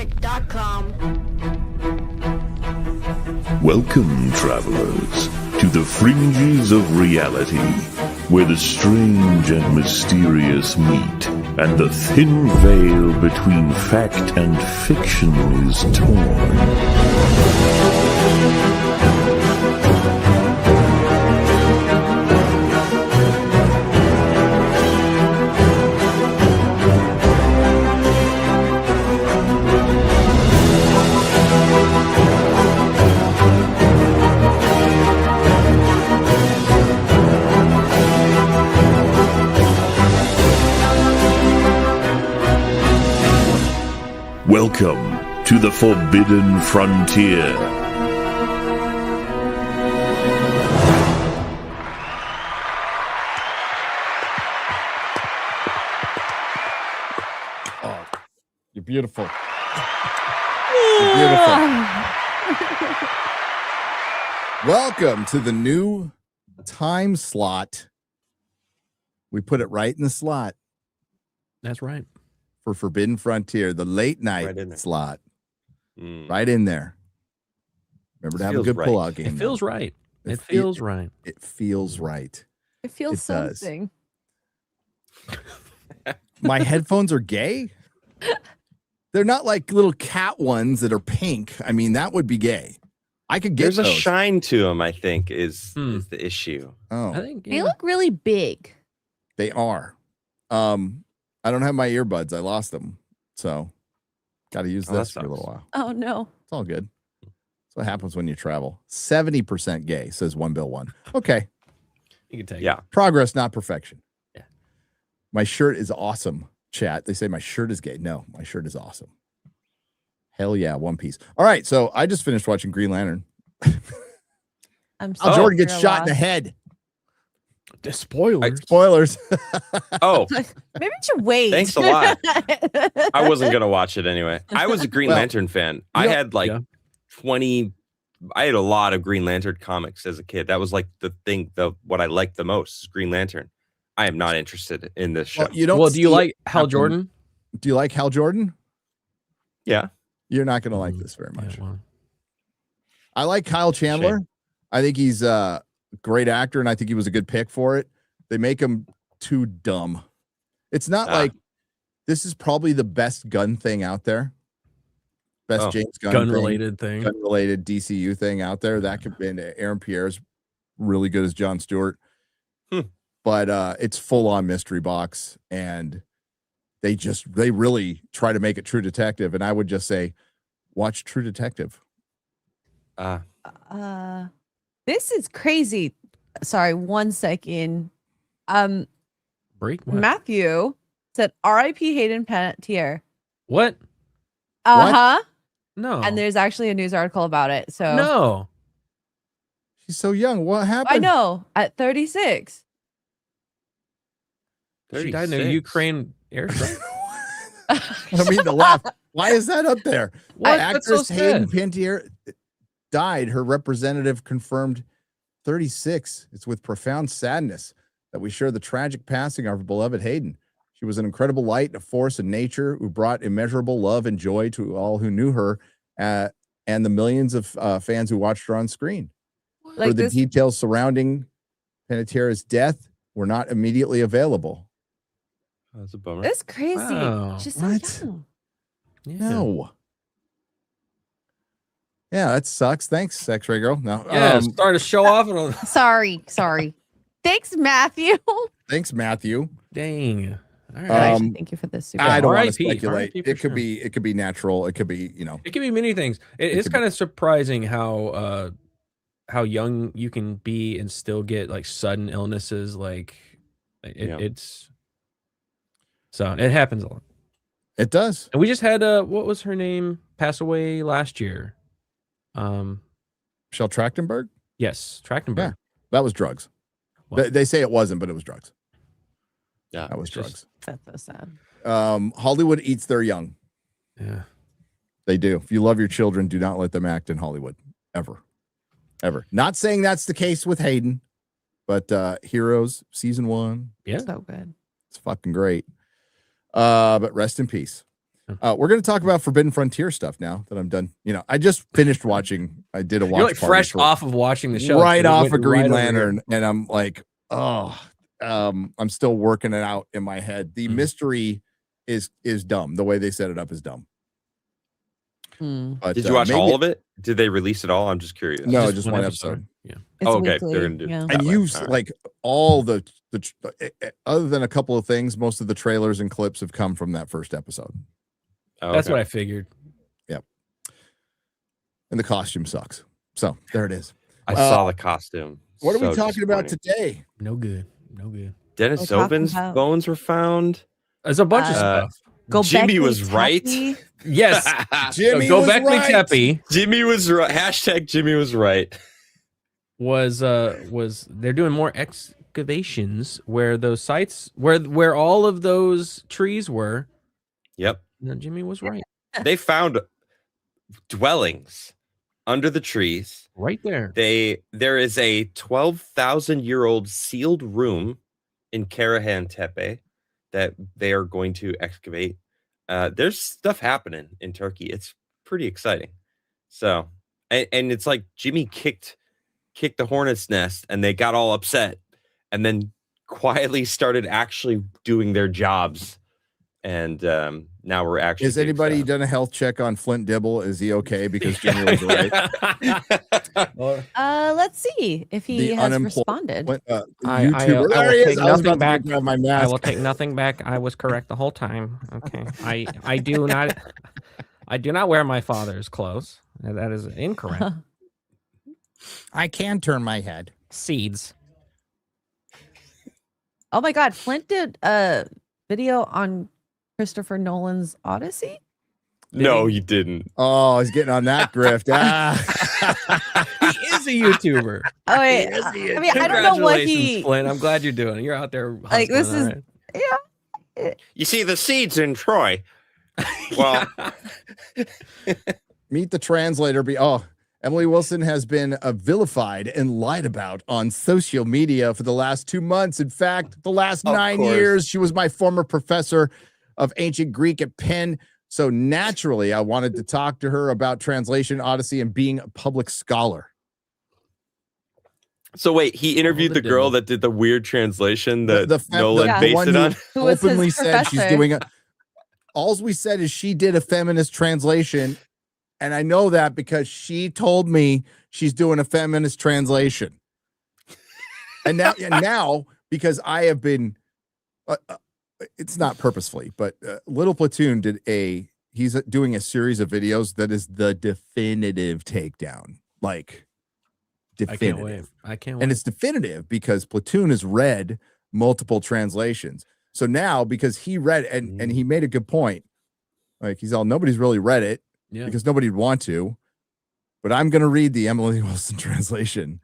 Nerdrotic.com. Welcome, travelers, to the fringes of reality, where the strange and mysterious meet, and the thin veil between fact and fiction is torn. Welcome to the Forbidden Frontier. Oh, you're beautiful. You're beautiful. Welcome to the new time slot. We put it right in the slot. That's right. For Forbidden Frontier, the late night slot. Right in there. Remember to have a good pullout game. It feels right. It feels right. It feels right. It feels something. My headphones are gay. They're not like little cat ones that are pink. I mean, that would be gay. I could get There's those. a shine to them, I think, is the issue. Oh, I think They look really big. they are. I don't have my earbuds. I lost them. So got to use Oh, that this for a little sucks. while. Oh no. It's all good. That's what happens when you travel. 70% gay, says One Bill One. Okay. you can take Yeah. Progress, not perfection. Yeah. My shirt is awesome, chat. They say my shirt is gay. No, my shirt is awesome. Hell yeah, One Piece. All right, so I just finished watching Green Lantern. I'm Al sorry. Jordan gets shot in the head. The spoilers. Spoilers. Oh, Maybe you should wait. Thanks a lot. I wasn't going to watch it anyway. I was a Green Well, Lantern fan. I had like Yeah. 20, I had a lot of Green Lantern comics as a kid. That was like the thing, what I liked the most is Green Lantern. I am not interested in this show. Well, you don't Well, do you see like it Hal happen. Jordan? Do you like Hal Jordan? Yeah. You're not going to like this very much. Yeah, well, I like Kyle Chandler. Shame. I think he's a great actor, and I think he was a good pick for it. They make him too dumb. It's not like this is probably the best gun thing out there. Best James Gunn gun-related thing. gun-related DCU thing out there. That could be Aaron Pierre's really good as John Stewart. But it's full-on mystery box, and they really try to make it True Detective. And I would just say, watch True Detective. This is crazy. Sorry, 1 second. Break what? Matthew said R.I.P. Hayden Panettiere. What? Uh-huh. No. And there's actually a news article about it. So no. She's so young. What happened? I know, at 36. She died in a 36. Ukraine airstrike. I mean, the laugh. Why is that up there? What? That's so Actress Hayden sad. Panettiere died. Her representative confirmed 36. It's with profound sadness that we share the tragic passing of our beloved Hayden. She was an incredible light and a force in nature who brought immeasurable love and joy to all who knew her and the millions of fans who watched her on screen. Like For the this, details surrounding Panettiere's death were not immediately available. That's a bummer. that's crazy. Wow. She's so What? young. Yeah. No. Yeah, that sucks. Thanks, X-Ray Girl. No, Yeah, start to show off. And Sorry. Thanks, Matthew. thanks, Matthew. dang. All right. Actually, thank you for this. Super I don't want to R.I.P. speculate. R.I.P. for It could sure. be. It could be natural. It could be. It can be many things. It's could kind of surprising how young you can be and still get like sudden illnesses. Like it's so it happens a lot. It does. And we just had what was her name pass away last year? Michelle Trachtenberg. Yes, Trachtenberg. Yeah. That was drugs. Well- They say it wasn't, but it was drugs. Yeah. That was It's just- drugs. That's so sad. Hollywood eats their young. Yeah. They do. If you love your children, do not let them act in Hollywood. Ever. Not saying that's the case with Hayden, but Heroes season 1. Yeah. So good. It's fucking great. But rest in peace. We're going to talk about Forbidden Frontier stuff now that I'm done. You know, I just finished watching. I did a watch. You're like party fresh off of watching the show, right so it off went of Green right over here. Lantern, and I'm like, I'm still working it out in my head. The mystery is dumb. The way they set it up is dumb. But, did you watch all of it? Did they release it all? I'm just curious. No, just one episode. Yeah. Oh, okay. They're gonna do. Yeah. And way. you've All right. like all the other than a couple of things, most of the trailers and clips have come from that first episode. Oh, That's okay. what I figured. Yep. And the costume sucks. So there it is. I saw the costume. What are we So talking about disappointing. today? No good. No good. Dennis We're talking Oben's about- bones were found. There's a bunch of Uh, stuff. Jimmy Gobekli was right. Tepe. Yes. Jimmy so was Gobekli right. Tepe Jimmy was right. Hashtag Jimmy was right. was they're doing more excavations where those sites where all of those trees were. Yep. No, Jimmy was right. They found dwellings under the trees. Right there. There is a 12,000-year-old sealed room in Karahan Tepe that they are going to excavate. There's stuff happening in Turkey. It's pretty exciting. So, and it's like Jimmy kicked the hornet's nest, and they got all upset, and then quietly started actually doing their jobs. And now we're actually. Has anybody done a health check on Flint Dibble? Is he okay? Because Jimmy was right. Let's see if he The has unemployed responded. YouTuber. I There he will is. take I was nothing about to back. grab my I mask. will take nothing back. I was correct the whole time. Okay. I do not wear my father's clothes. That is incorrect. I can turn my head. Seeds. Oh my God, Flint did a video on Christopher Nolan's Odyssey. No, you didn't. Oh, he's getting on that grift. He is a YouTuber. Oh wait, Yes, he is. I mean, I don't know what Congratulations, he Flint. I'm glad you're doing it. You're out there. like. This hustling, is all right? You see the seeds in Troy. Well, Meet the translator. Emily Wilson has been vilified and lied about on social media for the last 2 months. In fact, the last Of 9 course. years, she was my former professor of ancient Greek at Penn. So naturally, I wanted to talk to her about translation Odyssey and being a public scholar. so wait, he interviewed the the girl devil. that did the weird translation that The Nolan Yeah. based one it who on. Who was his openly said she's professor? doing all we said is she did a feminist translation. And I know that because she told me she's doing a feminist translation. And now because I have been, it's not purposefully, but Little Platoon he's doing a series of videos that is the definitive takedown. Like, I can't definitive. wait. I can't wait. And it's definitive because Platoon has read multiple translations. So now, because he read and he made a good point, like nobody's really read it. Yeah. Because nobody'd want to, but I'm going to read the Emily Wilson translation.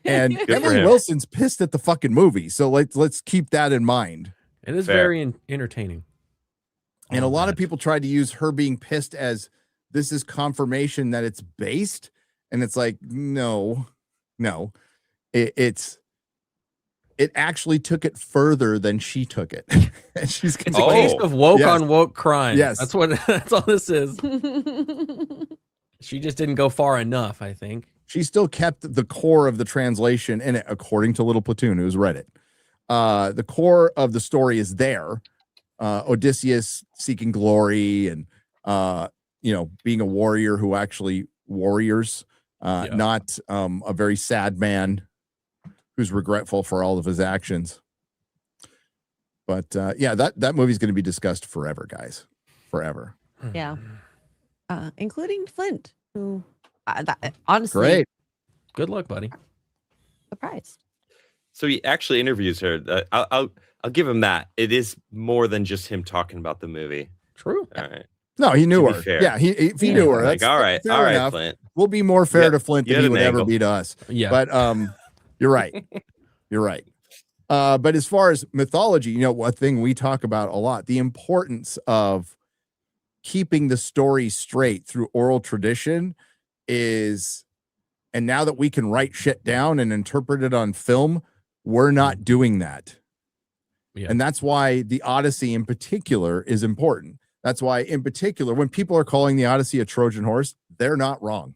And for Emily him. Wilson's pissed at the fucking movie. So let's keep that in mind. It is Fair. very entertaining. And Oh, a lot of man. people tried to use her being pissed as this is confirmation that it's based. And it's like, no. It actually took it further than she took it. And she's It's a gonna case Oh. of woke Yes. on woke crime. Yes. That's all this is. She just didn't go far enough, I think. she still kept the core of the translation in it, according to Little Platoon, who's read it. The core of the story is there. Odysseus seeking glory and being a warrior who actually warriors, not a very sad man who's regretful for all of his actions. But that movie's going to be discussed forever, guys, forever. Yeah. Including Flint, who honestly Great. Good luck, buddy. surprised. So he actually interviews her. I'll give him that. It is more than just him talking about the movie. True. All right. No, he knew To be her. fair. Yeah, if he knew her. Like, That's all right, fair enough. Flint. We'll be more fair Yeah, to Flint you than had he would an ever angle. be to us. Yeah. But you're right. You're right. But as far as mythology, one thing we talk about a lot, the importance of keeping the story straight through oral tradition is, and now that we can write shit down and interpret it on film, we're not doing that. Yeah. And that's why the Odyssey in particular is important. That's why, in particular, when people are calling the Odyssey a Trojan horse, they're not wrong.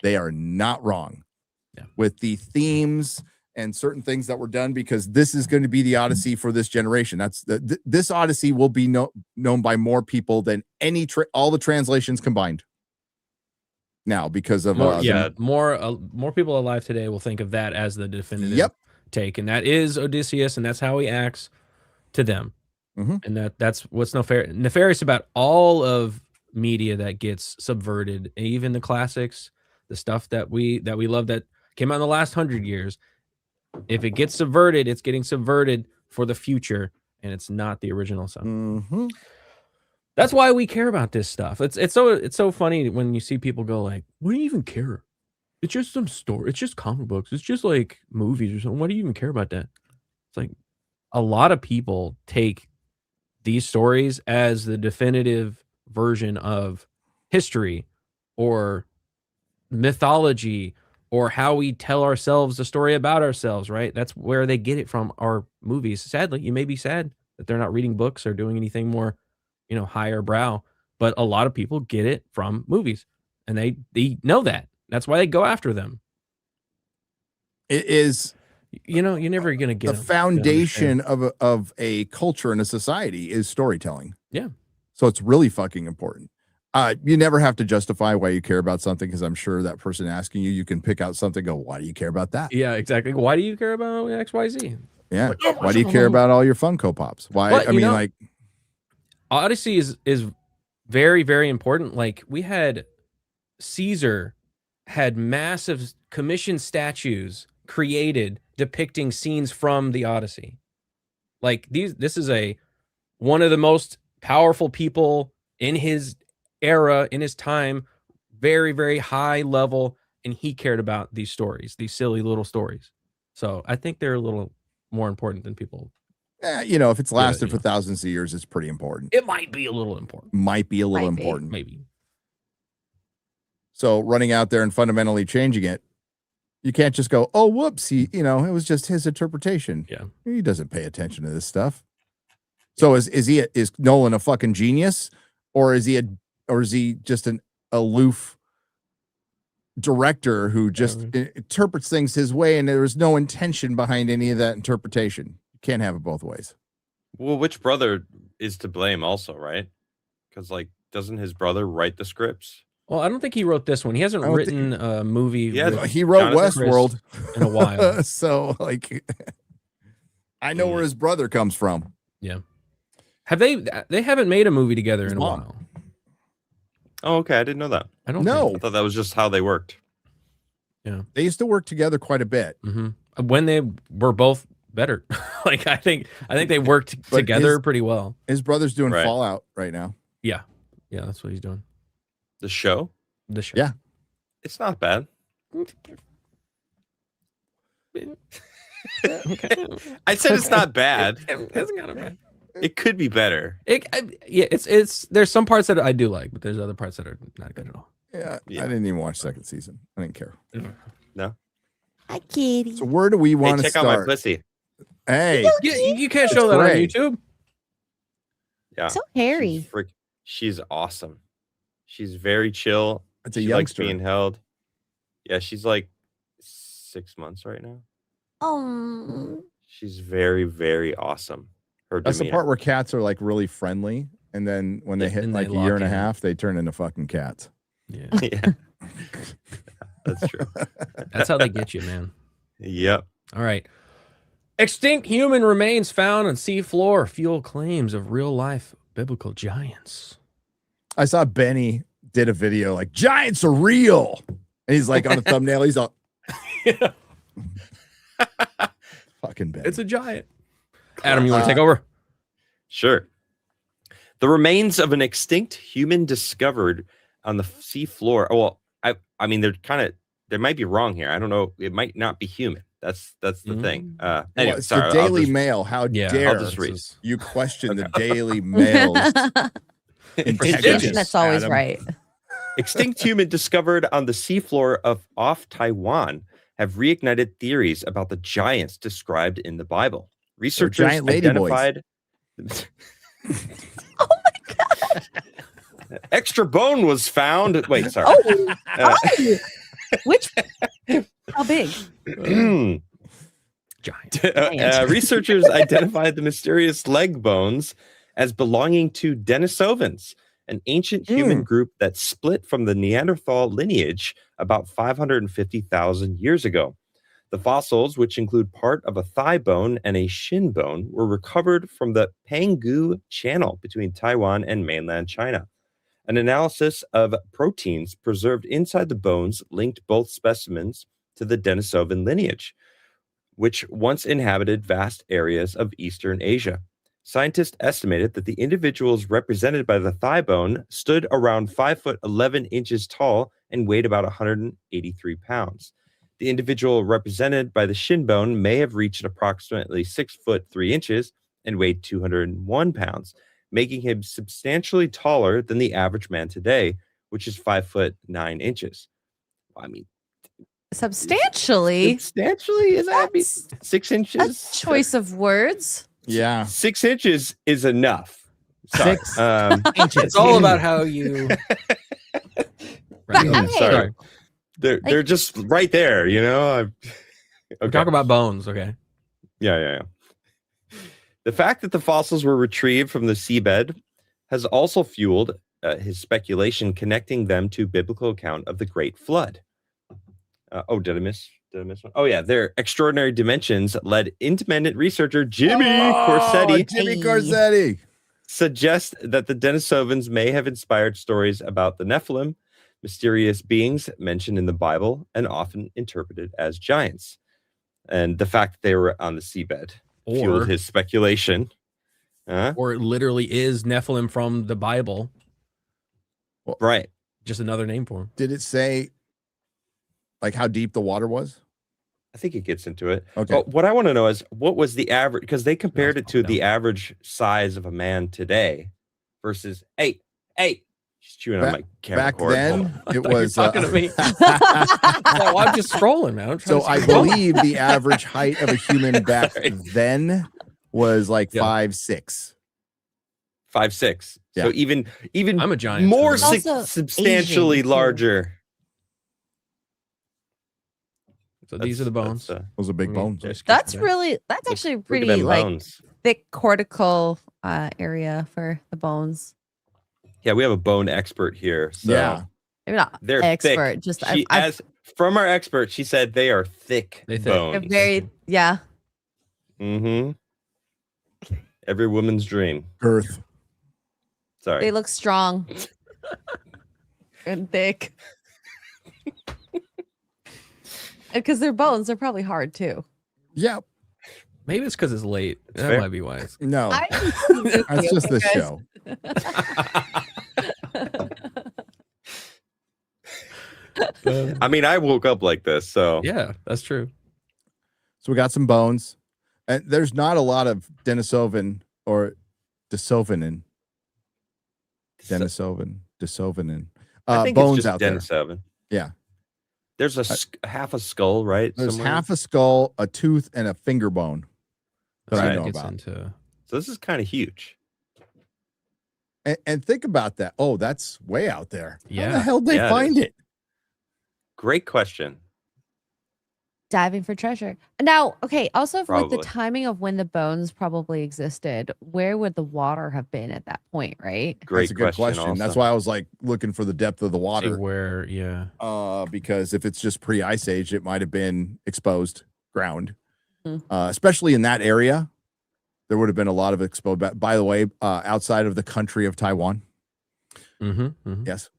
They are not wrong with the themes and certain things that were done, because this is going to be the Odyssey for this generation. That's this Odyssey will be known by more people than all the translations combined. Now, because of more people alive today will think of that as the definitive take, and that is Odysseus, and that's how he acts to them. And that's what's nefarious about all of media that gets subverted, even the classics, the stuff that we love that came out in the last 100 years. If it gets subverted, it's getting subverted for the future, and it's not the original stuff. That's why we care about this stuff. It's so funny when you see people go like, "What do you even care? It's just some story. It's just comic books. It's just like movies or something. Why do you even care about that?" It's like a lot of people take these stories as the definitive version of history or mythology or how we tell ourselves the story about ourselves, right? That's where they get it from, our movies. Sadly, you may be sad that they're not reading books or doing anything more, higher brow, but a lot of people get it from movies, and they know that. That's why they go after them. It is, you're never going to get the foundation of a culture and a society is storytelling. Yeah. So it's really fucking important. You never have to justify why you care about something, because I'm sure that person asking you can pick out something, go, why do you care about that? Yeah, exactly. Why do you care about XYZ? Yeah. Like, why do you care about all your Funko Pops? Why? But, Odyssey is very, very important. Like, we had Caesar had massive commissioned statues created depicting scenes from the Odyssey. Like, this is one of the most powerful people in his era, in his time, very, very high level, and he cared about these stories, these silly little stories. So I think they're a little more important than people. If it's lasted for thousands of years, it's pretty important. It might be a little important. Maybe. So running out there and fundamentally changing it, you can't just go, oh, whoops, it was just his interpretation. Yeah. He doesn't pay attention to this stuff. So is Nolan a fucking genius, or is he just an aloof director who just interprets things his way, and there is no intention behind any of that interpretation? You can't have it both ways. Well, which brother is to blame also, right? Because doesn't his brother write the scripts? Well, I don't think he wrote this one. He hasn't written a movie. Yeah, he wrote Westworld in a while. So I know where his brother comes from. Yeah. They haven't made a movie together in a while. Oh, okay. I didn't know that. I thought that was just how they worked. Yeah. They used to work together quite a bit. When they were both better. I think they worked together pretty well. His brother's doing Fallout right now. Yeah. Yeah, that's what he's doing. The show? Yeah. It's not bad. I said it's not bad. It's kind of bad. It could be better. It's there's some parts that I do like, but there's other parts that are not good at all. Yeah. I didn't even watch second season. I didn't care. No. Hi, kitty. So where do we want to check start? out my pussy. Hey, you can't show that on YouTube. Yeah. So hairy. She's awesome. She's very chill. It's a she youngster. likes being held. Yeah, she's 6 months right now. Oh. She's very, very awesome. That's the part where cats are really friendly, and then when they hit a year and a half, they turn into fucking cats. Yeah. Yeah. That's true. That's how they get you, man. Yep. All right. Extinct human remains found on sea floor fuel claims of real life biblical giants. I saw Benny did a video giants are real, and he's on the thumbnail. He's all, fucking Benny. It's a giant. Adam, you want to take over? Sure. The remains of an extinct human discovered on the sea floor. Well, I mean, they might be wrong here. I don't know. It might not be human. That's the thing. Anyway, it's sorry. the Daily Mail. How dare you question the Daily Mail's integrity? That's always Adam. right. Extinct human discovered on the seafloor off Taiwan have reignited theories about the giants described in the Bible. Researchers giant ladyboys. identified. Oh my god! Extra bone was found. Wait, sorry. Oh, oh. Which? How big? Giant. Researchers identified the mysterious leg bones as belonging to Denisovans, an ancient human group that split from the Neanderthal lineage about 550,000 years ago. The fossils, which include part of a thigh bone and a shin bone, were recovered from the Penghu Channel between Taiwan and mainland China. An analysis of proteins preserved inside the bones linked both specimens to the Denisovan lineage, which once inhabited vast areas of Eastern Asia. Scientists estimated that the individuals represented by the thigh bone stood around 5 foot 11 inches tall and weighed about 183 pounds. The individual represented by the shin bone may have reached approximately 6 foot 3 inches and weighed 201 pounds, making him substantially taller than the average man today, which is 5 foot 9 inches. I mean, substantially. Substantially? Is that 6 inches? A choice of words. Yeah. 6 inches is enough. Sorry. 6 inches. It's all about how you. But, okay. Sorry. They're just right there, you know? Okay. Talk about bones, okay? Yeah. The fact that the fossils were retrieved from the seabed has also fueled his speculation connecting them to biblical account of the Great Flood. Did I miss one? Oh, yeah. Their extraordinary dimensions led independent researcher Jimmy Corsetti suggest that the Denisovans may have inspired stories about the Nephilim, mysterious beings mentioned in the Bible and often interpreted as giants. And the fact that they were on the seabed fueled his speculation. Or it literally is Nephilim from the Bible. Well, right. Just another name for him. Did it say like how deep the water was? I think it gets into it. Okay. But what I want to know is what was the average, because they compared it to the average size of a man today versus, hey, she's chewing on my camera back cord. then, it was talking to me. Well, I'm just scrolling, man. So I believe the average height of a human back then was like 5'6". 5'6". Yeah. So even I'm a giant. more Also substantially Asian, too. larger. So these are the bones. Those are big bones. That's actually pretty like bones. thick cortical area for the bones. Yeah, we have a bone expert here. So Yeah. Maybe not they're expert, thick. just From our expert, she said they are thick They're bones. very Mm-hmm. Every woman's dream. Girth. Sorry. They look strong and thick. Because their bones are probably hard too. Yeah. Maybe it's because it's late. That fair. might be why. No. That's just the show. I mean, I woke up like this, so Yeah, that's true. So we got some bones. And there's not a lot of Denisovan or Desovanin. Desovanin. I think Bones it's just out there. Denisovan. Yeah. There's a half a skull, right? There's somewhere? half a skull, a tooth, and a finger bone that I Right. know Gets about. into So this is kind of huge. And think about that. Oh, that's way out there. How the Yeah. hell did they Yeah, it find is. it? Great question. Diving for treasure. Now, okay, also with Probably. the timing of when the bones probably existed, where would the water have been at that point, right? Great That's a good question. also. That's why I was like looking for the depth of the see water. where, yeah. Because if it's just pre-ice age, it might have been exposed ground. Hmm. Especially in that area. There would have been a lot of exposed. By the way, outside of the country of Taiwan. Mm-hmm. Yes.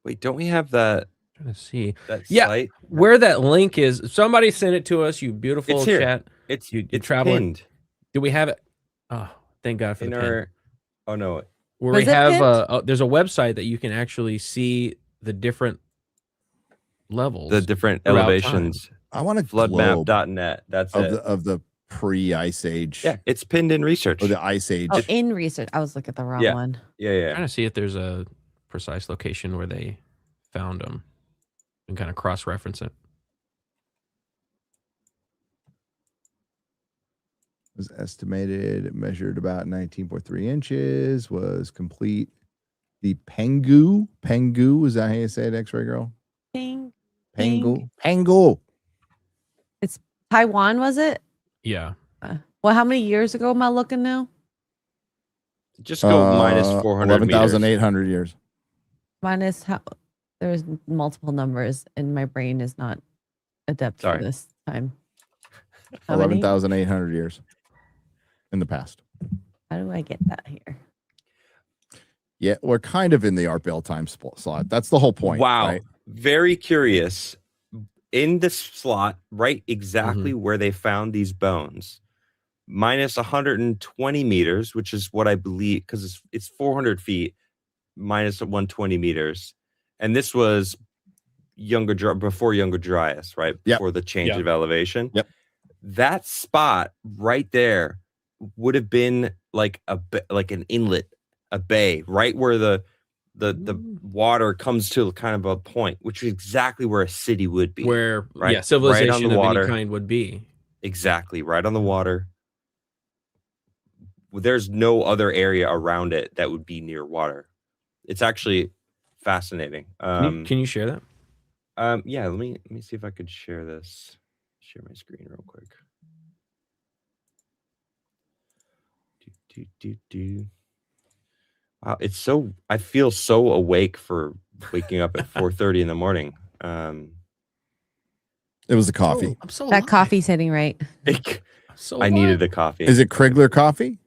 Wait, don't we have that? Trying to see That site? where that link is. Somebody sent it to us. You beautiful It's here. chat. It's You it's traveling. pinned Do we have it? Oh, thank God for in the pin. our. Oh no! Where Was we it have pinned? there's a website that you can actually see the different levels. The different throughout elevations. I want a globe Floodmap.net. That's of it. the pre-ice age. Yeah, it's pinned in research. Or the ice age. Oh, in research. I was looking at the wrong Yeah. one. Yeah. Trying to see if there's a precise location where they found them and kind of cross-reference it. Was estimated, measured about 19.3 inches, was complete the Pangu. Pangu, is that how you say it, X-Ray Girl? Ping. Pangu. Pangu. It's Taiwan, was it? Yeah. Well, how many years ago am I looking now? Just go minus 400 meters. 11,800 years. Minus how? There's multiple numbers, and my brain is not adept for this time. 11,800 years in the past. How do I get that here? Yeah, we're kind of in the Art Bell time slot. That's the whole point. Wow. Right? Very curious. In this slot, right exactly where they found these bones, minus 120 meters, which is what I believe, because it's 400 feet, minus 120 meters. And this was before Younger Dryas, right? Yep. Before the change of elevation. Yep. That spot right there would have been like an inlet, a bay, right where the water comes to kind of a point, which is exactly where a city would be. Where right? Civilization right on the of water. any kind would be. Exactly, right on the water. There's no other area around it that would be near water. It's actually fascinating. Can you share that? Yeah, let me see if I could share this. Share my screen real quick. Wow, it's so, I feel so awake for waking up at 4:30 in the morning. It was the coffee. Oh, I'm so That alive. coffee's hitting right. So I needed the coffee. Is it Crigler coffee?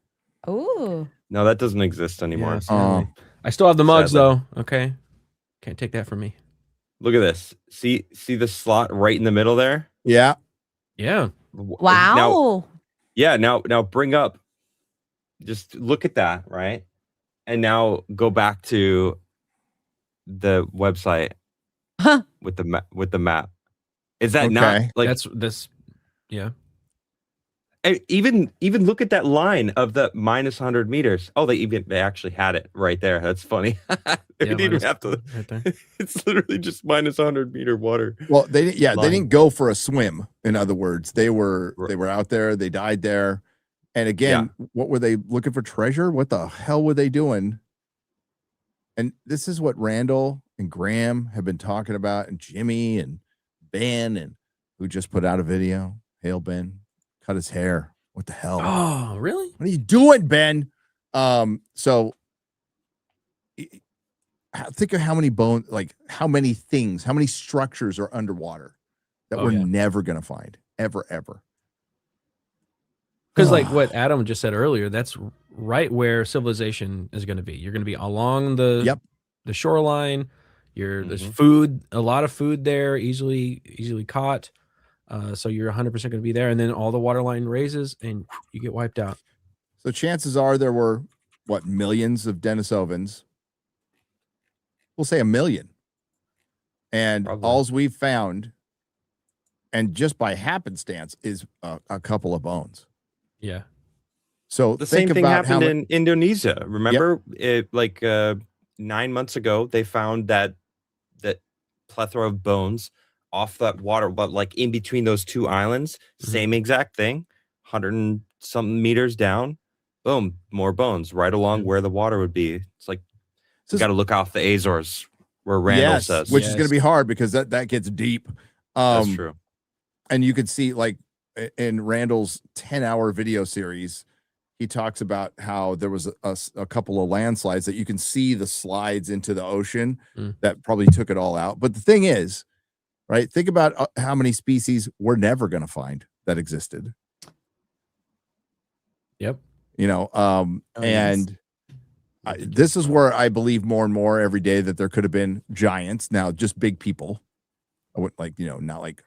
Oh, No, that doesn't exist anymore. Yeah, sadly. I still have the mugs though. Okay, can't take that from me. Look at this. See the slot right in the middle there? Yeah. Yeah. wow. Now bring up, just look at that, right? And now go back to the website with the map. Is that not like that's this? Yeah. Even look at that line of the minus 100 meters. Oh, they actually had it right there. That's funny. They didn't even have to. Right there. It's literally just minus 100 meter water. Well, they didn't go for a swim. In other words, they were out there. They died there. And again, what were they looking for? Treasure? What the hell were they doing? And this is what Randall and Graham have been talking about, and Jimmy and Ben, and who just put out a video. Hail Ben. Cut his hair. What the hell? Oh, really? What are you doing, Ben? So think of how many bones, like how many things, how many structures are underwater that we're never gonna find. Ever. Because like what Adam just said earlier, that's right where civilization is going to be. You're going to be along the shoreline. There's food, a lot of food there, easily caught. So you're 100% going to be there, and then all the water line raises, and you get wiped out. So chances are there were millions of Denisovans. We'll say 1 million, and alls we've found, and just by happenstance, is a couple of bones. Yeah. So the same thing happened in Indonesia. Remember, 9 months ago, they found that plethora of bones off that water, but like in between those two islands, same exact thing, 100 and something meters down, boom, more bones right along where the water would be. It's like you got to look off the Azores, where Randall says, which is going to be hard because that gets deep. That's true. And you can see, like in Randall's 10-hour video series, he talks about how there was a couple of landslides that you can see the slides into the ocean that probably took it all out. But the thing is, right, think about how many species we're never going to find that existed. Yep. This is where I believe more and more every day that there could have been giants. Now, just big people. I wouldn't not like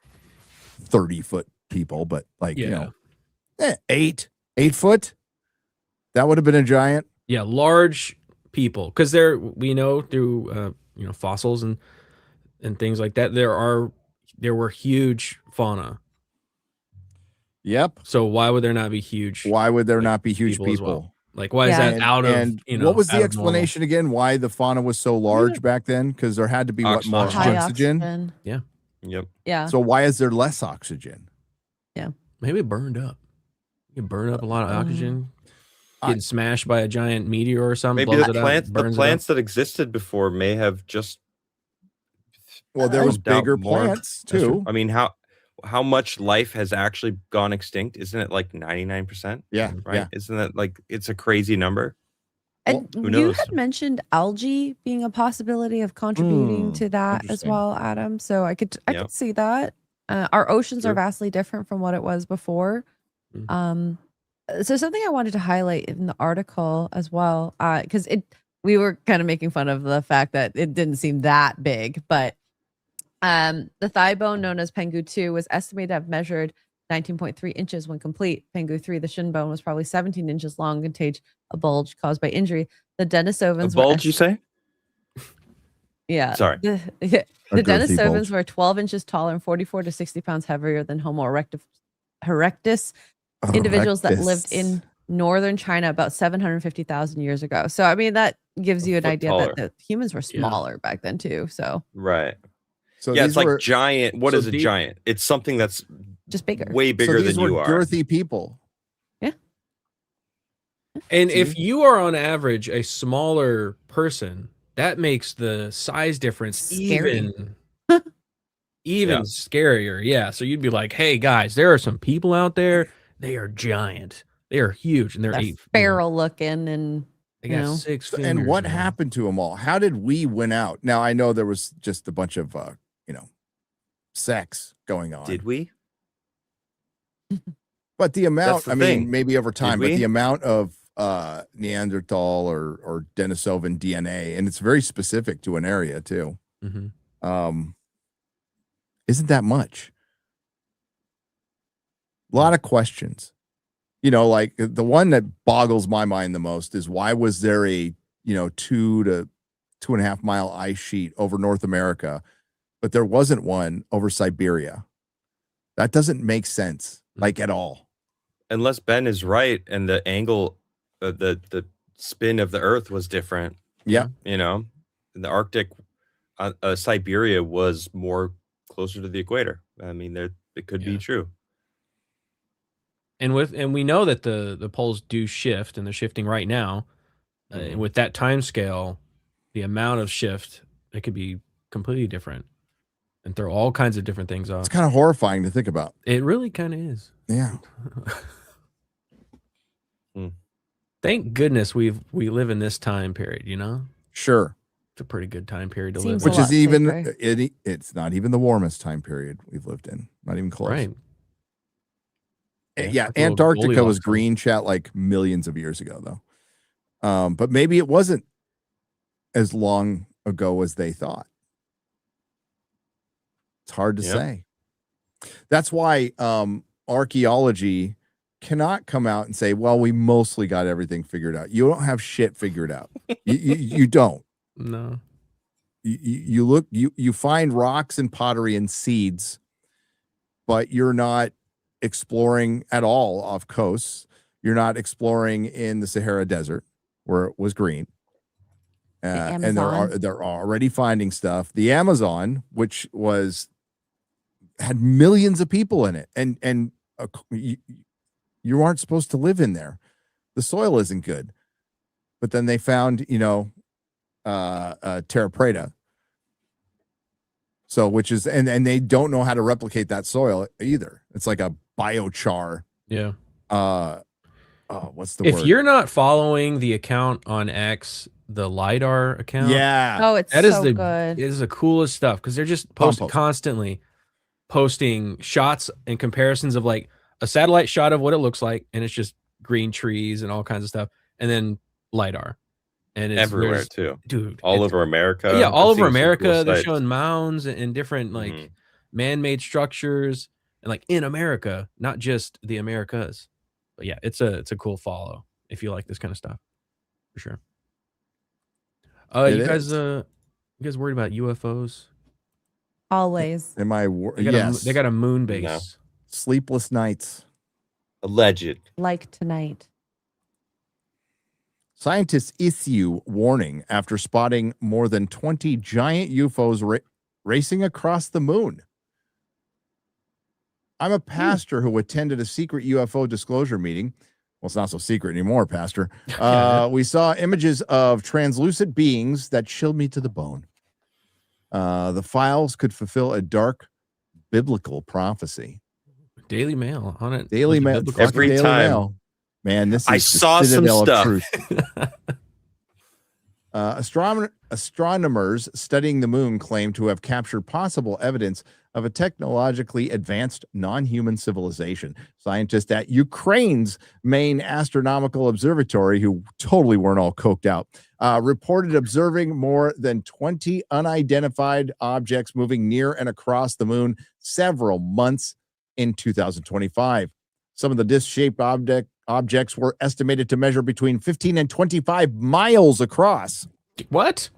30-foot people, but like 8 foot. That would have been a giant. Yeah, large people, because we know through fossils and things like that there were huge fauna. Yep. So why would there not be huge? Why would there not be huge people? Well? Like why is that out of? And what was the explanation again? Why the fauna was so large back then? Because there had to be more oxygen. Yeah. Yep. Yeah. So why is there less oxygen? Yeah. Maybe it burned up. You burn up a lot of oxygen. getting smashed by a giant meteor or something. Maybe blows the plants that existed before may have just. Well, there was bigger more. plants too. I mean, how much life has actually gone extinct? Isn't it like 99%? Yeah, right. yeah. Isn't that like it's a crazy number? And who knows? you had mentioned algae being a possibility of contributing to that as well, Adam. So I could see that. Our oceans are vastly different from what it was before. So something I wanted to highlight in the article as well, because we were kind of making fun of the fact that it didn't seem that big, but the thigh bone known as Pengu 2 was estimated to have measured 19.3 inches when complete. Pengu 3, the shin bone, was probably 17 inches long and contained a bulge caused by injury. The Denisovans you say? Yeah. Sorry. The Denisovans were 12 inches taller and 44 to 60 pounds heavier than Homo erectus, individuals that lived in northern China about 750,000 years ago. So, I mean, that gives you an idea that the humans were smaller back then too. So, right. So yeah, it's like giant. What is a giant? It's something that's just bigger, way bigger than you are. Girthy people. Yeah. And if you are on average a smaller person, that makes the size difference even scarier. Yeah. So you'd be like, hey guys, there are some people out there. They are giant. They are huge, and they're feral looking, and they got 6 fingers. And what happened to them all? How did we win out? Now I know there was just a bunch of sex going on. Did we? But the amount, I mean, maybe over time, but the amount of Neanderthal or Denisovan DNA, and it's very specific to an area too. Isn't that much? A lot of questions. Like the one that boggles my mind the most is why was there a 2 to 2.5 mile ice sheet over North America, but there wasn't one over Siberia? That doesn't make sense, like at all. Unless Ben is right, and the angle, the spin of the Earth was different. Yeah, in the Arctic, Siberia was more closer to the equator. I mean, it could be true. And we know that the poles do shift, and they're shifting right now. And with that time scale, the amount of shift, it could be completely different, and throw all kinds of different things off. It's kind of horrifying to think about. It really kind of is. Yeah. Thank goodness we live in this time period. Sure. It's a pretty good time period to live. Which is even it's not even the warmest time period we've lived in. Not even close. Right. Yeah, Antarctica was green, chat, like millions of years ago, though. But maybe it wasn't as long ago as they thought. It's hard to say. That's why archaeology cannot come out and say, well, we mostly got everything figured out. You don't have shit figured out. You don't. No. You look, you find rocks and pottery and seeds, but you're not exploring at all off coasts. You're not exploring in the Sahara Desert where it was green. And they're already finding stuff. The Amazon, which had millions of people in it, and you aren't supposed to live in there. The soil isn't good. But then they found, terra preta. So, which is, and they don't know how to replicate that soil either. It's like a biochar. Yeah. What's the word? If you're not following the account on X, the LiDAR account. Yeah. Oh, it's so good. It is the coolest stuff because they're just constantly posting shots and comparisons of like a satellite shot of what it looks like, and it's just green trees and all kinds of stuff, and then LiDAR. And it's everywhere too, dude. All over America. Yeah, all over America. They're showing mounds and different like man-made structures, and like in America, not just the Americas. But yeah, it's a cool follow if you like this kind of stuff, for sure. You guys worried about UFOs? Always. Am I? Yes. They got a moon base. No. Sleepless nights. Alleged. Like tonight. Scientists issue warning after spotting more than 20 giant UFOs racing across the moon. I'm a pastor who attended a secret UFO disclosure meeting Well, it's not so secret anymore, Pastor. We saw images of translucent beings that chilled me to the bone. The files could fulfill a dark biblical prophecy. Daily Mail on it. Daily Mail. Every Daily time. Mail. Man, this is I saw some stuff. Astronomers studying the moon claim to have captured possible evidence of a technologically advanced non-human civilization. Scientists at Ukraine's main astronomical observatory, who totally weren't all coked out, reported observing more than 20 unidentified objects moving near and across the moon several months in 2025. Some of the disc-shaped objects were estimated to measure between 15 and 25 miles across. What?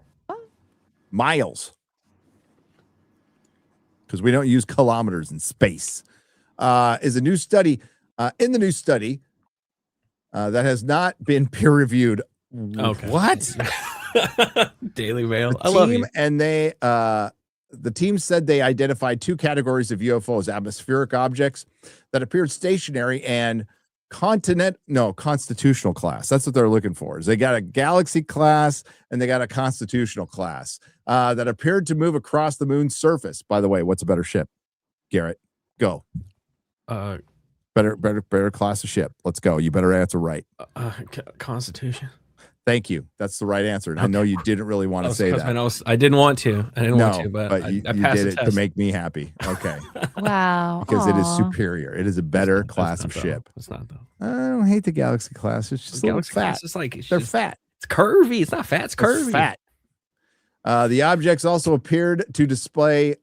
Miles. Because we don't use kilometers in space. Is a new study. In the new study that has not been peer-reviewed. Okay. What? Daily Mail. I love you. And the team said they identified two categories of UFOs: atmospheric objects that appeared stationary and constitutional class. That's what they're looking for. Is they got a galaxy class and they got a constitutional class that appeared to move across the moon's surface. By the way, what's a better ship? Garrett, go. Better class of ship. Let's go. You better answer right. Constitution. Thank you. That's the right answer. And I know you didn't really want to say that. I didn't want to. I didn't want to, but you passed did the it test. to make me happy. Okay. Wow. Because it is superior. It is a better class of ship. It's not, though. I don't hate the Galaxy class. It's just a little fat. They're fat. It's curvy. It's not fat. It's curvy. It's fat. The objects also appeared to display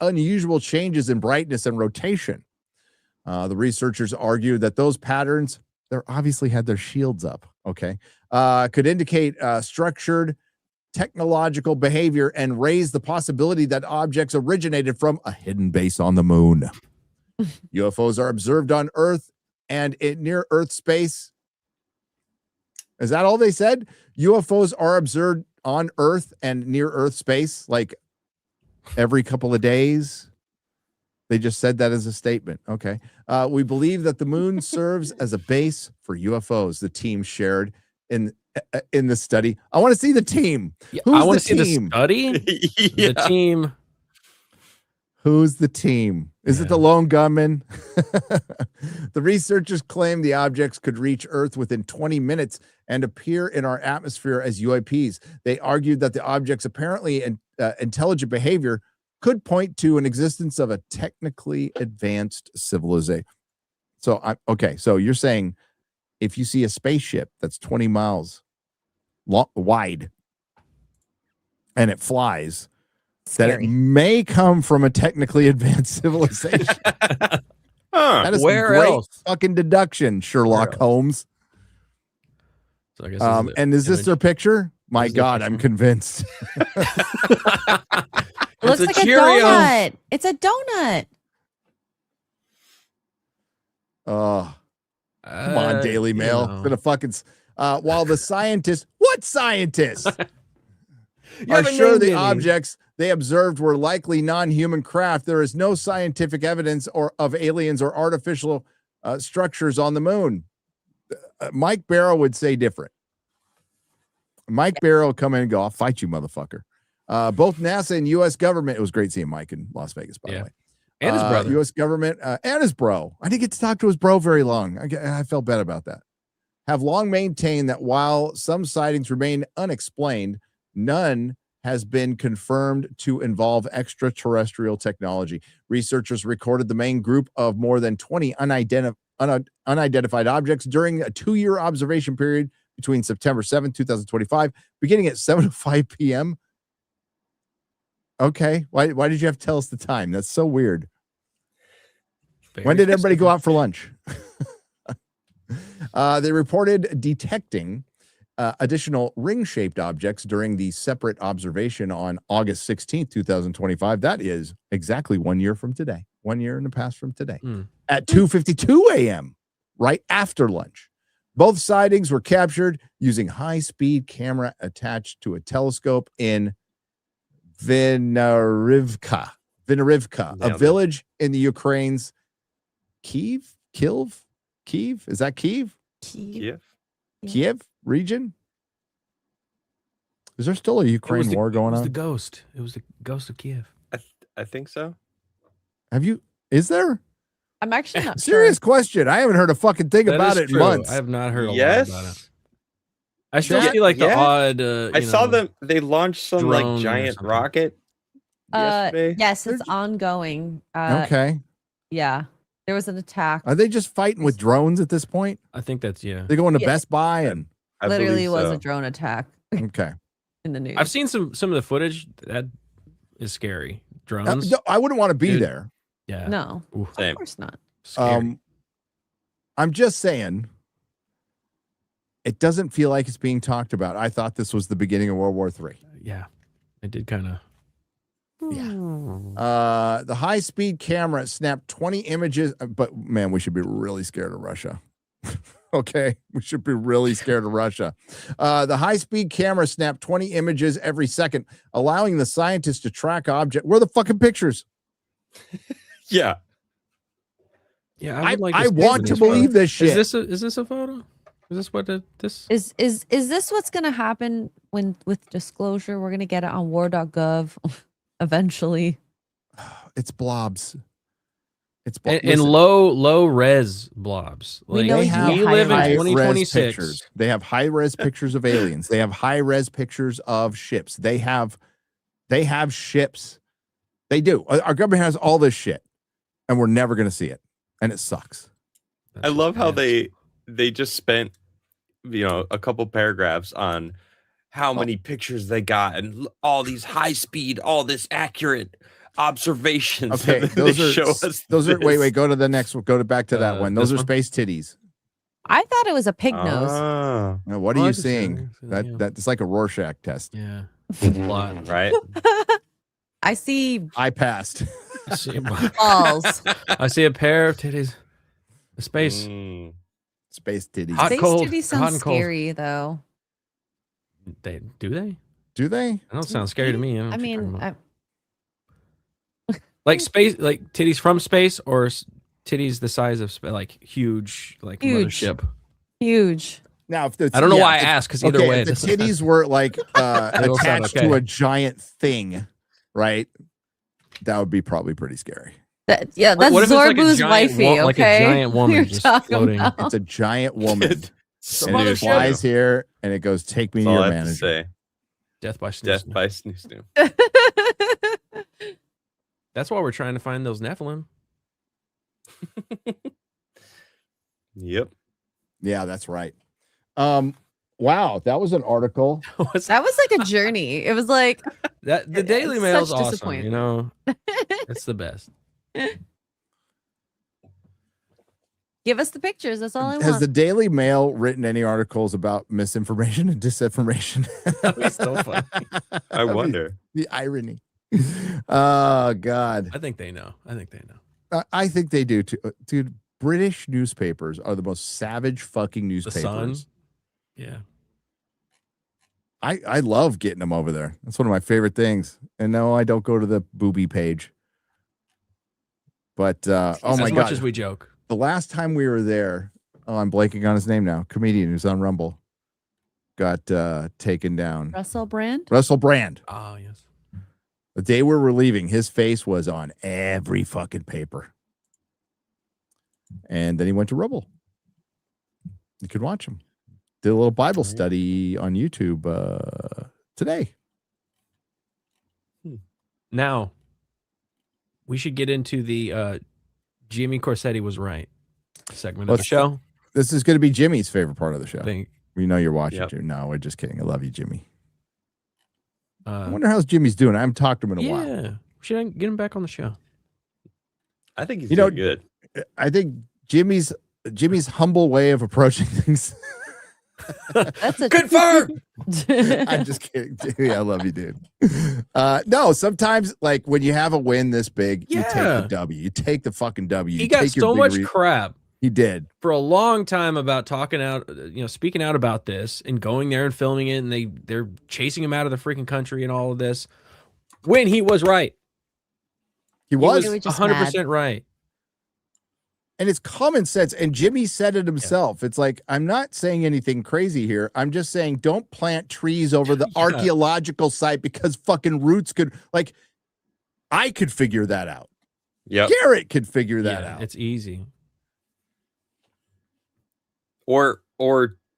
unusual changes in brightness and rotation. The researchers argued that those patterns, they obviously had their shields up, okay, could indicate structured technological behavior and raise the possibility that objects originated from a hidden base on the moon. UFOs are observed on Earth and in near Earth space. Is that all they said? UFOs are observed on Earth and near Earth space, like every couple of days. They just said that as a statement. Okay. We believe that the moon serves as a base for UFOs, the team shared in the study. I want to see the team. I want to see the study. The team. Who's the team? Is it the lone gunman? The researchers claim the objects could reach Earth within 20 minutes and appear in our atmosphere as UAPs. They argued that the objects' apparently intelligent behavior could point to an existence of a technically advanced civilization. So, so you're saying if you see a spaceship that's 20 miles wide and it flies, that it may come from a technically advanced civilization. That is where great else? Fucking deduction, Sherlock Holmes. So I guess and is this their picture? My God, I'm convinced. It looks like a donut. It's a donut. Oh, come on, Daily Mail. It's gonna fucking while the scientists, what scientists are sure the objects they observed were likely non-human craft, there is no scientific evidence of aliens or artificial structures on the moon. Mike Barrow would say different. Mike Barrow will come in and go, I'll fight you, motherfucker. Both NASA and U.S. government. It was great seeing Mike in Las Vegas, by the way. And his brother. U.S. government and his bro. I didn't get to talk to his bro very long. I felt bad about that. Have long maintained that while some sightings remain unexplained, none has been confirmed to involve extraterrestrial technology. Researchers recorded the main group of more than 20 unidentified objects during a 2-year observation period between September 7, 2025, beginning at 7:05 p.m. Okay. Why did you have to tell us the time? That's so weird. When did everybody go out for lunch? They reported detecting additional ring-shaped objects during the separate observation on August 16th, 2025. That is exactly 1 year from today. 1 year in the past from today. At 2:52 a.m., right after lunch. Both sightings were captured using high-speed camera attached to a telescope in Vinarivka, a village in the Ukraine's Kiev? Is that Kiev? Kiev. Kiev region? Is there still a Ukraine war going on? It was the ghost. It was the ghost of Kiev. I think so. Is there? I'm actually not Serious sure. question. I haven't heard a fucking thing about it in months. I have not heard a lot Yes. about it. I still see like the odd. I saw them. They launched some drone like or giant something. rocket yesterday. Yes, it's ongoing. Okay. Yeah, there was an attack. Are they just fighting with drones at this point? I think that's They go into Best Buy and I Literally believe was so. a drone attack okay. in the news. I've seen some of the footage that is scary. Drones. No, I wouldn't want to be Dude. there. Yeah. No, Oof. of Same. course not. Scary. I'm just saying it doesn't feel like it's being talked about. I thought this was the beginning of World War III. Yeah. It did kind of. Yeah. The high-speed camera snapped 20 images, but man, we should be really scared of Russia. Okay, we should be really scared of Russia. The high-speed camera snapped 20 images every second, allowing the scientists to track objects. Where are the fucking pictures? Yeah. Yeah. I want to believe this shit. Is this a photo? Is this what this Is this what's going to happen with disclosure? We're going to get it on war.gov eventually. It's blobs. It's and low res blobs. We Like know they you have we live in high-res 2026. pictures. They have high-res pictures of aliens. They have high-res pictures of ships. They have ships. They do. Our government has all this shit, and we're never going to see it, and it sucks. I love how they just spent a couple paragraphs on how many pictures they got and all these high speed, all this accurate observations. Okay, those are wait, go to the next one. Back to that one. Those are space titties. I thought it was a pig nose. Now, what are I you can see seeing? that. That's like a Rorschach test. Yeah. Blood. Right? I see I passed. I see balls. I see a pair of titties. A space. Space titties. Hot, Space cold. titties Hot sounds and cold. scary though. They do they? Do they? That don't sound scary to me. I mean, like space, like titties from space, or titties the size of like huge, like Huge. mothership. Huge. Now, if I don't know why I asked, because either way, if the titties were like It'll sound attached okay. to a giant thing, right? That would be probably pretty scary. That's what if it's like a Zorbu's giant wifey. wo- like a Okay, giant woman You're just talking floating. about- It's a giant woman. and Mothership. it flies here and it goes, take me That's to all your I have to manager. say. Death by snoo. Death by snoo snoo. That's why we're trying to find those Nephilim. Yep. Yeah, that's right. Wow, that was an article. That was like a journey. It was like That the Daily It's Mail's such awesome. disappointment. You know, it's the best. give us the pictures. That's all I Has want. the Daily Mail written any articles about misinformation and disinformation? That was so fun. I wonder. The irony. Oh, God. I think they know. I think they know. I think they do too. Dude, British newspapers are the most savage fucking The Sun. newspapers. Yeah. I love getting them over there. That's one of my favorite things. And no, I don't go to the booby page. But oh my As God. much as we joke. The last time we were there, I'm blanking on his name now. Comedian who's on Rumble got taken down. Russell Brand. Russell Brand. Oh yes. The day we were leaving, his face was on every fucking paper. And then he went to Rumble. You could watch him. Did a little Bible study on YouTube today. Now, we should get into the Jimmy Corsetti was right segment of the show. This is going to be Jimmy's favorite part of the show. I think. We know you're watching Yep. too. No, we're just kidding. I love you, Jimmy. I Uh, wonder how's Jimmy's doing. I haven't talked to him in a while. yeah. Should I get him back on the show? I think he's You know- doing good. I think Jimmy's humble way of approaching things. That's a Confirm. I'm just kidding. Jimmy, I love you, dude. No, sometimes like when you have a win this big, you take Yeah. the W. You take the fucking W. He You got take your so big much crap He did. for a long time about talking out, speaking out about this and going there and filming it, and they're chasing him out of the freaking country and all of this. When he was right, He was. was just 100% right. And it's common sense. And Jimmy said it himself. Yeah. It's like, I'm not saying anything crazy here. I'm just saying don't plant trees over the archaeological site because fucking roots could, like, I could figure that out. Yeah. Garrett could figure that out. It's easy. Or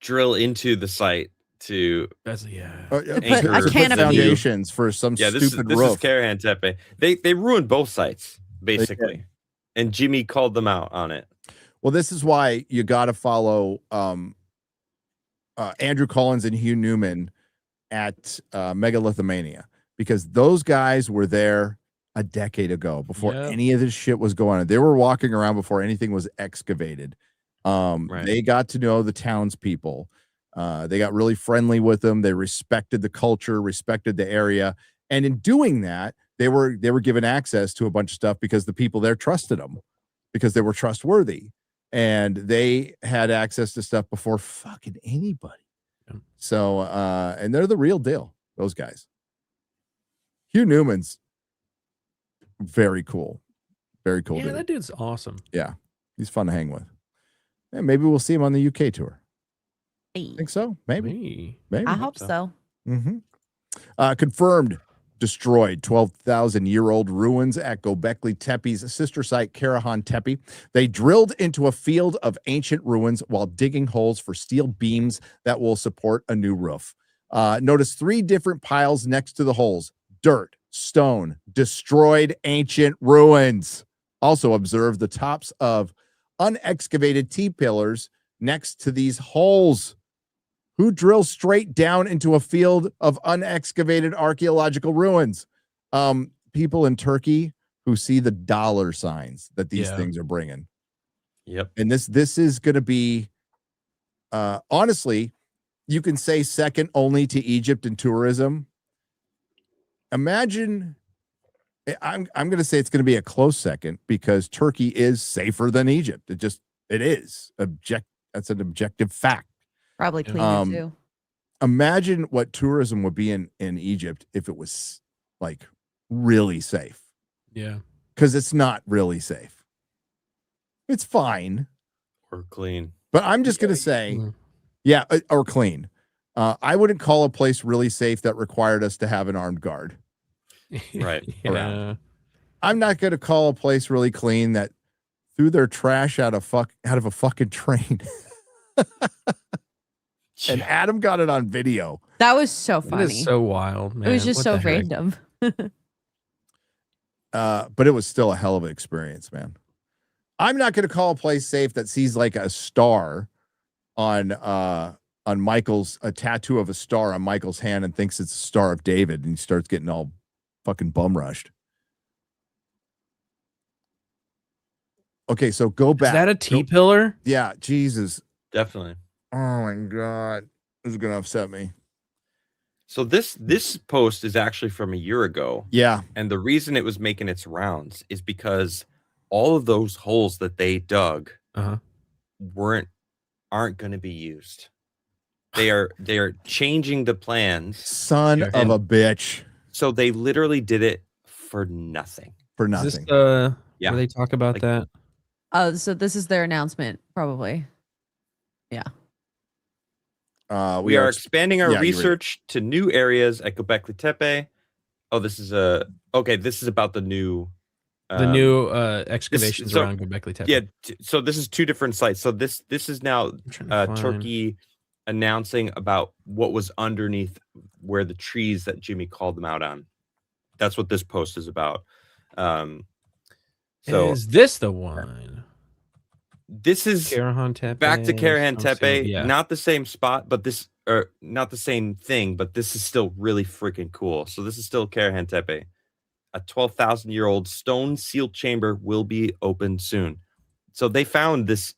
drill into the site to a can of foundations for some stupid roof. This is Karahan Tepe. They ruined both sites, basically. And Jimmy called them out on it. Well, this is why you got to follow Andrew Collins and Hugh Newman at Megalithomania, because those guys were there a decade ago before any of this shit was going on. They were walking around before anything was excavated. They got to know the townspeople. They got really friendly with them. They respected the culture, respected the area. And in doing that, they were given access to a bunch of stuff because the people there trusted them, because they were trustworthy, and they had access to stuff before fucking anybody. Yeah. So, and they're the real deal, those guys. Hugh Newman's very cool. Very cool. Yeah, dude. That dude's awesome. Yeah. He's fun to hang with. And maybe we'll see him on the UK tour. Hey. Think so? Maybe. I hope so. Mm-hmm. Confirmed. Destroyed 12,000-year-old ruins at Gobekli Tepe's sister site, Karahan Tepe. They drilled into a field of ancient ruins while digging holes for steel beams that will support a new roof. Notice 3 different piles next to the holes: dirt, stone, destroyed ancient ruins. Also observe the tops of unexcavated T-pillars next to these holes. Who drills straight down into a field of unexcavated archaeological ruins? People in Turkey who see the dollar signs that these things are bringing. Yep. And this is going to be, honestly, you can say second only to Egypt in tourism. Imagine, I'm going to say it's going to be a close second, because Turkey is safer than Egypt. It is. That's an objective fact. Probably cleaner too. Imagine what tourism would be in Egypt if it was like really safe. Yeah. Because it's not really safe. It's fine. Or clean. But I'm just going to say, or clean. I wouldn't call a place really safe that required us to have an armed guard. Right. Around. I'm not going to call a place really clean that threw their trash out of a fucking train. And Adam got it on video. That was so funny. It is so wild, man. It was just so random. But it was still a hell of an experience, man. I'm not going to call a place safe that sees like a star on Michael's, a tattoo of a star on Michael's hand, and thinks it's a Star of David, and he starts getting all fucking bum rushed. Okay, so go back. Is that a T-pillar? Yeah, Jesus. Definitely. Oh my God. This is gonna upset me. So this post is actually from a year ago. Yeah. And the reason it was making its rounds is because all of those holes that they dug aren't going to be used. They are changing the plans. Son of a bitch. So they literally did it for nothing. For nothing. Where they talk about that? Oh, so this is their announcement, probably. Yeah. We are expanding our research to new areas at Gobekli Tepe. Oh, this is about the new excavations around Gobekli Tepe. Yeah, so this is 2 different sites. So this is now Turkey announcing about what was underneath where the trees that Jimmy called them out on. That's what this post is about. So is this the one? This is Karahan Tepe, back to Karahan Tepe. Yeah. Not the same spot, but not the same thing, but this is still really freaking cool. So this is still Karahan Tepe. A 12,000-year-old stone sealed chamber will be opened soon. So they found this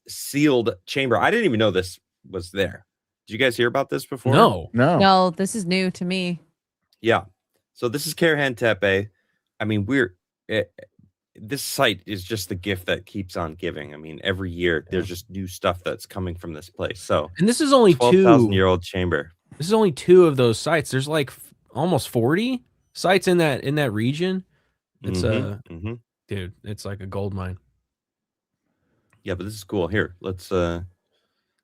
sealed chamber. I didn't even know this was there. Did you guys hear about this before? No, this is new to me. Yeah. So this is Karahan Tepe. I mean, this site is just the gift that keeps on giving. I mean, every year there's just new stuff that's coming from this place. So, and this is only 12,000-year-old chamber. This is only 2 of those sites. There's like almost 40 sites in that region. It's dude, it's like a gold mine. Yeah, but this is cool. Here, let's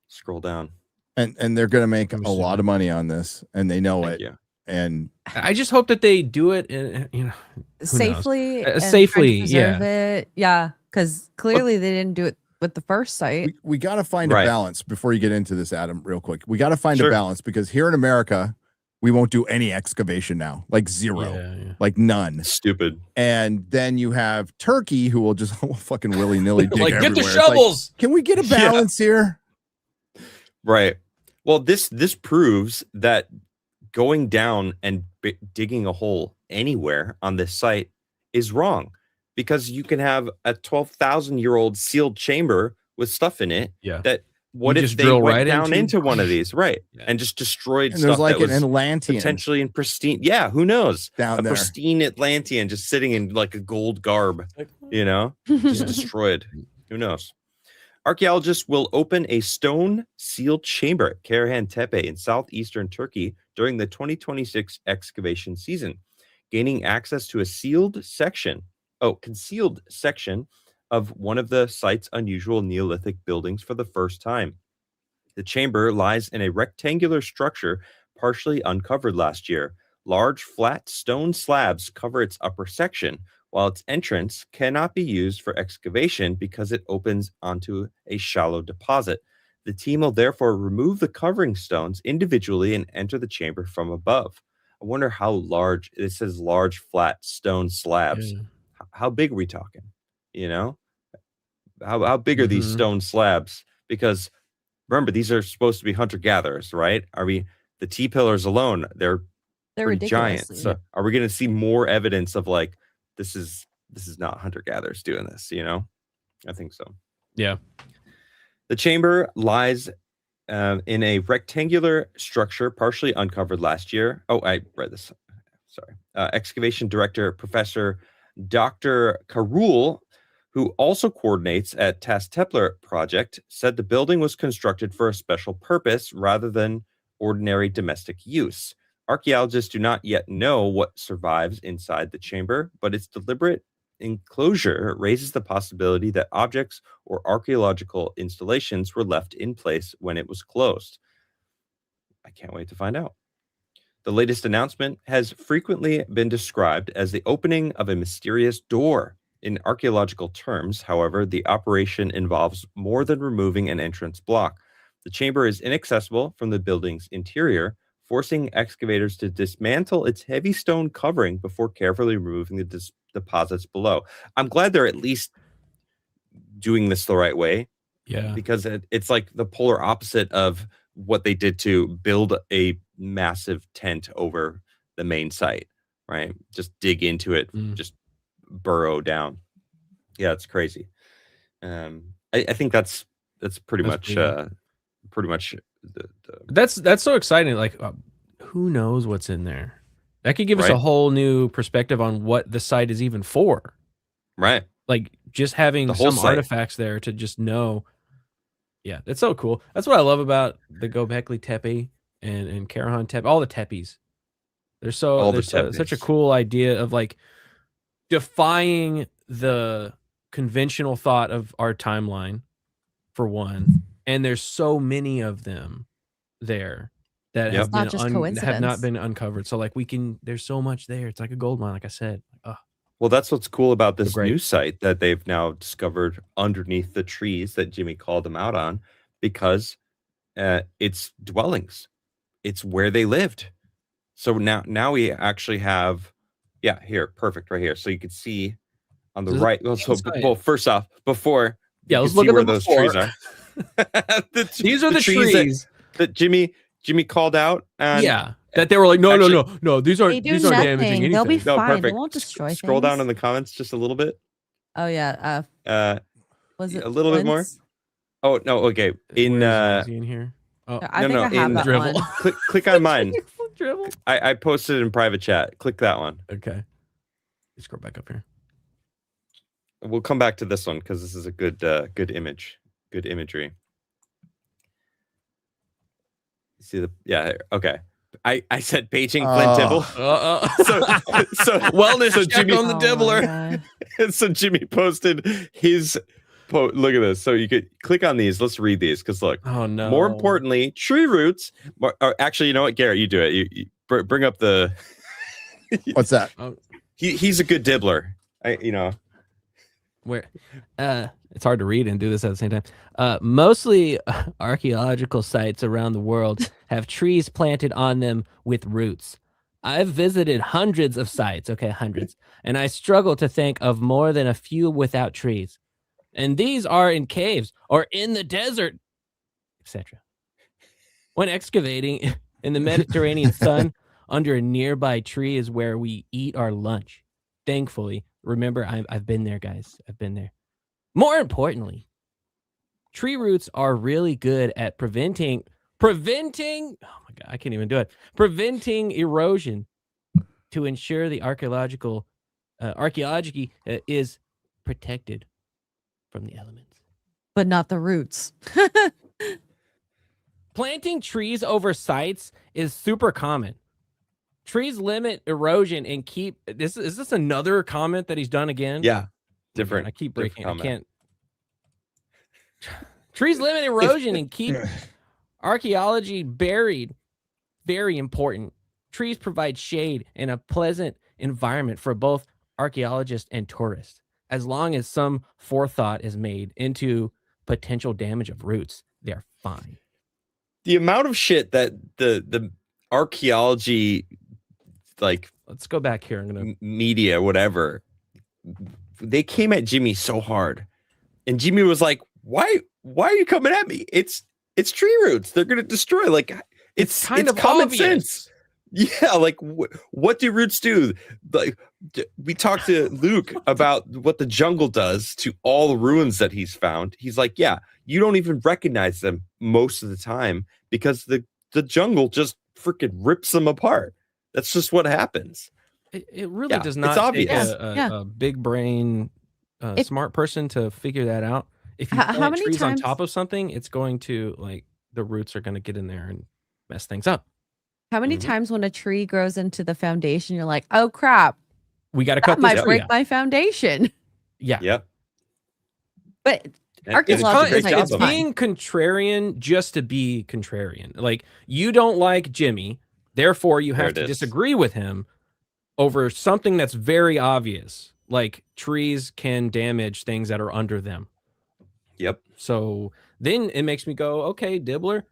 scroll down. And they're gonna make a lot of money on this, and they know it. Yeah. And I just hope that they do it safely, and safely, preserve it. Yeah, because clearly they didn't do it with the first site. We got to find a balance before you get into this, Adam, real quick. We got to find a balance, because here in America, we won't do any excavation now, like zero, like none. Stupid. And then you have Turkey, who will just fucking willy-nilly dig like, everywhere. get the shovels. Like, can we get a balance here? Right. Well, this proves that going down and digging a hole anywhere on this site is wrong, because you can have a 12,000-year-old sealed chamber with stuff in it. Yeah. That what if they went down into one of these, right? And just destroyed and stuff there's like that was an Atlantean potentially in pristine. Yeah, who knows? Down there. Pristine Atlantean just sitting in like a gold garb, just destroyed. Who knows? Archaeologists will open a stone sealed chamber at Karahan Tepe in southeastern Turkey during the 2026 excavation season, gaining access to a concealed section of one of the site's unusual Neolithic buildings for the first time. The chamber lies in a rectangular structure partially uncovered last year. Large, flat stone slabs cover its upper section, while its entrance cannot be used for excavation because it opens onto a shallow deposit. The team will therefore remove the covering stones individually and enter the chamber from above. I wonder how large, it says large, flat stone slabs. How big are we talking? How big are these stone slabs? Because remember, these are supposed to be hunter-gatherers, right? The T-pillars alone, they're pretty giant. So are we going to see more evidence of like, this is not hunter-gatherers doing this, I think so. Yeah. The chamber lies in a rectangular structure partially uncovered last year. Oh, I read this. Sorry. Excavation director, Professor Dr. Karul, who also coordinates at Tas Tepler project, said the building was constructed for a special purpose rather than ordinary domestic use. Archaeologists do not yet know what survives inside the chamber, but its deliberate enclosure raises the possibility that objects or archaeological installations were left in place when it was closed. I can't wait to find out. The latest announcement has frequently been described as the opening of a mysterious door. In archaeological terms, however, the operation involves more than removing an entrance block. The chamber is inaccessible from the building's interior, forcing excavators to dismantle its heavy stone covering before carefully removing the deposits below. I'm glad they're at least doing this the right way. Yeah. Because it's like the polar opposite of what they did to build a massive tent over the main site, right? Just dig into it, just burrow down. Yeah, it's crazy. I think that's pretty much that's so exciting. Like, who knows what's in there? That could give us a whole new perspective on what the site is even for. Right. Like just having some artifacts there to just know. Yeah, that's so cool. That's what I love about the Gobekli Tepe and Karahan Tepe, all the tepes. They're such a cool idea of like defying the conventional thought of our timeline, for one. And there's so many of them there that have not been uncovered. So like there's so much there. It's like a gold mine, like I said. Well, that's what's cool about this new site that they've now discovered underneath the trees that Jimmy called them out on, because it's dwellings. It's where they lived. So now we actually have, here, perfect, right here. So you can see on the right. Well, first off, before let's look at where those trees are. These are the trees that Jimmy called out. That they were like, no, these aren't damaging anything. They'll be fine. Perfect. They won't destroy things. Scroll down in the comments just a little bit. Oh yeah. Was it a little bit more? Oh no, okay. Is he in here? Oh, I think I have that Dribble. one. Click on mine. Dribble. I posted it in private chat. Click that one. Okay. Let's scroll back up here. We'll come back to this one because this is a good image. Good imagery. See okay. I said paging Flint Dibble. So wellness so check Jimmy on the dibbler. So Jimmy posted his look at this. So you could click on these. Let's read these because look. Oh no. More importantly, tree roots. Actually, you know what, Garrett, you do it. You bring up the. What's that? He's a good dibbler. Where it's hard to read and do this at the same time. Mostly archaeological sites around the world have trees planted on them with roots. I've visited hundreds of sites, hundreds, and I struggle to think of more than a few without trees. And these are in caves or in the desert, etc. When excavating in the Mediterranean sun under a nearby tree is where we eat our lunch. Thankfully, remember, I've been there, guys. I've been there. More importantly, tree roots are really good at preventing. Oh my God, I can't even do it. Preventing erosion to ensure the archaeology is protected from the elements. But not the roots. Planting trees over sites is super common. Trees limit erosion and keep is this another comment that he's done again? Yeah. Different. I keep breaking. I can't. Trees limit erosion and keep archaeology buried. Very important. Trees provide shade and a pleasant environment for both archaeologists and tourists. As long as some forethought is made into potential damage of roots, they're fine. The amount of shit that the archaeology, like, let's go back here. I'm gonna media, whatever. They came at Jimmy so hard, and Jimmy was like, "Why are you coming at me? It's tree roots. They're gonna destroy. Like, it's kind of common obvious. sense." Yeah, like what do roots do? Like, we talked to Luke about what the jungle does to all the ruins that he's found. He's like, yeah, you don't even recognize them most of the time because the jungle just freaking rips them apart. That's just what happens. It really does not. It's obvious. A big brain, smart person to figure that out. If you plant trees on top of something, it's going to, like, the roots are going to get in there and mess things up. How many times when a tree grows into the foundation, you're like, oh crap, we got to cut this. Might break my foundation. Yeah. Yep. But archaeologists, it's being contrarian just to be contrarian. Like, you don't like Jimmy, therefore you have to disagree with him over something that's very obvious. Like, trees can damage things that are under them. Yep. So then it makes me go, okay, Dibbler,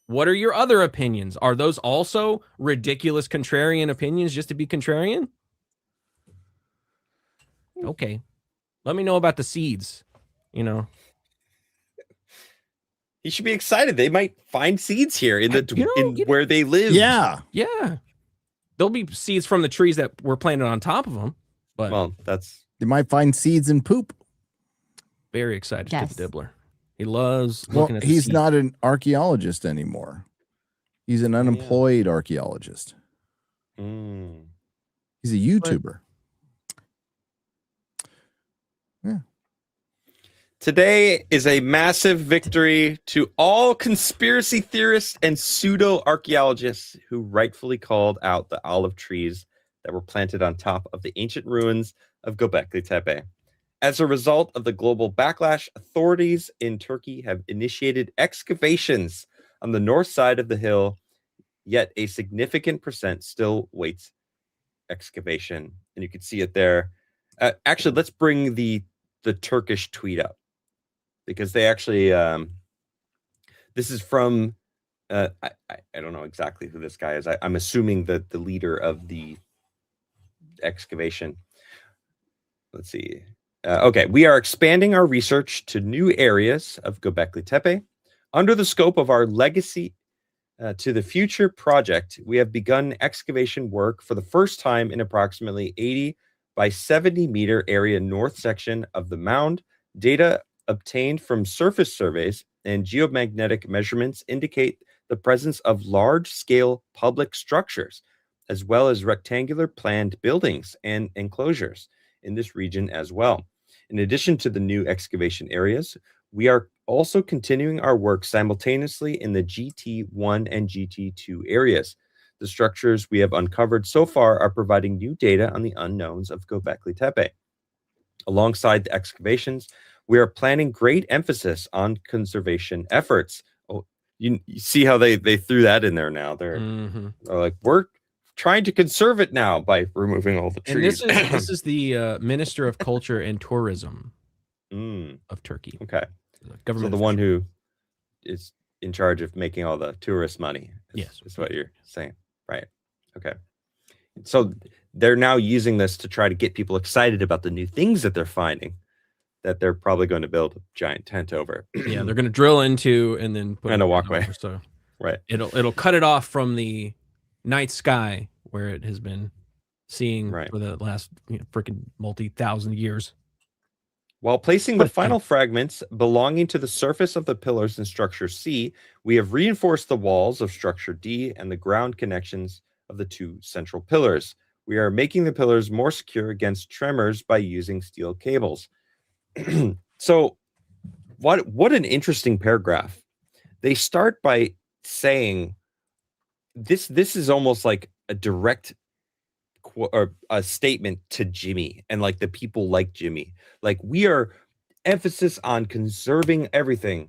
what are your other opinions? Are those also ridiculous contrarian opinions just to be contrarian? Okay. Let me know about the seeds, you know. You should be excited. They might find seeds here in where they live. Yeah. Yeah. There'll be seeds from the trees that were planted on top of them. But they might find seeds in poop. Very excited to the Dibbler. He loves looking at the he's seeds. not an archaeologist anymore. He's an unemployed archaeologist. He's a YouTuber. Yeah. Today is a massive victory to all conspiracy theorists and pseudo-archaeologists who rightfully called out the olive trees that were planted on top of the ancient ruins of Gobekli Tepe. As a result of the global backlash, authorities in Turkey have initiated excavations on the north side of the hill, yet a significant percent still waits excavation. And you can see it there. Actually, let's bring the Turkish tweet up, because they actually, this is from, I don't know exactly who this guy is. I'm assuming that the leader of the excavation. Let's see. Okay, we are expanding our research to new areas of Gobekli Tepe. Under the scope of our Legacy to the Future project, we have begun excavation work for the first time in approximately 80 by 70 meter area north section of the mound. Data obtained from surface surveys and geomagnetic measurements indicate the presence of large-scale public structures, as well as rectangular planned buildings and enclosures in this region as well. In addition to the new excavation areas, we are also continuing our work simultaneously in the GT1 and GT2 areas. The structures we have uncovered so far are providing new data on the unknowns of Gobekli Tepe. Alongside the excavations, We are planning great emphasis on conservation efforts. Oh, you see how they threw that in there now. They're like, we're trying to conserve it now by removing all the trees. And this is the Minister of Culture and Tourism of Turkey. Okay. Government so the one who is in charge of making all the tourist money. Is what you're saying. Right. Okay. So they're now using this to try to get people excited about the new things that they're finding, that they're probably going to build a giant tent over. Yeah, they're going to drill into and then put a walkway. So right. It'll cut it off from the night sky where it has been seeing for the last freaking multi-thousand years. While placing the final fragments belonging to the surface of the pillars in structure C, we have reinforced the walls of structure D and the ground connections of the 2 central pillars. We are making the pillars more secure against tremors by using steel cables. So what an interesting paragraph. They start by saying this is almost like a direct or a statement to Jimmy and like the people like Jimmy. Like, we are emphasis on conserving everything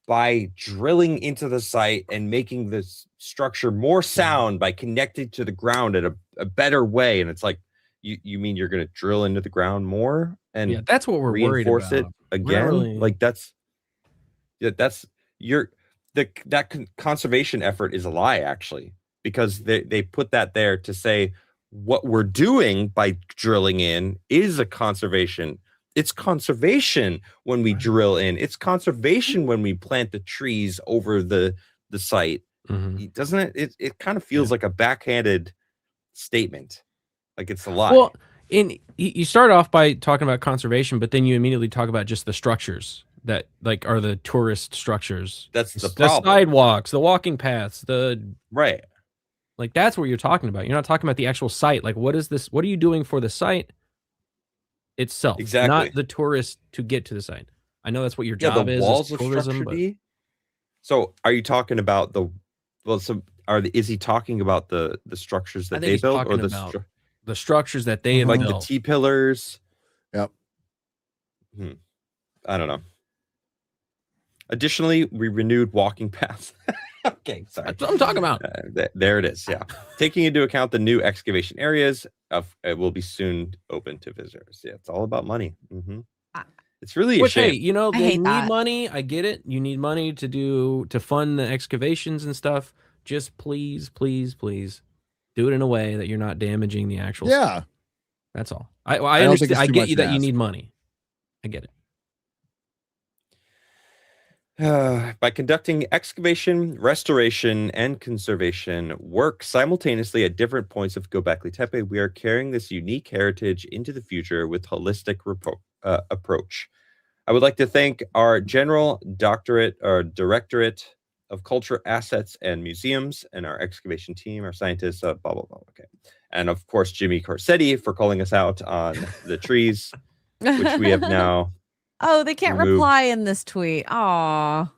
by drilling into the site and making this structure more sound by connecting to the ground in a better way. And it's like, you mean you're going to drill into the ground more and that's what we're worried about. It again? Really? Like that conservation effort is a lie, actually, because they put that there to say what we're doing by drilling in is a conservation. It's conservation when we drill in. It's conservation when we plant the trees over the site. Doesn't it? It kind of feels like a backhanded statement. Like it's a lie. Well, you start off by talking about conservation, but then you immediately talk about just the structures that like are the tourist structures. That's the problem. The sidewalks, the walking paths, right. Like that's what you're talking about. You're not talking about the actual site. Like, what is this? What are you doing for the site itself? Exactly. Not the tourist to get to the site. I know that's what your job the is. Walls of tourism. Structure D? So, are you talking about is he talking about the structures that they built, or the structures that they have like built? The T pillars? Yep. I don't know. Additionally, we renewed walking paths. Okay, sorry. That's what I'm talking about. There it is. Yeah. Taking into account the new excavation areas, it will be soon open to visitors. Yeah, it's all about money. It's really a shame. Hey, they need money. I get it. You need money to fund the excavations and stuff. Just please, please, please do it in a way that you're not damaging the actual stuff. That's all. I understand. I get you that you need money. I get it. By conducting excavation, restoration, and conservation work simultaneously at different points of Gobekli Tepe, we are carrying this unique heritage into the future with holistic approach. I would like to thank our General Directorate of Culture, Assets, and Museums, and our excavation team, our scientists, blah, blah, blah. Okay. And of course, Jimmy Corsetti for calling us out on the trees, which we have now... Oh, they can't reply in this tweet. Aw.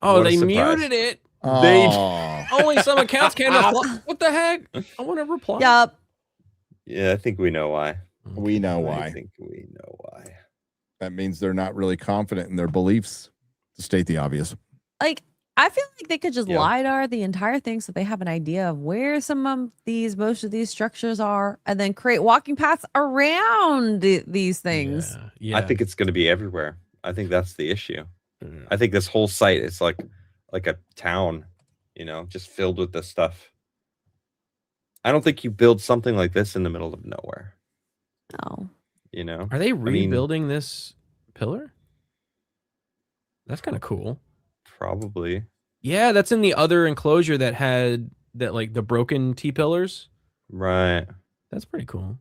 Oh, they muted it. Only some accounts can reply. What the heck? I want to reply. Yep. Yeah, I think we know why. We know why. I think we know why. That means they're not really confident in their beliefs, to state the obvious. Like, I feel like they could just LiDAR the entire thing so they have an idea of where most of these structures are, and then create walking paths around these things. I think it's going to be everywhere. I think that's the issue. I think this whole site is like a town, just filled with this stuff. I don't think you build something like this in the middle of nowhere. No. Are they rebuilding this pillar? That's kind of cool. Probably. Yeah, that's in the other enclosure that had like the broken T-pillars. Right. That's pretty cool.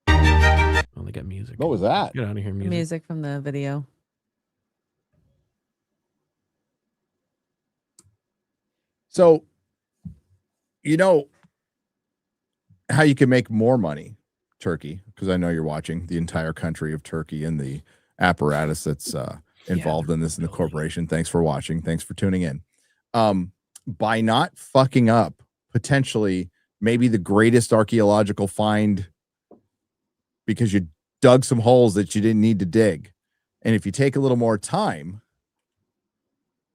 Oh, they got music. What was that? Get out of here, music. Music from the video. So, how you can make more money, Turkey, because I know you're watching the entire country of Turkey and the apparatus that's involved in this in the corporation. Thanks for watching. Thanks for tuning in. By not fucking up potentially maybe the greatest archaeological find because you dug some holes that you didn't need to dig. And if you take a little more time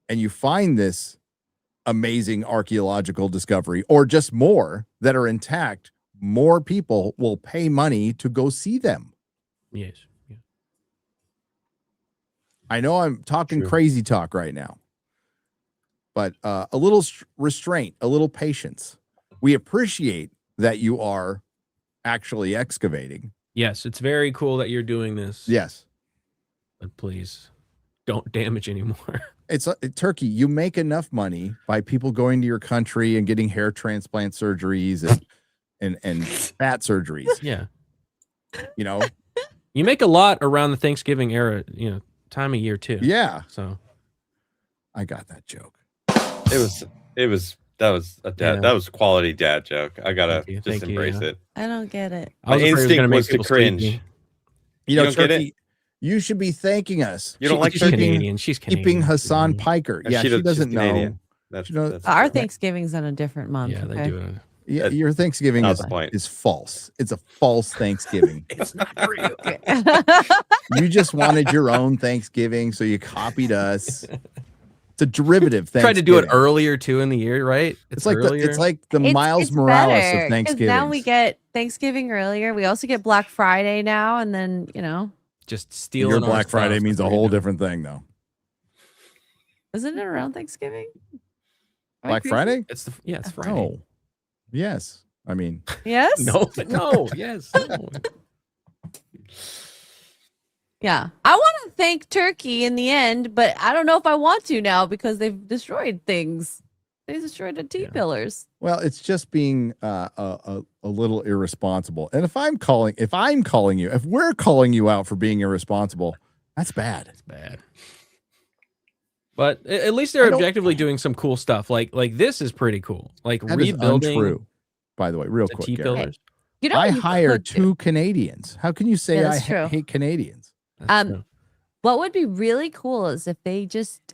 and you find this amazing archaeological discovery or just more that are intact, more people will pay money to go see them. Yes. Yeah. I know I'm talking crazy talk right now, but a little restraint, a little patience. We appreciate that you are actually excavating. Yes, it's very cool that you're doing this. Yes. But please don't damage anymore. It's Turkey. You make enough money by people going to your country and getting hair transplant surgeries and fat surgeries. Yeah. You know, you make a lot around the Thanksgiving era, time of year too. Yeah. So I got that joke. That was quality dad joke. I gotta just embrace it. I don't get it. My instinct was to cringe. You know, don't get Turkey, it? you should be thanking us. You don't like She's turkey? Canadian. She's Canadian. Keeping Hassan Piker. Yeah, she doesn't know. Our Thanksgiving's in a different month. Yeah, they do it. Yeah, your Thanksgiving is false. It's a false Thanksgiving. It's not real. You just wanted your own Thanksgiving, so you copied us. It's a derivative Thanksgiving. Tried to do it earlier too in the year, right? It's like the Miles Morales better, of Thanksgiving. Now we get Thanksgiving earlier. We also get Black Friday now, and then just stealing. Your Black Friday means a whole different thing, though. Isn't it around Thanksgiving? Black Friday? It's Friday. No. Yes. I mean. Yes. No. Yes. No. Yeah, I want to thank Turkey in the end, but I don't know if I want to now because they've destroyed things. They destroyed the T-pillars. Well, it's just being a little irresponsible. And if we're calling you out for being irresponsible, that's bad. It's bad. But at least they're objectively doing some cool stuff. Like this is pretty cool. Like that rebuilding. Is untrue, by the way, real quick. T-pillars. I hire 2 Canadians. How can you say I hate Canadians? What would be really cool is if they just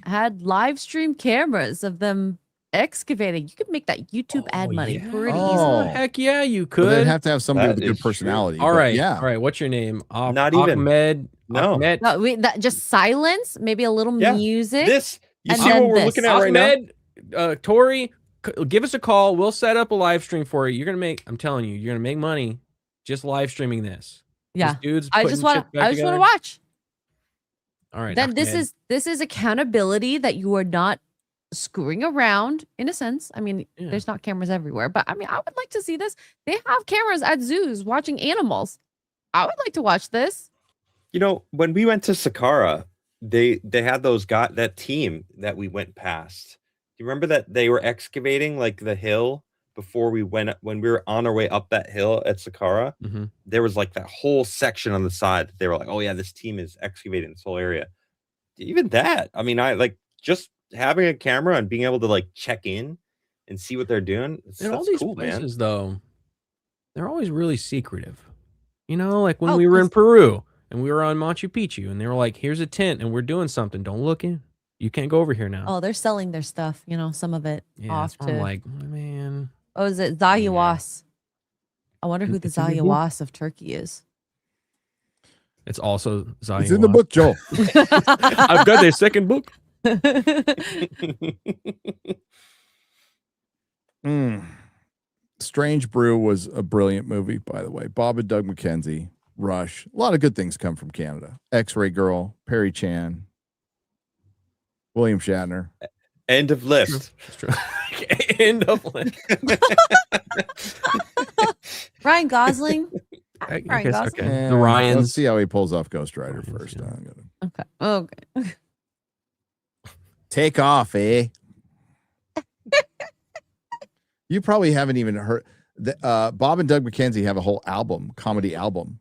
had live stream cameras of them excavating. You could make that YouTube ad money pretty easily. Heck yeah, you could. Well, they'd have to have somebody with a good personality. All right. Yeah. All right. What's your name? Not even. Ahmed. No. Just silence, maybe a little music. You see what we're looking at right now? Tori, give us a call. We'll set up a live stream for you. I'm telling you, you're gonna make money just live streaming this. Yeah, dudes. I just want to watch. All right. Then this is accountability that you are not screwing around in a sense. I mean, there's not cameras everywhere, but I mean, I would like to see this. They have cameras at zoos watching animals. I would like to watch this. When we went to Saqqara, they had that team that we went past. Do you remember that they were excavating like the hill before when we were on our way up that hill at Saqqara? Mm-hmm. There was like that whole section on the side that they were like, oh yeah, this team is excavating this whole area. Even that, I mean, I like just having a camera and being able to like check in and see what they're doing. And all these cool, places, though, they're always really secretive. Like when we were in Peru and we were on Machu Picchu, and they were like, "Here's a tent, and we're doing something. Don't look in. You can't go over here now." Oh, they're selling their stuff. Some of it off to. I'm like, man. Oh, is it Zayawas? I wonder who the Zayawas of Turkey is. It's also Zayawas. It's in the book, Joel. I've got their second book. Strange Brew was a brilliant movie, by the way. Bob and Doug McKenzie, Rush. A lot of good things come from Canada. X-Ray Girl, Perry Chan, William Shatner. End of list. End of list. Ryan Gosling. Ryan Gosling. Okay. The Ryans. Let's see how he pulls off Ghost Rider first. Okay. Take off, eh? You probably haven't even heard. Bob and Doug McKenzie have a whole comedy album.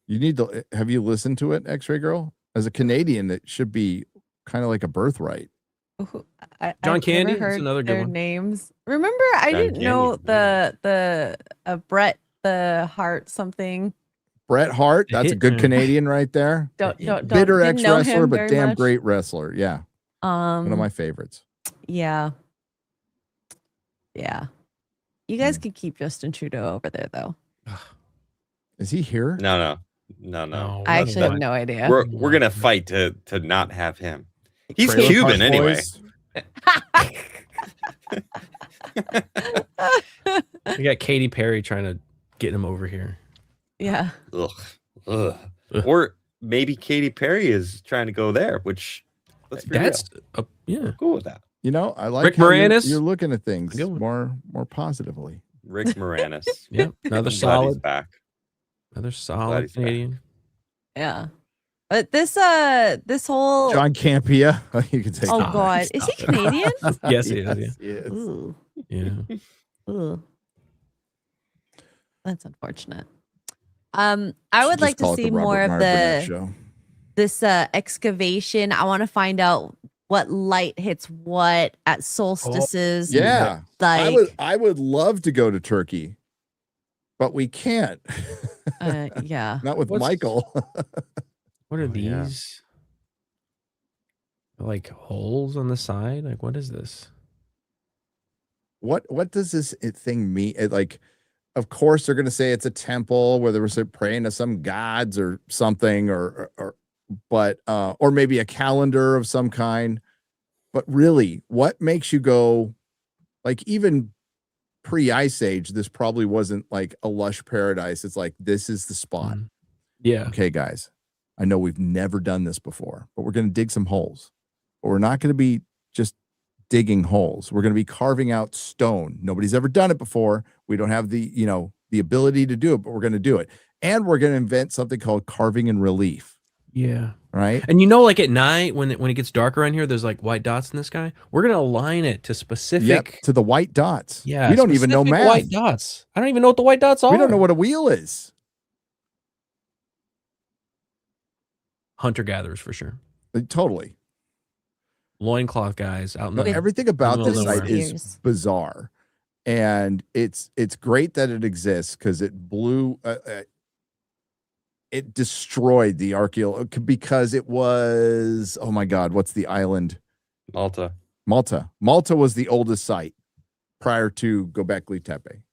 You need to. Have you listened to it, X-Ray Girl? As a Canadian, it should be kind of like a birthright. John Candy is another good one. Names. Remember, I didn't know the Brett the Hart something. Bret Hart, that's a good Canadian right there. Bitter ex-wrestler, but damn great wrestler. Yeah. One of my favorites. Yeah. Yeah. You guys could keep Justin Trudeau over there, though. Is he here? No. No. I actually have no idea. We're gonna fight to not have him. He's Trailer Cuban Park anyway. Boys. We got Katy Perry trying to get him over here. Yeah. Ugh. Or maybe Katy Perry is trying to go there, which let's be real. Yeah. We're cool with that. You know, I like Rick how Moranis. you're looking at things more positively. Rick Moranis. Yeah, another He's solid back. Another solid Canadian. Yeah. But this whole John Campea. You can take. Oh God, is he Canadian? Yes, he is. Yes. Ooh. Yeah. Ooh. That's unfortunate. I would like to see more of this excavation. I want to find out what light hits what at solstices. Yeah. Like I would love to go to Turkey, but we can't. Yeah. Not with Michael. What are these? Like holes on the side? Like what is this? What does this thing mean? Like, of course they're going to say it's a temple where they were praying to some gods or something, or maybe a calendar of some kind. But really, what makes you go, like, even pre-Ice Age, this probably wasn't like a lush paradise. It's like, this is the spot. Yeah. Okay, guys, I know we've never done this before, but we're going to dig some holes. But we're not going to be just digging holes. We're going to be carving out stone. Nobody's ever done it before. We don't have the ability to do it, but we're going to do it. And we're going to invent something called carving in relief. Yeah. Right. And like at night when it gets dark around here, there's like white dots in the sky. We're going to align it to specific. To the white dots. Yeah. We don't even know math. White dots. I don't even know what the white dots are. We don't know what a wheel is. Hunter-gatherers for sure. Totally. Loincloth guys out in the everything about this site is bizarre, and it's great that it exists because it blew it destroyed the archaeology because it was, oh my God, what's the island? Malta was the oldest site prior to Gobekli Tepe,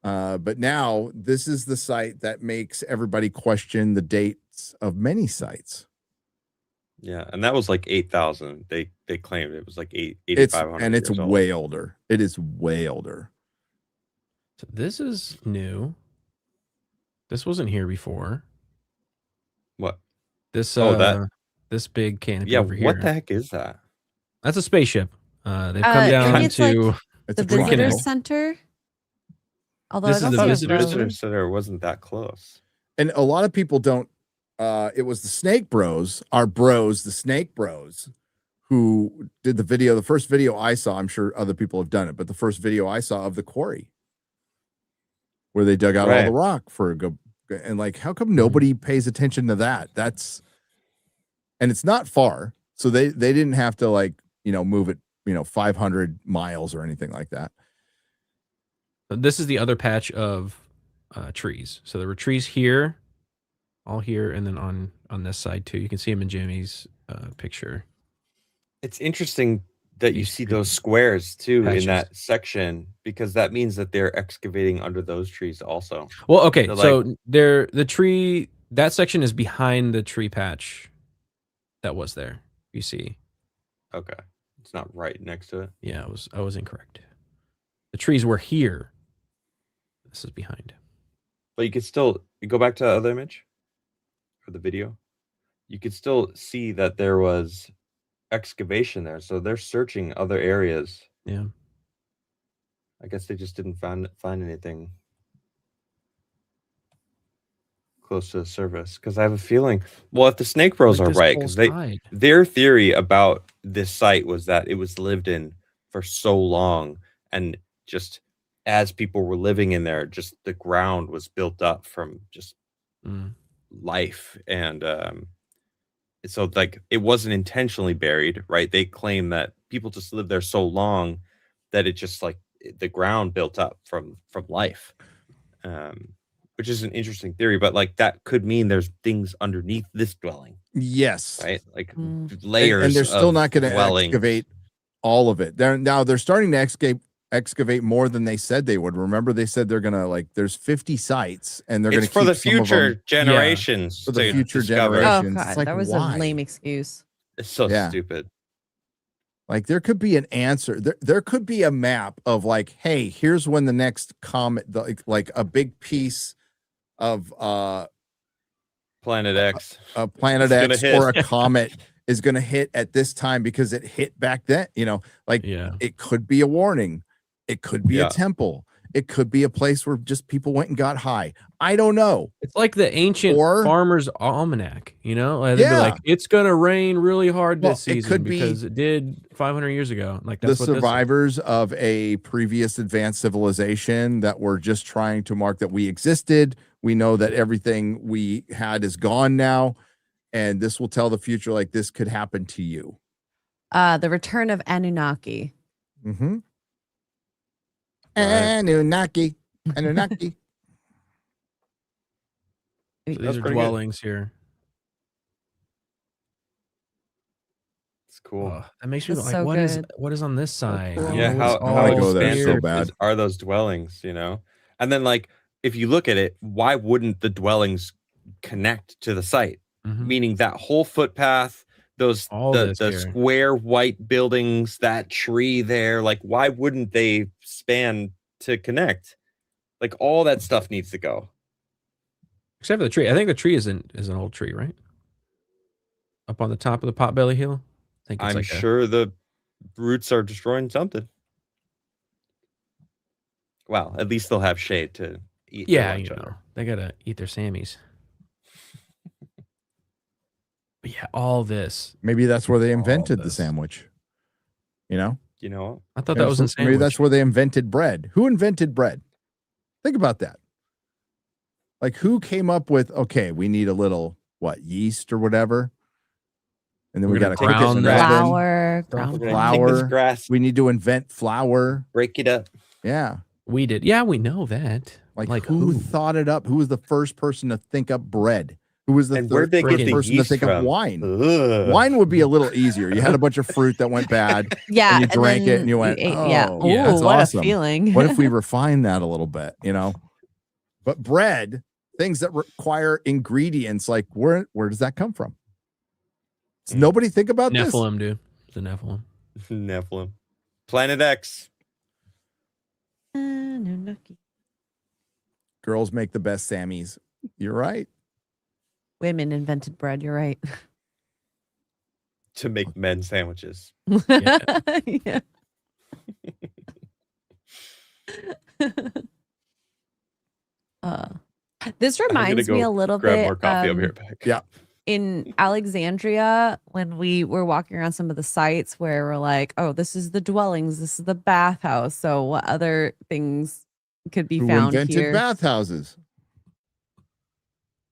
but now this is the site that makes everybody question the dates of many sites. Yeah, and that was like 8,000. They claimed it was like 8,500. And it's way older. It is way older. So this is new. This wasn't here before. What? This this big canopy over here. What the heck is that? That's a spaceship. They've come down to the visitor center. Although this is the visitor center wasn't that close. And a lot of people don't. It was the Snake Bros, our bros, the Snake Bros, who did the video. The first video I saw, I'm sure other people have done it, but the first video I saw of the quarry where they dug out all the rock and like, how come nobody pays attention to that? And it's not far. So they didn't have to move it, 500 miles or anything like that. This is the other patch of trees. So there were trees here. All here and then on this side too. You can see him in Jimmy's picture. It's interesting that you see those squares too in that section because that means that they're excavating under those trees also. Well, okay, so the tree, that section is behind the tree patch that was there. You see. Okay, it's not right next to it. Yeah, I was incorrect. The trees were here. This is behind. But you could still go back to the other image. For the video, you could still see that there was excavation there, so they're searching other areas. Yeah, I guess they just didn't find anything close to the surface. Because I have a feeling, well, if the Snake Bros are right, because their theory about this site was that it was lived in for so long, and just as people were living in there, just the ground was built up from just life, and so like it wasn't intentionally buried, right? They claim that people just lived there so long that it just like the ground built up from life, which is an interesting theory, but like that could mean there's things underneath this dwelling. Yes, right, like layers, and they're still not going to excavate all of it. They're starting to excavate more than they said they would. Remember, they said they're gonna there's 50 sites, and they're gonna for keep the some of future them generations. for the to future discover. generations. Oh It's god, like, that was why? a lame excuse. It's so Yeah. stupid. Like there could be an answer. There could be a map of like, hey, here's when the next comet, like a big piece of Planet X. Planet It's gonna X hit. or a comet is going to hit at this time because it hit back then. Like it could be a warning. It could be a temple. It could be a place where just people went and got high. I don't know. It's like the ancient farmer's almanac, they'd be like, it's gonna rain really hard this season because it did 500 years ago. Like that's the survivors of a previous advanced civilization that were just trying to mark that we existed. We know that everything we had is gone now, and this will tell the future like this could happen to you. The return of Anunnaki. Mm-hmm. Anunnaki. Anunnaki. So these are dwellings here. It's cool. That makes me like, what is on this side? Cool. Yeah, how go there so bad. are those dwellings? And then like if you look at it, why wouldn't the dwellings connect to the site? Meaning that whole footpath, the square white buildings, that tree there, like why wouldn't they span to connect? Like all that stuff needs to go. Except for the tree. I think the tree is an old tree, right? Up on the top of the Potbelly Hill. I think it's sure the roots are destroying something. Well, at least they'll have shade to eat. Yeah, they gotta eat their Sammies. But yeah, all this. Maybe that's where they invented the sandwich. I thought that was in sandwich. Maybe that's where they invented bread. Who invented bread? Think about that. Like who came up with, okay, we need a little yeast or whatever. And then we got to ground flour. We need to invent flour. Break it up. Yeah. We did. Yeah, we know that. Like who thought it up? Who was the first person to think up bread? Who was the first person to think from? up wine? Wine would be a little easier. You had a bunch of fruit that went bad. Yeah. And you drank it and you went, that's what awesome. a feeling. What if we refine that a little bit, But bread, things that require ingredients, like where does that come from? Does nobody think about Nephilim, dude. The Nephilim. Nephilim. Planet X. Girls make the best Sammies. You're right. Women invented bread. You're right. To make men sandwiches. Yeah. This reminds me a little bit. More coffee over here, back. Yeah. In Alexandria, when we were walking around some of the sites where we're like, oh, this is the dwellings, this is the bathhouse. So what other things could be found invented here? Bathhouses.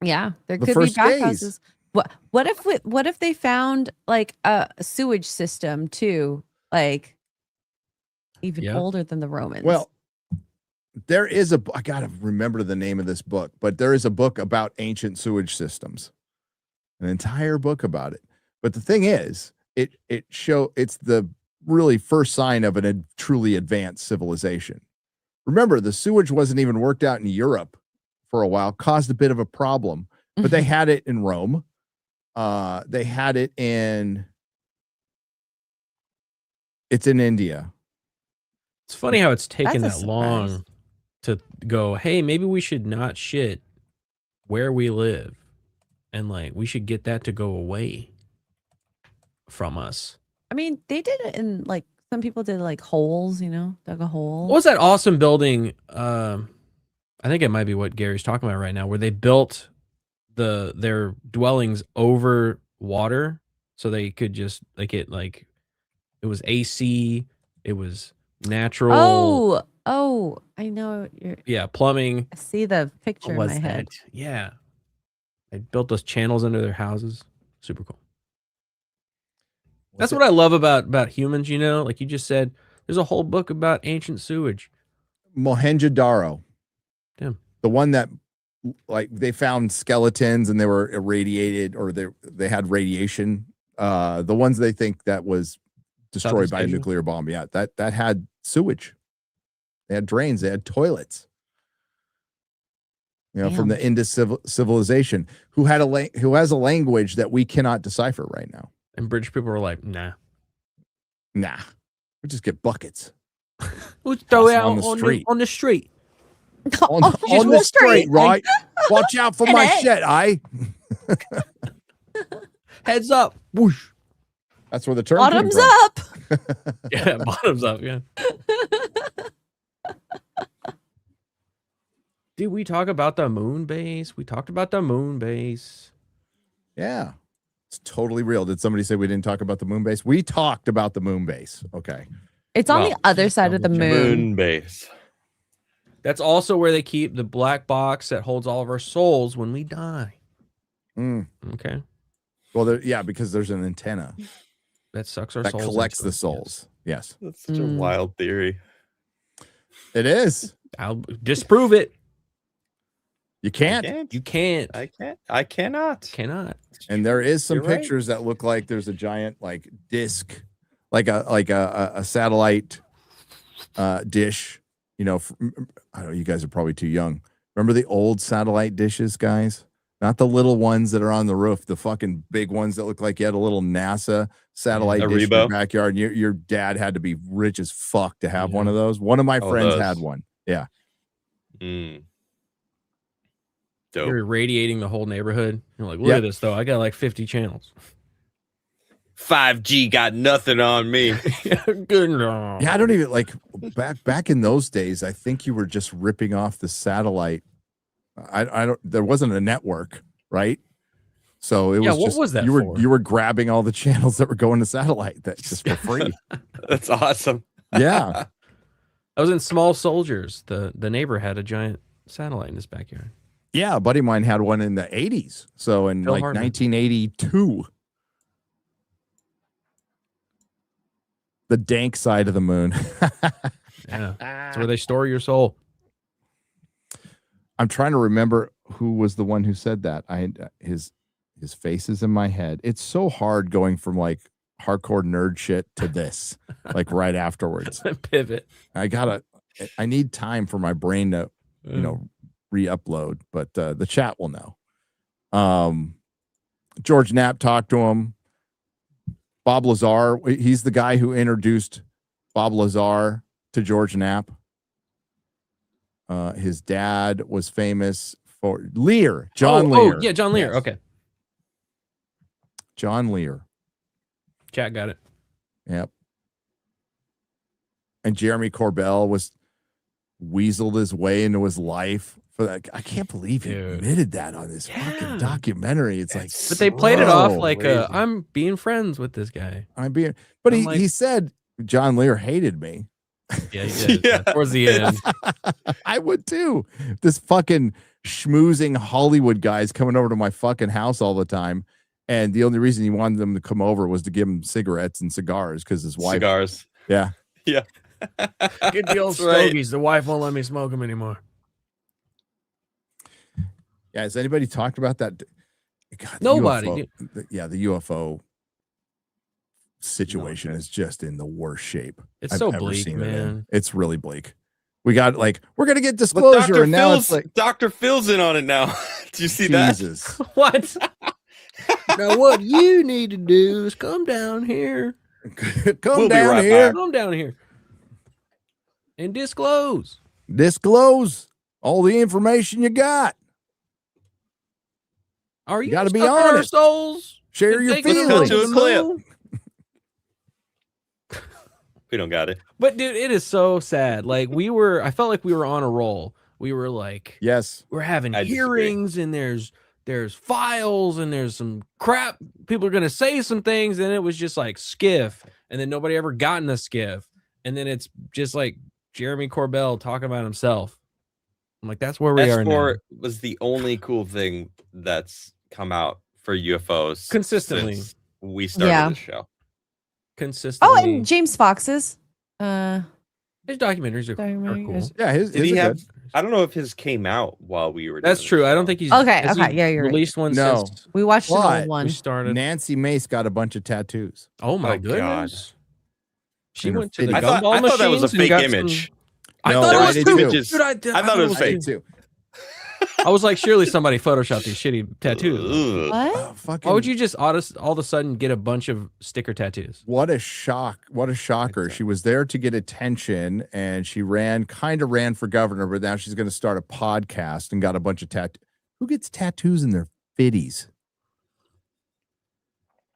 Yeah, there could be bathhouses. What if they found like a sewage system too, like even older than the Romans? Well, there is I gotta remember the name of this book, but there is a book about ancient sewage systems, an entire book about it. But the thing is, it's the really first sign of a truly advanced civilization. Remember, the sewage wasn't even worked out in Europe for a while, caused a bit of a problem, but they had it in Rome. They had it it's in India. It's funny how it's taken that long to go, hey, maybe we should not shit where we live. And like, we should get that to go away from us. I mean, they did it in like, some people did like holes, dug a hole. What was that awesome building? I think it might be what Gary's talking about right now, where they built their dwellings over water so they could just it was AC, it was natural. Oh, I know. Plumbing. I see the picture in my head. Yeah. They built those channels into their houses. Super cool. That's what I love about humans, like you just said, there's a whole book about ancient sewage. Mohenjo-Daro. Yeah. The one that they found skeletons and they were irradiated, or they had radiation. The ones they think that was destroyed by a nuclear bomb. Yeah, that had sewage. They had drains. They had toilets. You know, Damn. from the Indus civilization, who has a language that we cannot decipher right now. And British people were like, nah. We just get buckets. We'll throw it out on the street. On the street. On the street, right? Watch out for my shit, Heads up. Whoosh. That's where the term Bottoms came from. up. Yeah, bottoms up. Yeah. Did we talk about the moon base? We talked about the moon base. Yeah. It's totally real. Did somebody say we didn't talk about the moon base? We talked about the moon base. Okay. It's on the other side of the moon. Moon base. That's also where they keep the black box that holds all of our souls when we die. Okay. Well, yeah, because there's an antenna that sucks our that souls. That collects the souls. Yes. That's such a wild theory. It is. I'll disprove it. You can't. You can't. I cannot. And there is some You're right. pictures that look like there's a giant like disc, like a satellite dish. You know, I don't know. You guys are probably too young. Remember the old satellite dishes, guys? Not the little ones that are on the roof. The fucking big ones that look like you had a little NASA satellite dish in your backyard. And your dad had to be rich as fuck to have one of those. One of my friends had one. Yeah. Dope. You're irradiating the whole neighborhood. You're like, look at this though. I got like 50 channels. 5G got nothing on me. Good enough. Yeah, I don't even like back in those days. I think you were just ripping off the satellite. I don't. There wasn't a network, right? So it was. What just, was that? You were grabbing all the channels that were going to satellite that just for free. That's awesome. Yeah, I was in Small Soldiers. The neighbor had a giant satellite in his backyard. Yeah, a buddy of mine had one in the 80s. So in Phil like Hartman. 1982. The dank side of the moon. Yeah, that's where they store your soul. I'm trying to remember who was the one who said that. I had his face is in my head. It's so hard going from like hardcore nerd shit to this, like right afterwards. Pivot. I need time for my brain to, re-upload, but the chat will know. George Knapp talked to him. Bob Lazar, he's the guy who introduced Bob Lazar to George Knapp. His dad was famous for John Lear. Oh, yeah, John Lear. Yes. Okay. John Lear. Chat got it. Yep. And Jeremy Corbell weaseled his way into his life for that. I can't believe he admitted that on this fucking documentary. It's like, but they played it off like I'm being friends with this guy. But he said John Lear hated me. Yeah, he did. Towards the end. I would too. This fucking schmoozing Hollywood guy's coming over to my fucking house all the time. And the only reason he wanted them to come over was to give him cigarettes and cigars because his wife. Cigars. Yeah. Yeah. Get the old stogies. The wife won't let me smoke them anymore. Yeah. Has anybody talked about that? God, Nobody. UFO, the UFO situation is just in the worst shape. It's so bleak, man. It's really bleak. We got we're gonna get disclosure, and now it's like Dr. Phil's in on it now. Do you see Jesus. that? What? Now what you need to do is come down here. Come down here. Come down here. And disclose. Disclose all the information you got. Are you gotta be stuck on our honest. souls? Share your Take us feelings. to a clip. We don't got it. But dude, it is so sad. Like I felt like we were on a roll. We were like, yes, we're having I disagree. hearings and there's files and there's some crap. People are gonna say some things, and it was just like skiff, and then nobody ever got in the skiff, and then it's just like Jeremy Corbell talking about himself. I'm like, that's where we are now. S4 was the only cool thing that's come out for UFOs Consistently. since we started the show. Consistently. Oh, and James Fox's. His documentaries are cool. Yeah, Did he have? I don't know if his came out while we were. That's true. I don't think he's okay. has Okay, he yeah, you're released one. No. Since We watched an But old one. we started. Nancy Mace got a bunch of tattoos. Oh my Oh, God. goodness. She In her went to the fitness. gumball I thought that was a machines and fake got image. some- I No, thought I it was did too. too. Dude, I thought it was I did fake. too. I was like, surely somebody photoshopped these shitty tattoos. Ugh. What? Fucking, Why would you just all of a sudden get a bunch of sticker tattoos? what a shock. What a shocker. She was there to get attention and she kind of ran for governor, but now she's going to start a podcast and got a bunch of tattoos. Who gets tattoos in their 50s?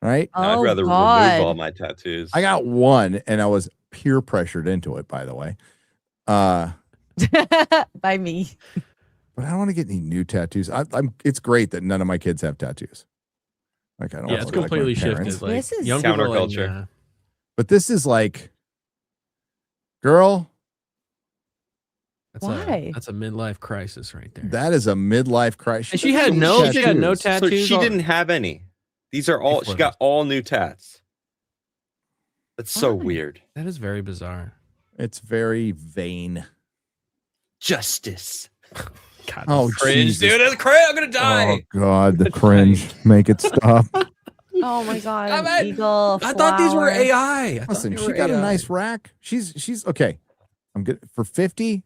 Right? No, I'd rather remove all my tattoos. I got one and I was peer pressured into it, by the way. By me. But I don't want to get any new tattoos. It's great that none of my kids have tattoos. Like I don't. Yeah, want it's to look like my completely parents. shifted. Like This is young people are like, counterculture. nah. But this is like, girl, Why? That's a midlife crisis right there. that is a midlife crisis. And she had no So tattoos. she didn't have any. These are all. She got all new tats. That's so Why? weird. That is very bizarre. It's very vain. Justice. God, Oh, cringe, Jesus. dude. That's cringe. I'm gonna die. Oh God, the cringe. Make it stop. Oh my god, I an bet- eagle. I thought these were flower. AI. I thought Listen, they she were got a AI. nice rack. She's okay. I'm good for 50.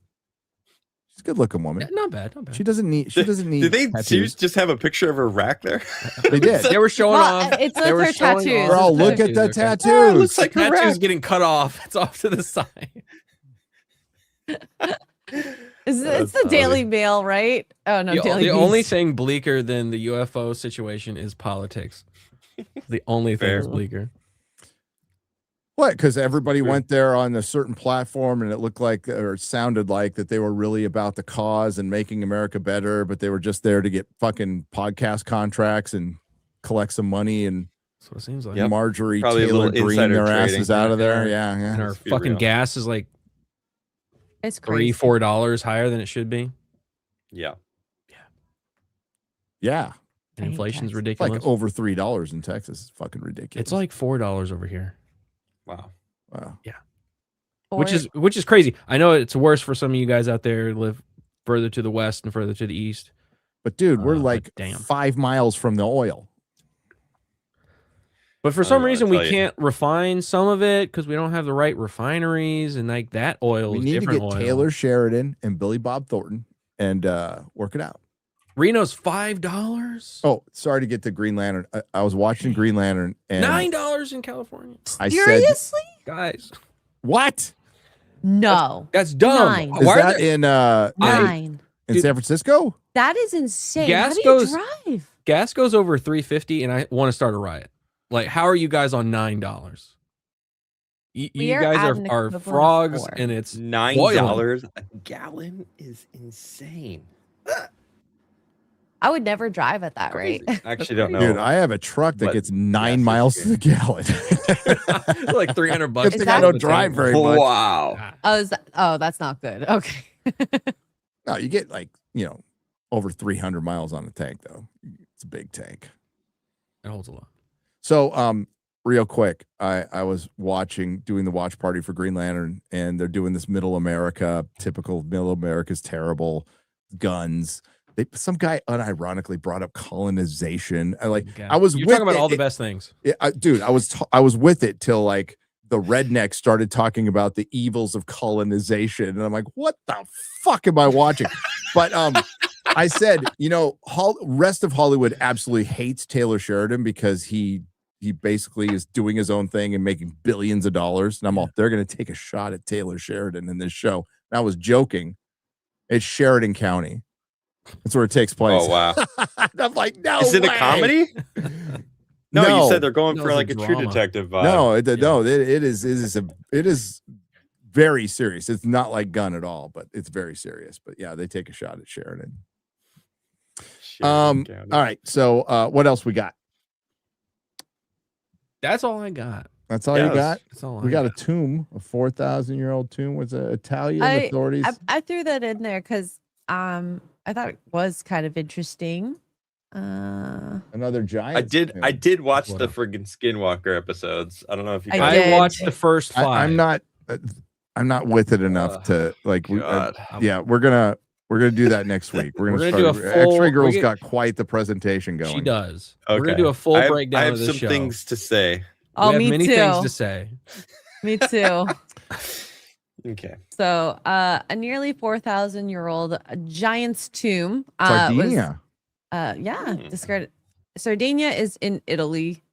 She's a good looking woman. Yeah, not bad. Not bad. She doesn't need. Did they tattoos. seriously just have a picture of her rack there? They did. They were showing Well, off. it's they with were her showing tattoos. off Bro, his look at the tattoos, okay? tattoos. Yeah, it looks like her Tattoos rack. getting cut off. It's off to the side. It's That's the funny. Daily Mail, right? Oh no, Daily The Beast. only thing bleaker than the UFO situation is politics. The only thing Fair. is bleaker. What? Because everybody True. went there on a certain platform and it looked like or it sounded like that they were really about the cause and making America better, but they were just there to get fucking podcast contracts and collect some money and That's what it seems like. Yep. Marjorie Probably a Taylor little Greene insider their trading. asses out of there. And Yeah, And yeah. our Let's be fucking real. gas is like It's crazy. $3-4 higher than it should be. Yeah. Yeah. And I hate inflation's taxes. It's ridiculous. like over $3 in Texas. It's fucking ridiculous. It's like $4 over here, Wow. wow. which is crazy. I know it's worse for some of you guys out there who live further to the west and further to the east. But dude, we're But like damn. 5 miles from the oil. But for I some don't know reason, what we to tell you. can't refine some of it because we don't have the right refineries, and like that oil We is need to different get oil. Taylor Sheridan and Billy Bob Thornton and work it out. Reno's $5, Oh, sorry to get the Green Lantern. I was watching Green Lantern and $9 in California. I said, Seriously? Guys, what? No. that's dumb. 9. Is Why are that there- in 9. in San Francisco? That is insane. Gas How do goes- you drive? gas goes over $3.50, and I want to start a riot. Like, how are you guys on $9? You We are guys at an are equivalent of frogs, 4. and it's $9 a gallon is insane. I would never drive at that rate. I actually don't know. Dude, I have a truck that But gets 9 gas is miles to the gallon. like $300. Good Is thing I that- don't drive very much. Wow. Oh, that's not good. Okay. No, you get like, over 300 miles on the tank though. It's a big tank. It holds a lot. So, real quick, I was doing the watch party for Green Lantern, and they're doing this Middle America, typical Middle America's terrible guns. Some guy unironically brought up colonization. I was You're with talking about it. all the best things. Dude, I was with it till like the rednecks started talking about the evils of colonization, and I'm like, what the fuck am I watching? But I said, rest of Hollywood absolutely hates Taylor Sheridan because he basically is doing his own thing and making billions of dollars. And I'm all, they're going to take a shot at Taylor Sheridan in this show. And I was joking. It's Sheridan County. That's where it takes place. Oh, wow. And I'm like, no Is it a way. comedy? No, No. you said they're going No, for it's a like a True drama. Detective vibe. No, it is very serious. It's not like Gun at all, but it's very serious. But yeah, they take a shot at Sheridan. Sheridan County. All right. So what else we got? That's all I got. That's all Yeah, you got? That's all We got a tomb, a 4,000-year-old tomb. Was it Italian authorities? I threw that in there because I thought it was kind of interesting. Another giant. I did watch What the up? friggin' Skinwalker episodes. I don't know if you I guys did. I watched the first 5. I'm not with it enough to like. God. Yeah, we're gonna do that next week. We're gonna, We're gonna start. do a full- X-Ray Girl's we got quite the presentation going. She does. Okay. We're gonna do a full I have, breakdown I have of the some show. things to say. Oh, we have me many too. things to say. Me too. Okay. So, a nearly 4,000-year-old giant's tomb. Sardinia. Discarded. Sardinia is in Italy,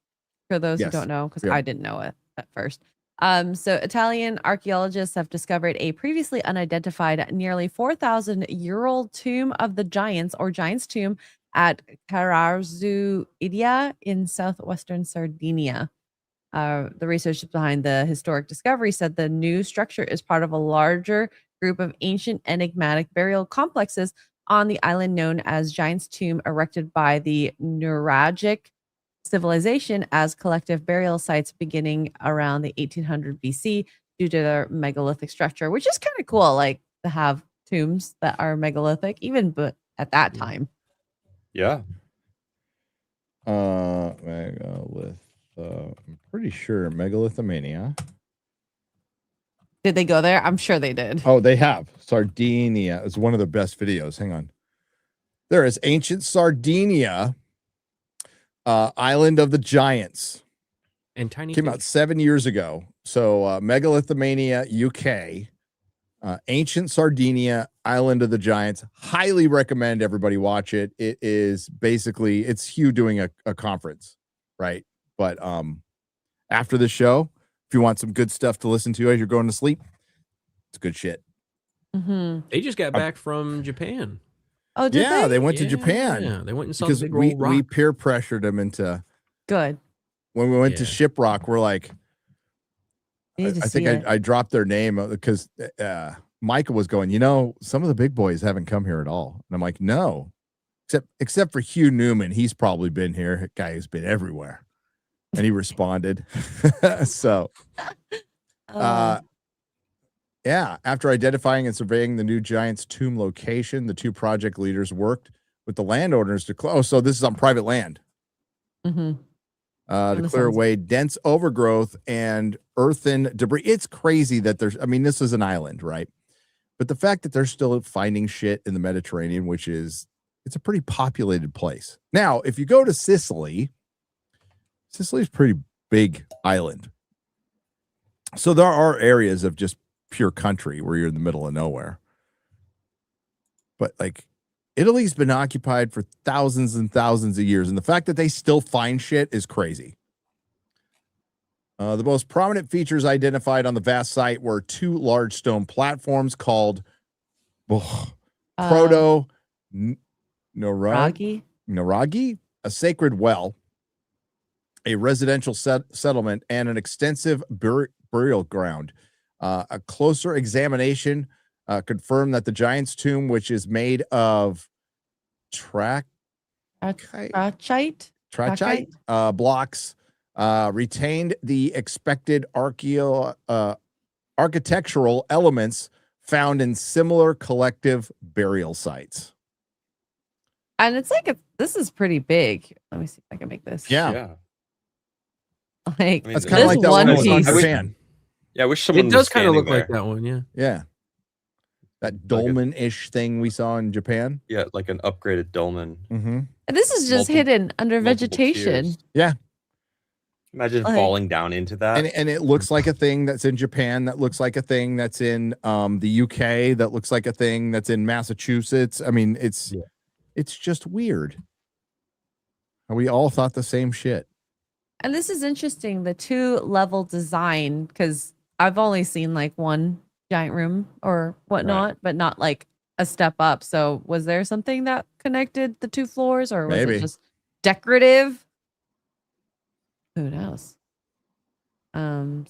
for those who Yes. don't know, because Yep. I didn't know it at first. So Italian archaeologists have discovered a previously unidentified, nearly 4,000-year-old tomb of the giants or giant's tomb at Cararzuidia in southwestern Sardinia. The researchers behind the historic discovery said the new structure is part of a larger group of ancient enigmatic burial complexes on the island known as Giant's Tomb, erected by the Nerdrotic civilization as collective burial sites beginning around the 1800 BC due to their megalithic structure, which is kind of cool, like to have tombs that are megalithic, even but at that time. Yeah. Megalith. I'm pretty sure Megalithomania. Did they go there? I'm sure they did. Oh, they have. Sardinia is one of the best videos. Hang on. There is ancient Sardinia, island of the giants. And tiny Came out 7 years ago. So Megalithomania, UK. Ancient Sardinia, Island of the Giants. Highly recommend everybody watch it. It is basically, it's Hugh doing a conference, right? But after the show, if you want some good stuff to listen to as you're going to sleep, it's good shit. Mm-hmm. They just got back from Japan. Oh, did they? They went to Japan. Yeah, they went and saw Because the big old rock. we peer pressured them into. Good. When we went to Shiprock, we're like, I think I dropped their name because Michael was going, some of the big boys haven't come here at all. And I'm like, no, except for Hugh Newman. He's probably been here. A guy who's been everywhere. And he responded. So, after identifying and surveying the new giant's tomb location, the two project leaders worked with the landowners to close. So this is on private land. Mm-hmm. To clear away dense overgrowth and earthen debris. It's crazy that this is an island, right? But the fact that they're still finding shit in the Mediterranean, it's a pretty populated place. Now, if you go to Sicily's a pretty big island. So there are areas of just pure country where you're in the middle of nowhere. But Italy's been occupied for thousands and thousands of years, and the fact that they still find shit is crazy. The most prominent features identified on the vast site were two large stone platforms called Proto Noragi, a sacred well, a residential settlement, and an extensive burial ground. A closer examination confirmed that the giant's tomb, which is made of trachyte blocks, retained the expected architectural elements found in similar collective burial sites. And it's this is pretty big. Let me see if I can make this. Yeah. That's kind of like that one piece. I wish someone. It does kind of look like that one. Yeah. Yeah. That dolmen-ish thing we saw in Japan. Yeah, like an upgraded dolmen. Mm-hmm. And this is just hidden under vegetation. Tiers. Yeah. Imagine falling down into that. And it looks like a thing that's in Japan, that looks like a thing that's in the UK, that looks like a thing that's in Massachusetts. I mean, it's just weird. We all thought the same shit. And this is interesting, the 2-level design, because I've only seen one giant room or whatnot, but not a step up. So was there something that connected the 2 floors, or was it just decorative? Who knows? One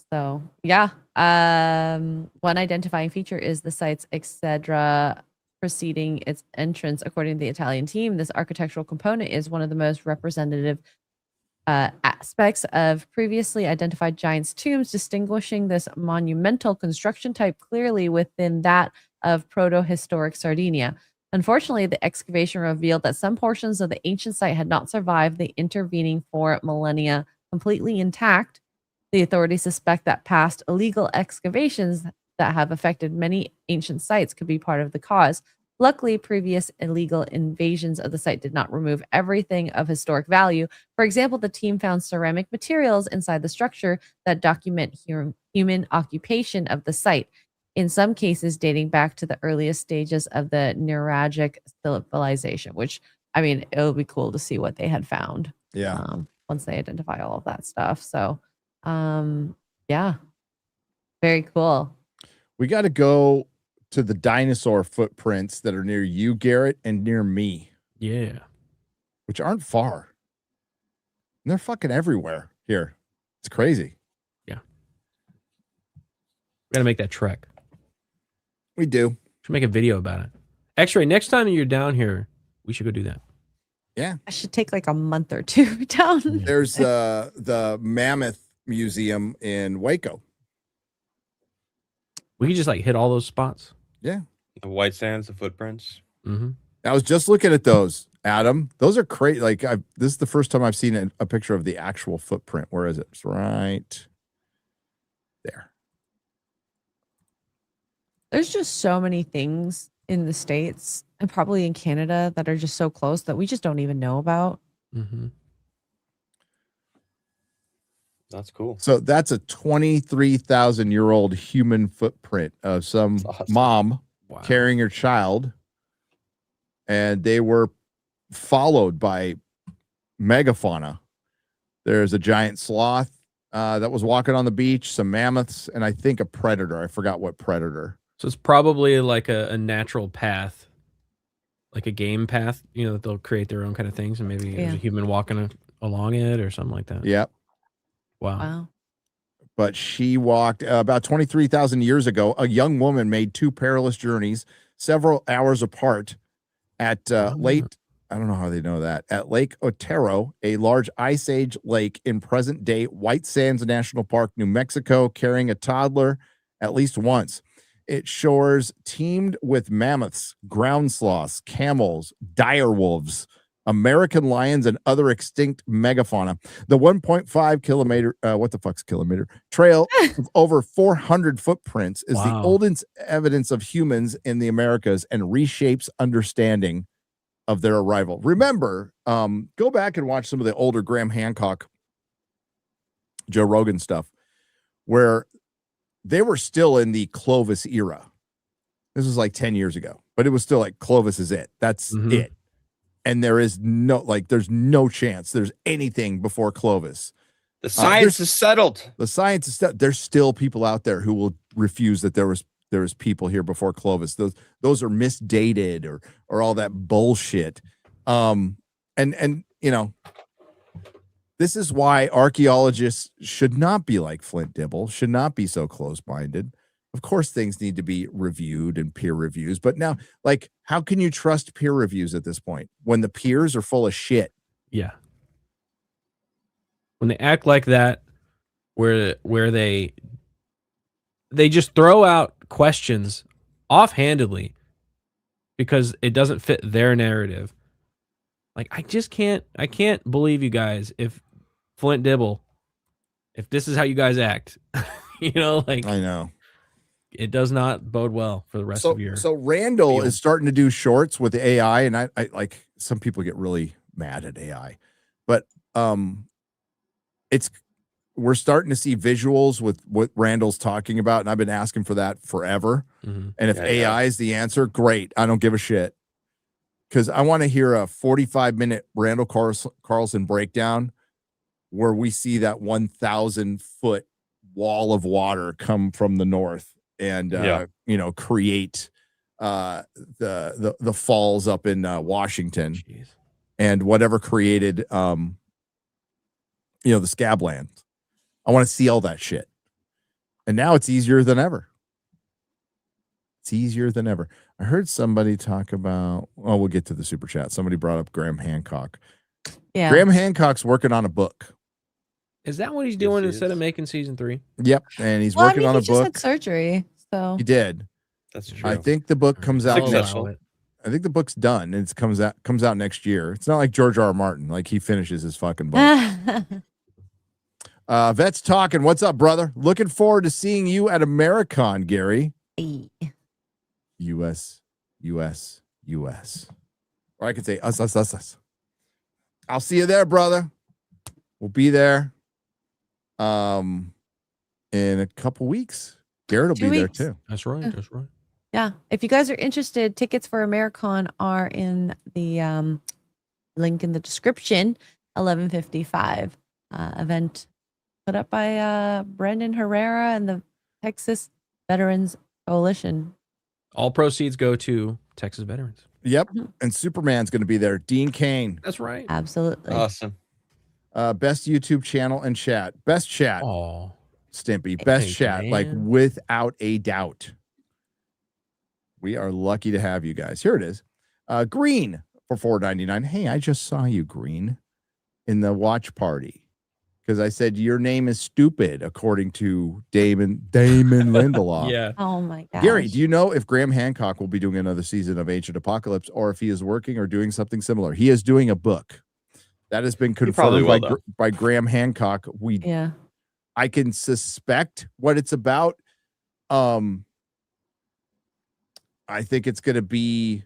identifying feature is the site's exedra preceding its entrance. According to the Italian team, this architectural component is one of the most representative aspects of previously identified giants' tombs, distinguishing this monumental construction type clearly within that of proto-historic Sardinia. Unfortunately, the excavation revealed that some portions of the ancient site had not survived the intervening 4 millennia completely intact. The authorities suspect that past illegal excavations that have affected many ancient sites could be part of the cause. Luckily, previous illegal invasions of the site did not remove everything of historic value. For example, the team found ceramic materials inside the structure that document human occupation of the site. in some cases dating back to the earliest stages of the Nerdrotic civilization, which, I mean, it would be cool to see what they had found. Yeah. Once they identify all of that stuff. So, yeah, very cool. We got to go to the dinosaur footprints that are near you, Garrett, and near me. Yeah. Which aren't far. And they're fucking everywhere here. It's crazy. Yeah. We got to make that trek. We do. Should make a video about it. X-Ray, next time you're down here, we should go do that. Yeah. I should take like a month or two down. There's the Mammoth Museum in Waco. We could just like hit all those spots. Yeah. The white sands, the footprints. Mm-hmm. I was just looking at those, Adam. Those are crazy. Like, this is the first time I've seen a picture of the actual footprint. Where is it? It's right there. There's just so many things in the States and probably in Canada that are just so close that we just don't even know about. Mm-hmm. That's cool. So that's a 23,000-year-old human footprint of some mom carrying her child. And they were followed by megafauna. There's a giant sloth that was walking on the beach, some mammoths, and I think a predator. I forgot what predator. So it's probably like a natural path, like a game path, you know, that they'll create their own kind of things. And maybe there's a human walking along it or something like that. Yep. Wow. But she walked about 23,000 years ago. A young woman made 2 perilous journeys, several hours apart at late. I don't know how they know that. At Lake Otero, a large Ice Age lake in present-day White Sands National Park, New Mexico, carrying a toddler at least once. Its shores teemed with mammoths, ground sloths, camels, dire wolves, American lions, and other extinct megafauna. The 1.5 kilometer, what the fuck's kilometer? Trail of over 400 footprints is the oldest evidence of humans in the Americas and reshapes understanding of their arrival. Remember, go back and watch some of the older Graham Hancock, Joe Rogan stuff, where they were still in the Clovis era. This was like 10 years ago, but it was still like Clovis is it. That's it. And there is there's no chance there's anything before Clovis. The science is settled. The science is settled. There's still people out there who will refuse that there was people here before Clovis. Those are misdated or all that bullshit. And you know, this is why archaeologists should not be like Flint Dibble, should not be so close-minded. Of course, things need to be reviewed and peer reviews, but now, like, how can you trust peer reviews at this point when the peers are full of shit? Yeah. When they act like that, where they just throw out questions offhandedly because it doesn't fit their narrative. Like, I can't believe you guys if Flint Dibble, if this is how you guys act, you know, like, I know. It does not bode well for the rest of your. So Randall is starting to do shorts with the AI, and I like, some people get really mad at AI, but we're starting to see visuals with what Randall's talking about, and I've been asking for that forever. And if AI is the answer, great. I don't give a shit, because I want to hear a 45-minute Randall Carlson breakdown where we see that 1,000-foot wall of water come from the north and you know, create the falls up in Washington. Jeez. And whatever created you know, the Scabland. I want to see all that shit. And now it's easier than ever. It's easier than ever. I heard somebody talk about, oh, we'll get to the super chat. Somebody brought up Graham Hancock. Yeah. Graham Hancock's working on a book. Is that what he's doing instead of making season 3? Yep. And he's working on a he book. Just had surgery. So he did. That's true. I think the book comes out. Successful. I think the book's done. And it comes out next year. It's not like George R. R. Martin. Like, he finishes his fucking book. Vet's talking. What's up, brother? Looking forward to seeing you at Americon, Gary. US. Or I could say us. I'll see you there, brother. We'll be there in a couple weeks. Garrett will 2 be there weeks. too. That's right. That's right. Yeah. If you guys are interested, tickets for AmeriCon are in the link in the description. 11:55 event put up by Brendan Herrera and the Texas Veterans Coalition. All proceeds go to Texas veterans. Yep. And Superman's going to be there. Dean Cain. That's right. Absolutely. Awesome. Best YouTube channel and chat. Best chat. Oh, Stimpy. Best Thank chat. you, Like man. without a doubt. We are lucky to have you guys. Here it is. Green for $4.99. Hey, I just saw you, Green, in the watch party. Because I said your name is stupid, according to Damon Lindelof. yeah. Oh my gosh. Gary, do you know if Graham Hancock will be doing another season of Ancient Apocalypse or if he is working or doing something similar? He is doing a book. That has been confirmed by Graham Hancock. I can suspect what it's about. I think it's going to be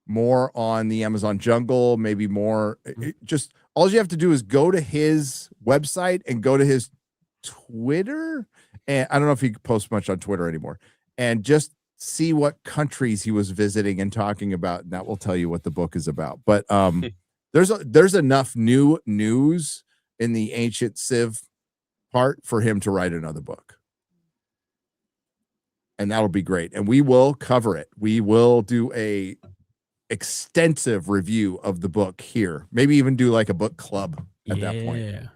more on the Amazon jungle, maybe more. Just all you have to do is go to his website and go to his Twitter. And I don't know if he posts much on Twitter anymore. And just see what countries he was visiting and talking about. And that will tell you what the book is about. But there's enough new news in the ancient Civ part for him to write another book. And that'll be great. And we will cover it. We will do a extensive review of the book here. Maybe even do like a book club at that point. Yeah.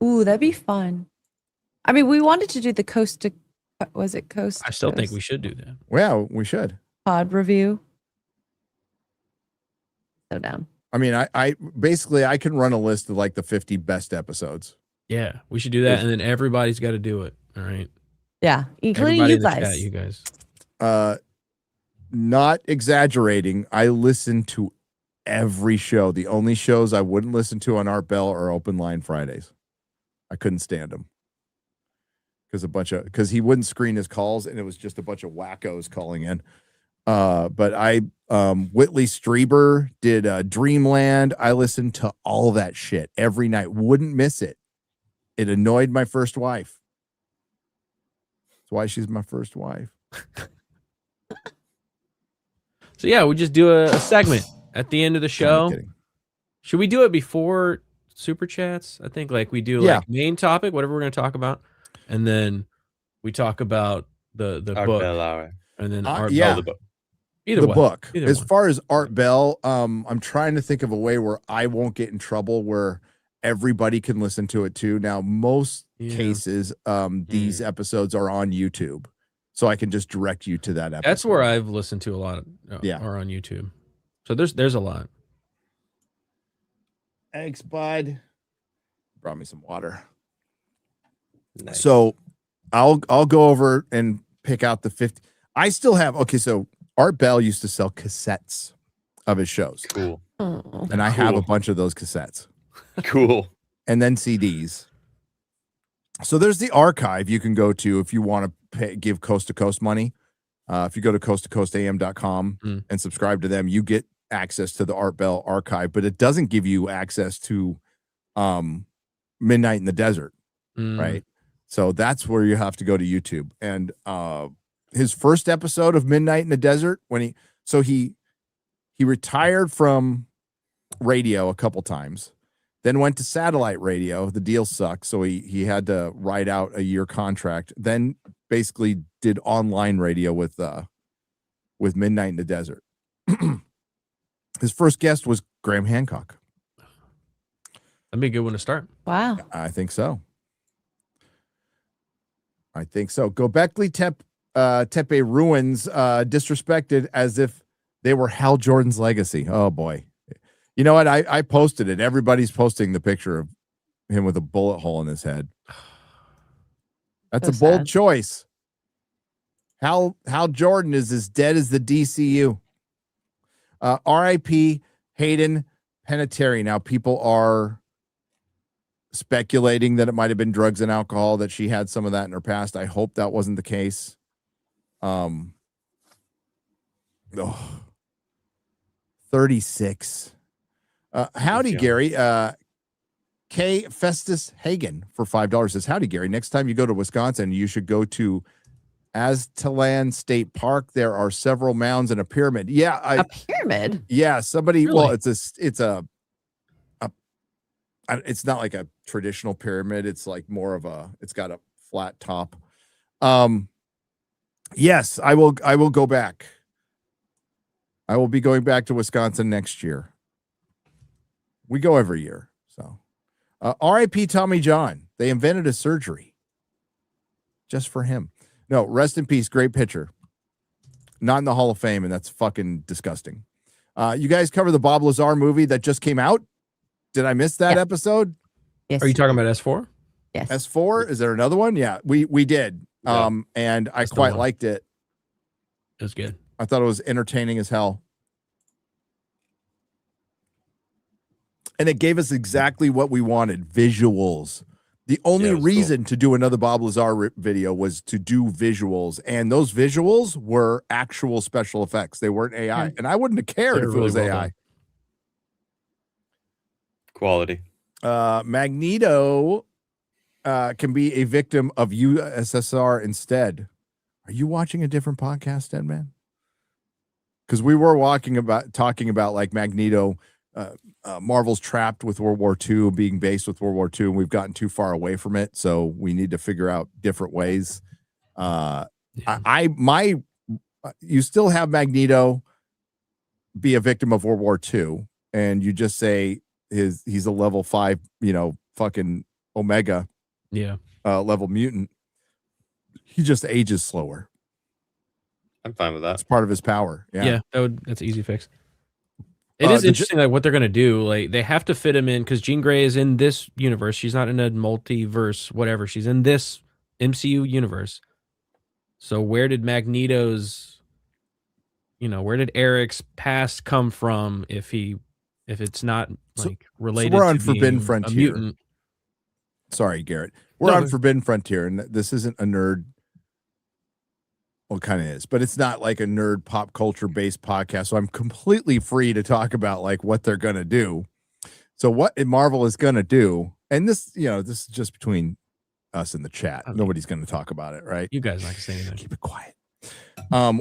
Ooh, that'd be fun. I mean, we wanted to do the coast to coast. I still think we should do that. Well, we should. Pod review. So down. I mean, I basically I can run a list of like the 50 best episodes. Yeah, we should do that, and then everybody's got to do it. All right. Yeah, including Everybody you in the guys. chat, you guys. Not exaggerating. I listen to every show. The only shows I wouldn't listen to on Art Bell are Open Line Fridays. I couldn't stand them because he wouldn't screen his calls, and it was just a bunch of wackos calling in. But Whitley Strieber did Dreamland. I listened to all that shit every night. Wouldn't miss it. It annoyed my first wife. That's why she's my first wife. So yeah, we just do a segment at the end of the show. Should we do it before super chats? I think like we do like main topic, whatever we're going to talk about, and then we talk about the book, and then Art Bell, the book. Either way. Book. As far as Art Bell, I'm trying to think of a way where I won't get in trouble where everybody can listen to it too. Now, most cases, these episodes are on YouTube. So I can just direct you to that episode. That's where I've listened to a lot of are on YouTube. So there's a lot. Thanks, bud. Brought me some water. Nice. So I'll go over and pick out the 50. I still have so Art Bell used to sell cassettes of his shows. Cool. And I have a bunch of those cassettes. Cool. And then CDs. So there's the archive you can go to if you want to give Coast to Coast money. If you go to coasttocoastam.com and subscribe to them, you get access to the Art Bell archive, but it doesn't give you access to Midnight in the Desert, right? So that's where you have to go to YouTube. And his first episode of Midnight in the Desert, when he retired from radio a couple times, then went to satellite radio. The deal sucked, so he had to ride out a year contract. Then basically did online radio with Midnight in the Desert. His first guest was Graham Hancock. That'd be a good one to start. Wow. I think so. Gobekli Tepe ruins disrespected as if they were Hal Jordan's legacy. Oh boy. You know what? I posted it. Everybody's posting the picture of him with a bullet hole in his head. That's a bold choice. Hal Jordan is as dead as the DCU. R.I.P. Hayden Panettiere. Now people are speculating that it might have been drugs and alcohol, that she had some of that in her past. I hope that wasn't the case. 36. Howdy, Gary. K. Festus Hagen for $5 says, howdy, Gary. Next time you go to Wisconsin, you should go to Aztalan State Park, there are several mounds and a pyramid. Yeah, a pyramid. Yeah, somebody. Really? Well, it's not like a traditional pyramid. It's like more of a. It's got a flat top. Yes, I will go back. I will be going back to Wisconsin next year. We go every year. So, R.I.P. Tommy John. They invented a surgery just for him. No, rest in peace. Great pitcher. Not in the Hall of Fame, and that's fucking disgusting. You guys cover the Bob Lazar movie that just came out? Did I miss that episode? Yes. Are you talking about S4? Yes. S4? Is there another one? Yeah, we did. Yeah. And I That's the quite one. liked it. It was good. I thought it was entertaining as hell. And it gave us exactly what we wanted, visuals. The only Yeah, it was reason to do another Bob Lazar video was to do visuals. And those visuals were actual special effects. They weren't AI. And I wouldn't have cared They're if it was really well AI. done. Quality. Magneto can be a victim of USSR instead. Are you watching a different podcast, Dead Man? Because we were talking about like Magneto, Marvel's trapped with World War II, being based with World War II, and we've gotten too far away from it. So we need to figure out different ways. You still have Magneto be a victim of World War II, and you just say he's a level 5, fucking Omega level mutant. He just ages slower. I'm fine with that. That's part of his power. Yeah. That's an easy fix. It is interesting like what they're gonna do. Like they have to fit him in because Jean Grey is in this universe. She's not in a multiverse, whatever. She's in this MCU universe. So where did Magneto's, where did Eric's past come from if it's not like related? So we're on to Forbidden being Frontier. A mutant. Sorry, Garrett. We're on Forbidden Frontier, and this isn't a nerd. Well, it kind of is, but it's not like a nerd pop culture based podcast. So I'm completely free to talk about like what they're going to do. So what Marvel is going to do, and this, this is just between us in the chat. Okay. Nobody's going to talk about it, right? You guys not gonna say anything. Keep it quiet.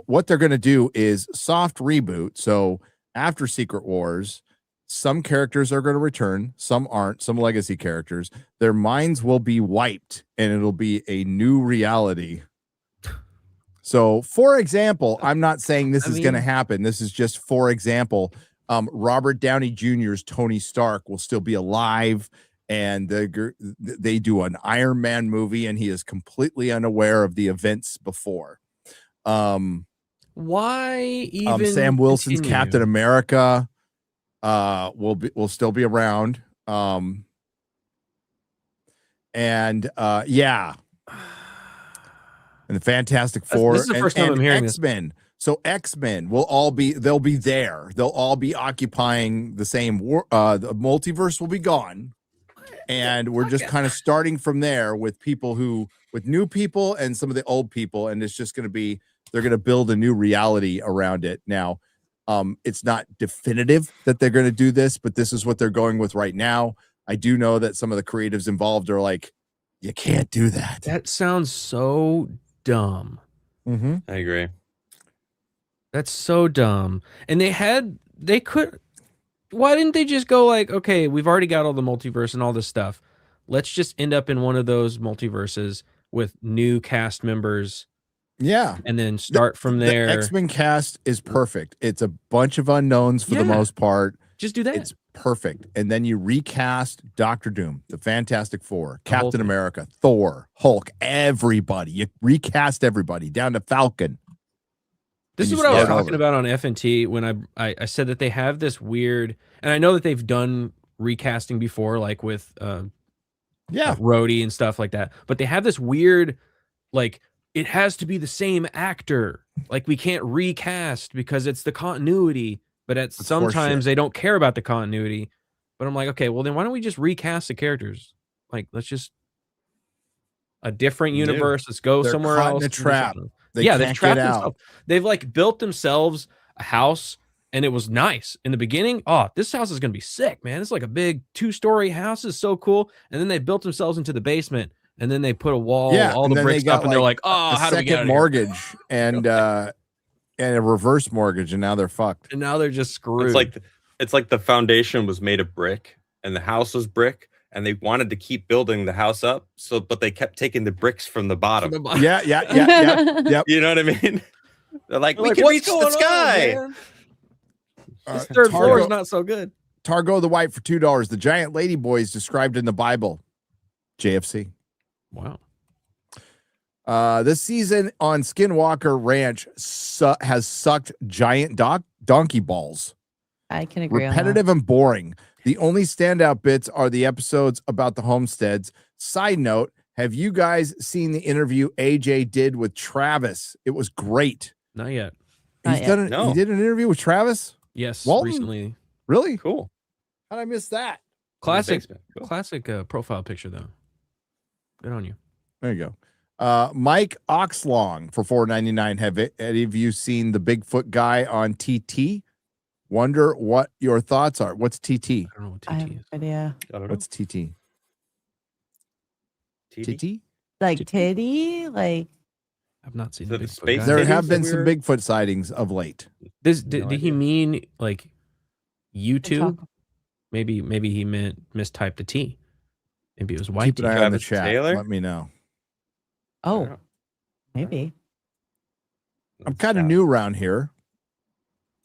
What they're going to do is soft reboot. So after Secret Wars, some characters are going to return, some aren't, some legacy characters. Their minds will be wiped, and it'll be a new reality. So, for example, I'm not saying this is going to happen. This is just for example. Robert Downey Jr.'s Tony Stark will still be alive, and they do an Iron Man movie, and he is completely unaware of the events before. Why even Sam Wilson's continue? Captain America will still be around. And the Fantastic Four. This is the first time I'm hearing X-Men. So X-Men they'll be there. They'll all be occupying the same the multiverse will be gone. And we're just kind of starting from there with new people and some of the old people. And it's just going to be, they're going to build a new reality around it. Now, it's not definitive that they're going to do this, but this is what they're going with right now. I do know that some of the creatives involved are like, you can't do that. That sounds so dumb. Mm-hmm. I agree. That's so dumb. And why didn't they just go like, okay, we've already got all the multiverse and all this stuff. Let's just end up in one of those multiverses with new cast members. Yeah. And then start from there. The X-Men cast is perfect. It's a bunch of unknowns for the most part. Just do that. It's perfect. And then you recast Doctor Doom, the Fantastic Four, Captain America, Thor, Hulk, everybody. You recast everybody down to Falcon. This is what I was talking about on FNT when I said that they have this weird, and I know that they've done recasting before, like with Rhodey and stuff like that, but they have this weird, like, it has to be the same actor. Like, we can't recast because it's the continuity, but sometimes they don't care about the continuity. But I'm like, okay, well then why don't we just recast the characters? Like, let's just a different universe. Let's go somewhere else. In a trap. They've trapped themselves. They've like built themselves a house, and it was nice in the beginning. Oh, this house is gonna be sick, man. It's like a big 2-story house. It's so cool. And then they built themselves into the basement, and then they put a wall, Yeah, all and the then bricks they up, got and they're like like, "Oh, a how do we get out second of here?" mortgage and a reverse mortgage, and now they're fucked. And now they're just screwed. It's like the foundation was made of brick and the house was brick, and they wanted to keep building the house up. But they kept taking the bricks from the bottom. Yeah. You know what I mean? They're like, we Like, can "What's reach the going on, sky. man? This third floor is not so good." Targo the White for $2. The giant lady boys described in the Bible. JFC. Wow. This season on Skinwalker Ranch has sucked giant donkey balls. I can agree. Repetitive and boring. The only standout bits are the episodes about the homesteads. Side note, have you guys seen the interview AJ did with Travis? It was great. Not yet. He did an interview with Travis? Yes, Walton? recently. Really? Cool. How'd I miss that? Classic Cool. profile picture, though. Good on you. There you go. Mike Oxlong for $4.99. Have any of you seen the Bigfoot guy on TT? Wonder what your thoughts are. What's TT? I don't know what I have TT is. no idea. I don't know. What's TT? TT? Like titty? Like I've not seen So the the Bigfoot space guy. There titties have been that some we're- Bigfoot sightings of late. Did No he idea. mean like YouTube? talk- Maybe he mistyped a T. Maybe it was white. Keep an eye on the Travis chat. Taylor? Let me know. oh, maybe. I'm kind of new around here.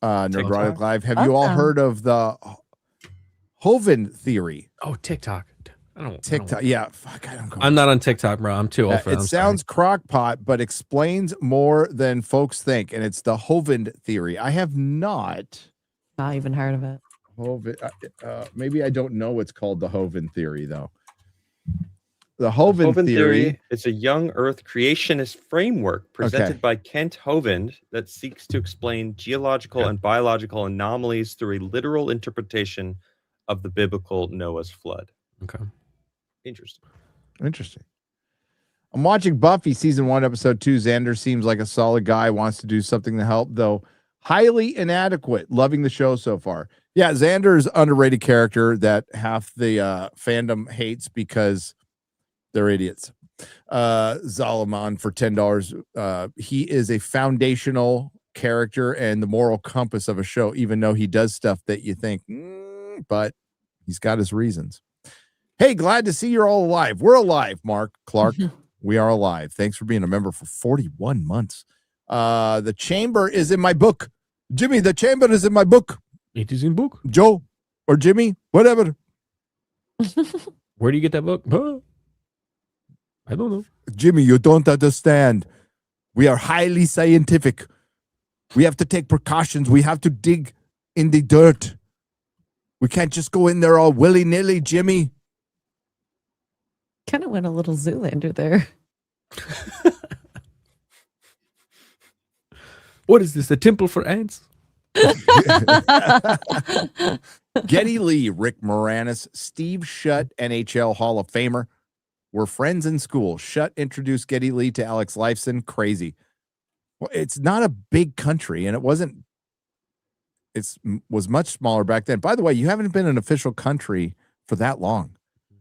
Nerdrotic TikTok? Live. Have you all Awesome. heard of the Hovind theory? Oh, TikTok. TikTok. Yeah. Fuck, I don't go. I'm not on TikTok, bro. I'm too old for that. It I'm sounds crockpot, but explains more than folks think. And it's the Hovind theory. I have not. Not even heard of it. Maybe I don't know what's called the Hovind theory, though. The Hovind Hovind theory. It's a young Earth creationist framework presented by Kent Hovind that seeks to explain geological and biological anomalies through a literal interpretation of the biblical Noah's flood. Okay. Interesting. I'm watching Buffy season 1, episode 2. Xander seems like a solid guy, wants to do something to help, though highly inadequate. Loving the show so far. Yeah, Xander's underrated character that half the fandom hates because they're idiots. Zalaman for $10. He is a foundational character and the moral compass of a show, even though he does stuff that you think, but he's got his reasons. Hey, glad to see you're all alive. We're alive, Mark Clark. We are alive. Thanks for being a member for 41 months. The chamber is in my book. Jimmy, the chamber is in my book. It is in book. Joe or Jimmy, whatever. Where do you get that book? Huh? I don't know. Jimmy, you don't understand. We are highly scientific. We have to take precautions. We have to dig in the dirt. We can't just go in there all willy-nilly, Jimmy. Kind of went a little Zoolander there. What is this? A temple for ants? Geddy Lee, Rick Moranis, Steve Shutt, NHL Hall of Famer, were friends in school. Shutt introduced Geddy Lee to Alex Lifeson. Crazy. Well, it's not a big country, and it wasn't. It was much smaller back then. By the way, you haven't been an official country for that long.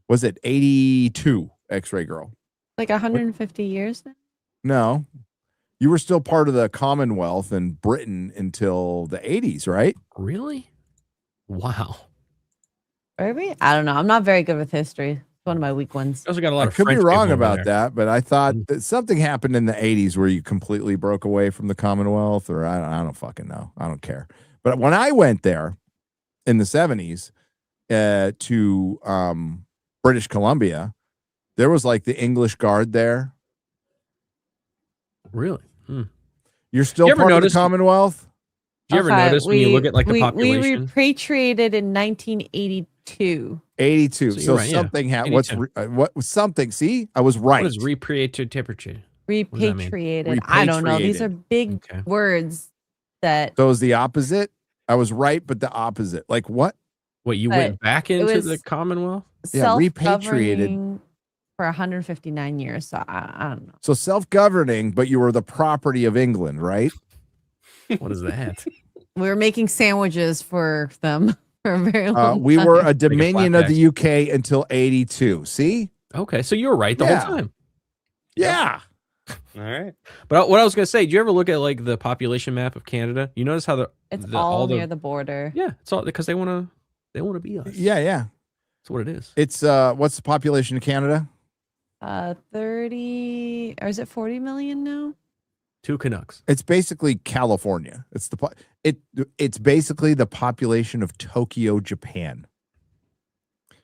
Was it 82, X-Ray Girl? Like 150 years now? No. You were still part of the Commonwealth and Britain until the 80s, right? Really? Wow. Are we? I don't know. I'm not very good with history. It's one of my weak ones. You also got a lot I of could French be wrong people over about there. that, but I thought that something happened in the 80s where you completely broke away from the Commonwealth, or I don't fucking know. I don't care. But when I went there in the 70s to British Columbia, there was like the English Guard there. Really? You're still You ever part of the notice- Commonwealth? Do you ever notice when you look at like the population? We repatriated in 1982. 82. So So, you're right, yeah. something happened. 82. What was something? See, I was right. What is repatriated temperature? Repatriated. I don't know. These are big Okay. words that So is the opposite? I was right, but the opposite. Like what? What, you But went back it into was- the Commonwealth? Yeah, repatriated. self-governing for 159 years. So I don't know. So self-governing, but you were the property of England, right? What is that? We were making sandwiches for them for a very long We time. were a dominion of flapjacks. the UK until 82. See? Okay, so you were right the whole time. Yeah. All right. But what I was gonna say, do you ever look at like the population map of Canada? You notice how it's all near the border. Yeah, it's all because they wanna be us. Yeah, yeah. That's what it is. It's what's the population of Canada? 30 or is it 40 million now? 2 Canucks. It's basically California. It's basically the population of Tokyo, Japan.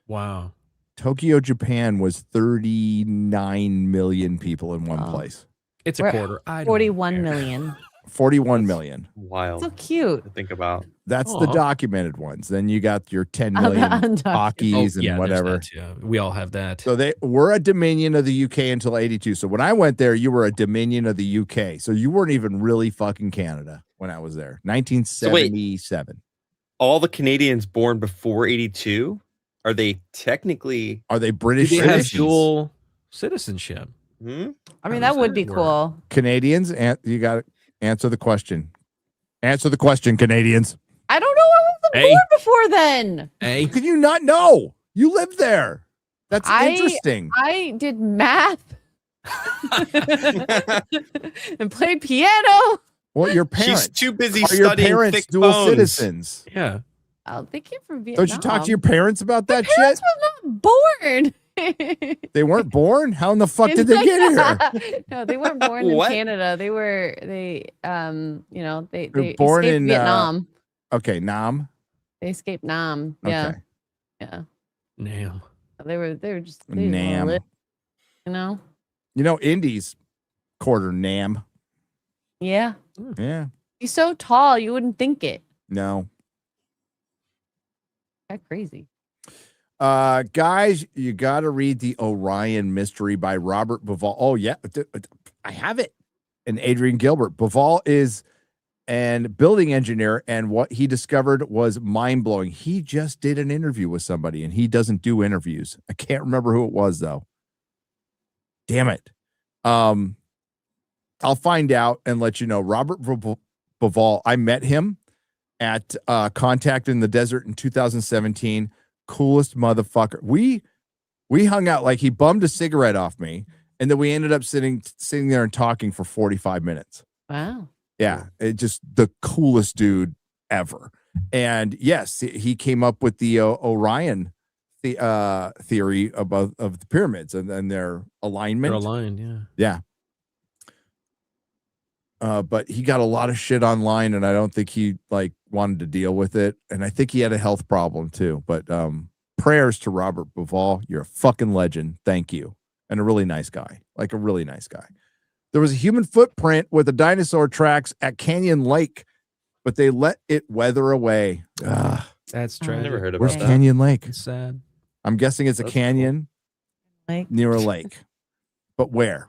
Wow. Tokyo, Japan was 39 million people in one place. It's a quarter. 41 million. 41 million. Wild. So cute. To think about. That's the documented ones. Then you got your 10 million Hockeys and whatever. Yeah, we all have that. So they were a dominion of the UK until 82. So when I went there, you were a dominion of the UK. So you weren't even really fucking Canada when I was there. 1977. So wait, all the Canadians born before 82, are they technically? Are they British? Do they have dual citizenship? I mean, that would be cool. Canadians, and you got to answer the question. Answer the question, Canadians. I don't know. I wasn't born before then. How can you not know? You lived there. That's interesting. I did math and played piano. Well, your parents. She's too busy Are your studying parents thick dual bones. citizens? Yeah. Oh, they came from Vietnam. Don't you talk to your parents about that My parents shit? were not born. They weren't born? How in the fuck did they get here? No, they weren't born in Canada. They born escaped in Vietnam. Okay, Nam. They escaped Nam. Yeah. Okay. Yeah. Nam. They were just Nam. You know, Indy's quarter Nam. Yeah. Yeah. He's so tall, you wouldn't think it. No. That's crazy. Guys, you got to read The Orion Mystery by Robert Bauval. Oh, yeah. I have it. And Adrian Gilbert. Bauval is an building engineer, and what he discovered was mind-blowing. He just did an interview with somebody, and he doesn't do interviews. I can't remember who it was, though. Damn it. I'll find out and let you know. Robert Bauval, I met him at Contact in the Desert in 2017. Coolest motherfucker. We hung out, like he bummed a cigarette off me, and then we ended up sitting there and talking for 45 minutes. Wow. Yeah, it just the coolest dude ever. And yes, he came up with the Orion theory of the pyramids and their alignment. They're aligned, yeah. Yeah. But he got a lot of shit online, and I don't think he wanted to deal with it. And I think he had a health problem too. But prayers to Robert Bauval. You're a fucking legend. Thank you. And a really nice guy. Like a really nice guy. There was a human footprint with the dinosaur tracks at Canyon Lake, but they let it weather away. Ugh. That's tragic. I never heard about Where's that. Canyon Lake? It's sad. I'm guessing it's a canyon near a lake. But where?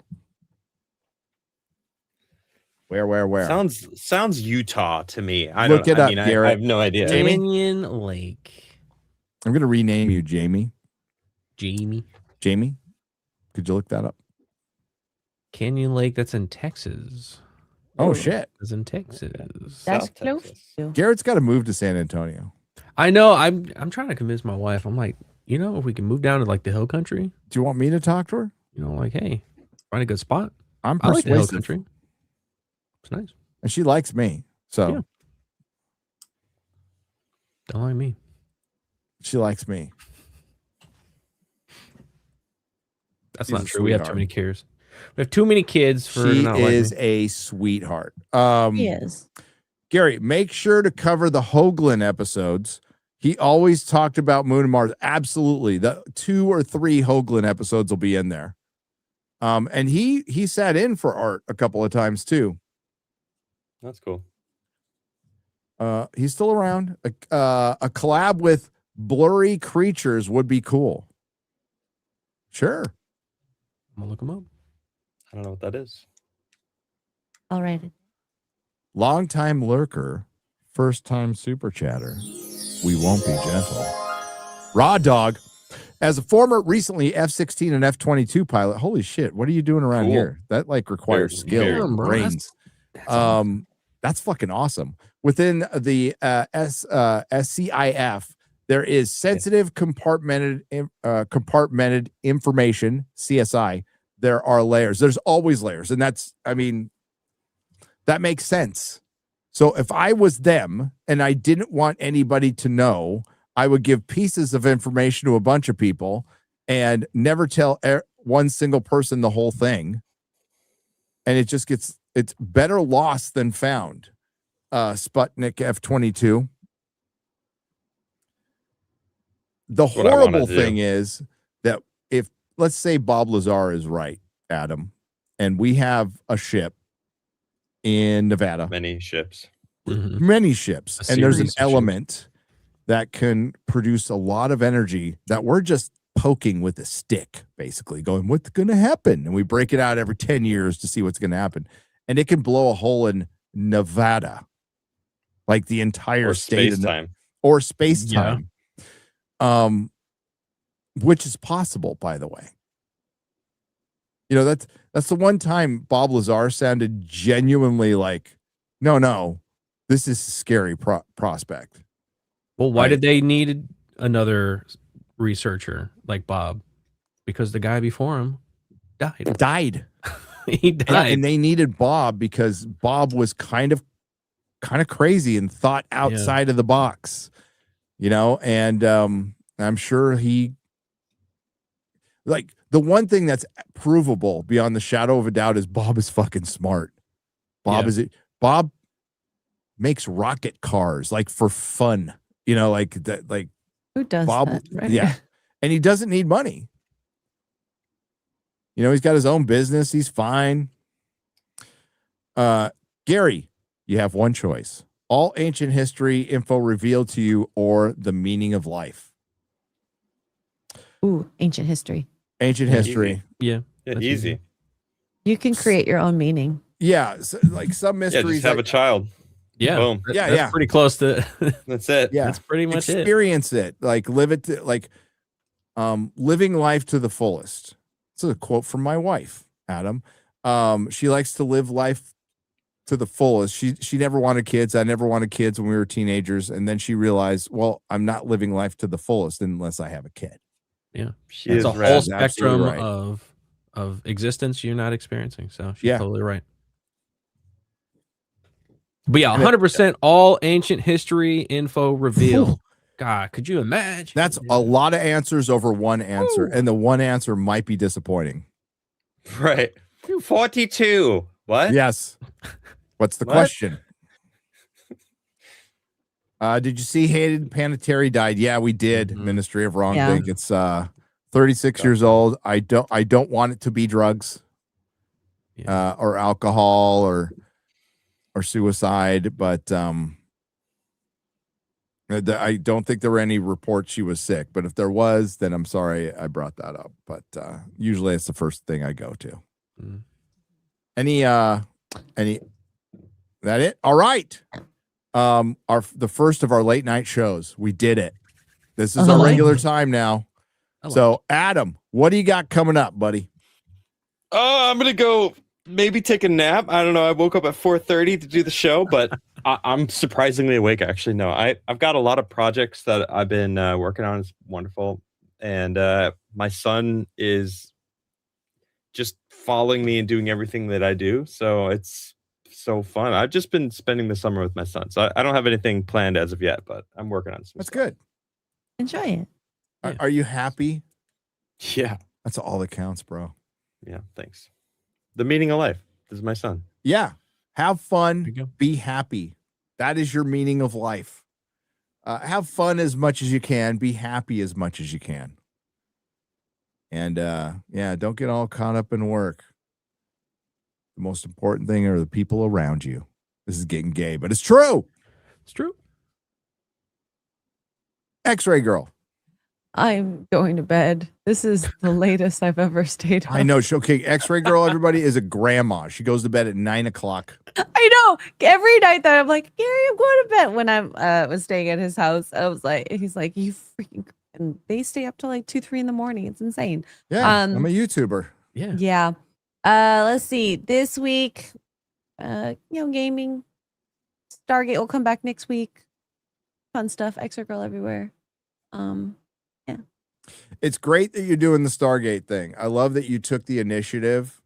Where? Sounds Utah to me. Look it up, I Garrett. have no idea. Canyon Lake. I'm going to rename you Jamie. Jamie. Could you look that up? Canyon Lake, that's in Texas. Oh, shit. It's in Texas. That's South close. Texas. Garrett's got to move to San Antonio. I know. I'm trying to convince my wife. I'm like, if we can move down to like the hill country, Do you want me to talk to her? like, hey, find a good spot. I'm I like the hill persuasive. country. It's nice. And she likes me. So Yeah. Don't like me. she likes me. That's She's not a true. We have too sweetheart. many kids. We have too many kids for She not like is me. a sweetheart. He is. Gary, make sure to cover the Hoagland episodes. He always talked about Moon and Mars. Absolutely. The 2 or 3 Hoagland episodes will be in there. And he sat in for Art a couple of times too. That's cool. He's still around. A collab with Blurry Creatures would be cool. Sure. I'm gonna look them up. I don't know what that is. All right. Longtime lurker, first time super chatter. We won't be gentle. Raw Dog. As a former recently F-16 and F-22 pilot, holy shit, what are you doing around Cool. here? That requires skill, very and bro. brains. That's fucking awesome. Within the SCIF, There is sensitive compartmented information, CSI. There are layers. There's always layers. And that's, I mean, that makes sense. So if I was them and I didn't want anybody to know, I would give pieces of information to a bunch of people and never tell one single person the whole thing. And it just gets, it's better lost than found. Sputnik F-22. The horrible thing is that if, let's say Bob Lazar is right, Adam, and we have a ship in Nevada. Many ships. Many ships. And there's an element that can produce a lot of energy that we're just poking with a stick, basically going, what's going to happen? And we break it out every 10 years to see what's going to happen. And it can blow a hole in Nevada, like the entire state or space time. Which is possible, by the way. You know, that's the one time Bob Lazar sounded genuinely like, no, this is a scary prospect. Well, why did they need another researcher like Bob? Because the guy before him died. He died. And they needed Bob because Bob was kind of crazy and thought outside of the box, you know, and I'm sure he, like, the one thing that's provable beyond the shadow of a doubt is Bob is fucking smart. Bob makes rocket cars, like, for fun, you know, like that, like who does Bob, that, right? Yeah. And he doesn't need money. You know, he's got his own business. He's fine. Gary, you have one choice. All ancient history info revealed to you or the meaning of life. Ooh, ancient history. Ancient history. Easy. Easy. You can create your own meaning. Yeah. So, like some mysteries. Just have a child. Yeah. Boom. That's pretty close to. That's it. Yeah. That's pretty much Experience it. Like live it. Like living life to the fullest. This is a quote from my wife, Adam. She likes to live life to the fullest. She never wanted kids. I never wanted kids when we were teenagers. And then she realized, well, I'm not living life to the fullest unless I have a kid. Yeah. It's a whole spectrum of existence you're not experiencing. So she's totally right. But yeah, 100% all ancient history info revealed. God, could you imagine? That's a lot of answers over one answer. And the one answer might be disappointing. Right. 42. What? Yes. What's the question? Did you see Hayden Panettiere died? Yeah, we did. Ministry of Wrongthink. It's 36 years old. I don't want it to be drugs, or alcohol, or suicide, but I don't think there were any reports she was sick. But if there was, then I'm sorry I brought that up. But usually it's the first thing I go to. Any that it? All right. The first of our late night shows. We did it. This is our regular time now. So Adam, what do you got coming up, buddy? I'm gonna go maybe take a nap. I don't know. I woke up at 4:30 to do the show, but I'm surprisingly awake. Actually, no. I've got a lot of projects that I've been working on. It's wonderful, and my son is just following me and doing everything that I do. So it's so fun. I've just been spending the summer with my son, so I don't have anything planned as of yet, but I'm working on some That's stuff. good. Enjoy it. Are you happy? Yeah. That's all that counts, bro. Yeah, thanks. The meaning of life. This is my son. Yeah. Have fun. Be happy. That is your meaning of life. Have fun as much as you can. Be happy as much as you can. And don't get all caught up in work. The most important thing are the people around you. This is getting gay, but it's true. It's true. X-Ray Girl. I'm going to bed. This is the latest I've ever stayed up. I know. Okay, X-Ray Girl, everybody, is a grandma. She goes to bed at 9 o'clock. I know. Every night that I'm like, Gary, I'm going to bed. When I was staying at his house, I was like, he's like, you freaking, and they stay up till like 2, 3 in the morning. It's insane. Yeah, I'm a YouTuber. Yeah. Let's see. This week, gaming. Stargate will come back next week. Fun stuff. X-Ray Girl everywhere. Yeah. It's great that you're doing the Stargate thing. I love that you took the initiative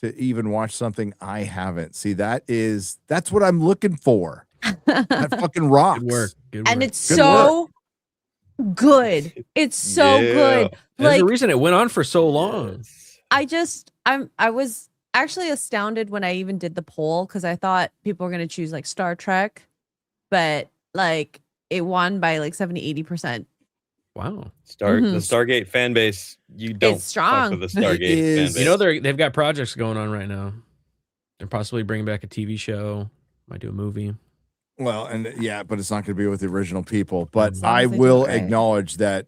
to even watch something I haven't. See, that's what I'm looking for. That fucking rocks. Good work. Good work. And it's so good. It's so good. There's Like, a reason it went on for so long. I was actually astounded when I even did the poll because I thought people were going to choose like Star Trek, but like it won by like 70-80%. Wow. The Stargate fan base, you don't It's strong. fuck with the Stargate fan base. You know, they've got projects going on right now. They're possibly bringing back a TV show, might do a movie. Well, and yeah, but it's not going to be with the original people. But I will acknowledge that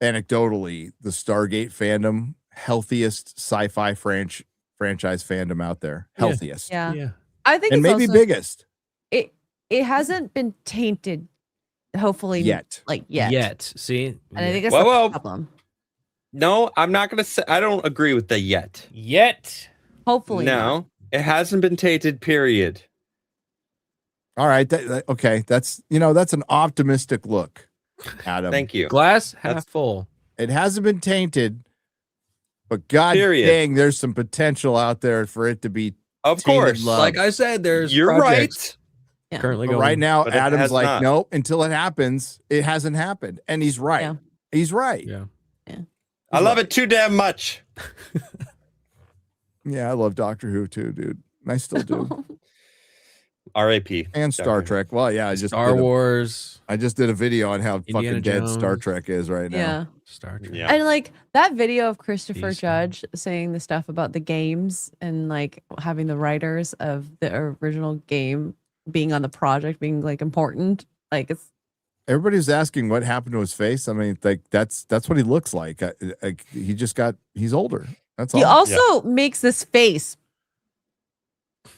anecdotally, the Stargate fandom, healthiest sci-fi franchise fandom out there. Healthiest. Yeah. I think and it's maybe also, biggest. It hasn't been tainted, hopefully yet. See? And I think that's the problem. No, I'm not going to say, I don't agree with the yet. Hopefully no. It hasn't been tainted, period. All right. Okay. That's an optimistic look, Adam. Thank you. Glass half full. It hasn't been tainted, but God dang, there's some potential out there for it to be. Of course. Love. Like I said, you're right. Currently but going. Right now, Adam's like, not. nope, until it happens, it hasn't happened. And he's right. Yeah. He's right. Yeah. I love it too damn much. Yeah, I love Doctor Who too, dude. I still do. R.A.P. And Star Trek. Well, yeah, I just Star Wars. I just did a video on how Indiana fucking dead Jones. Star Trek is right now. Yeah. Star Trek. Yeah. And like that video of Christopher Decent. Judge saying the stuff about the games and like having the writers of the original game being on the project being like important. Like it's Everybody's asking what happened to his face. I mean, like that's what he looks like. He's older. That's all. He also makes this face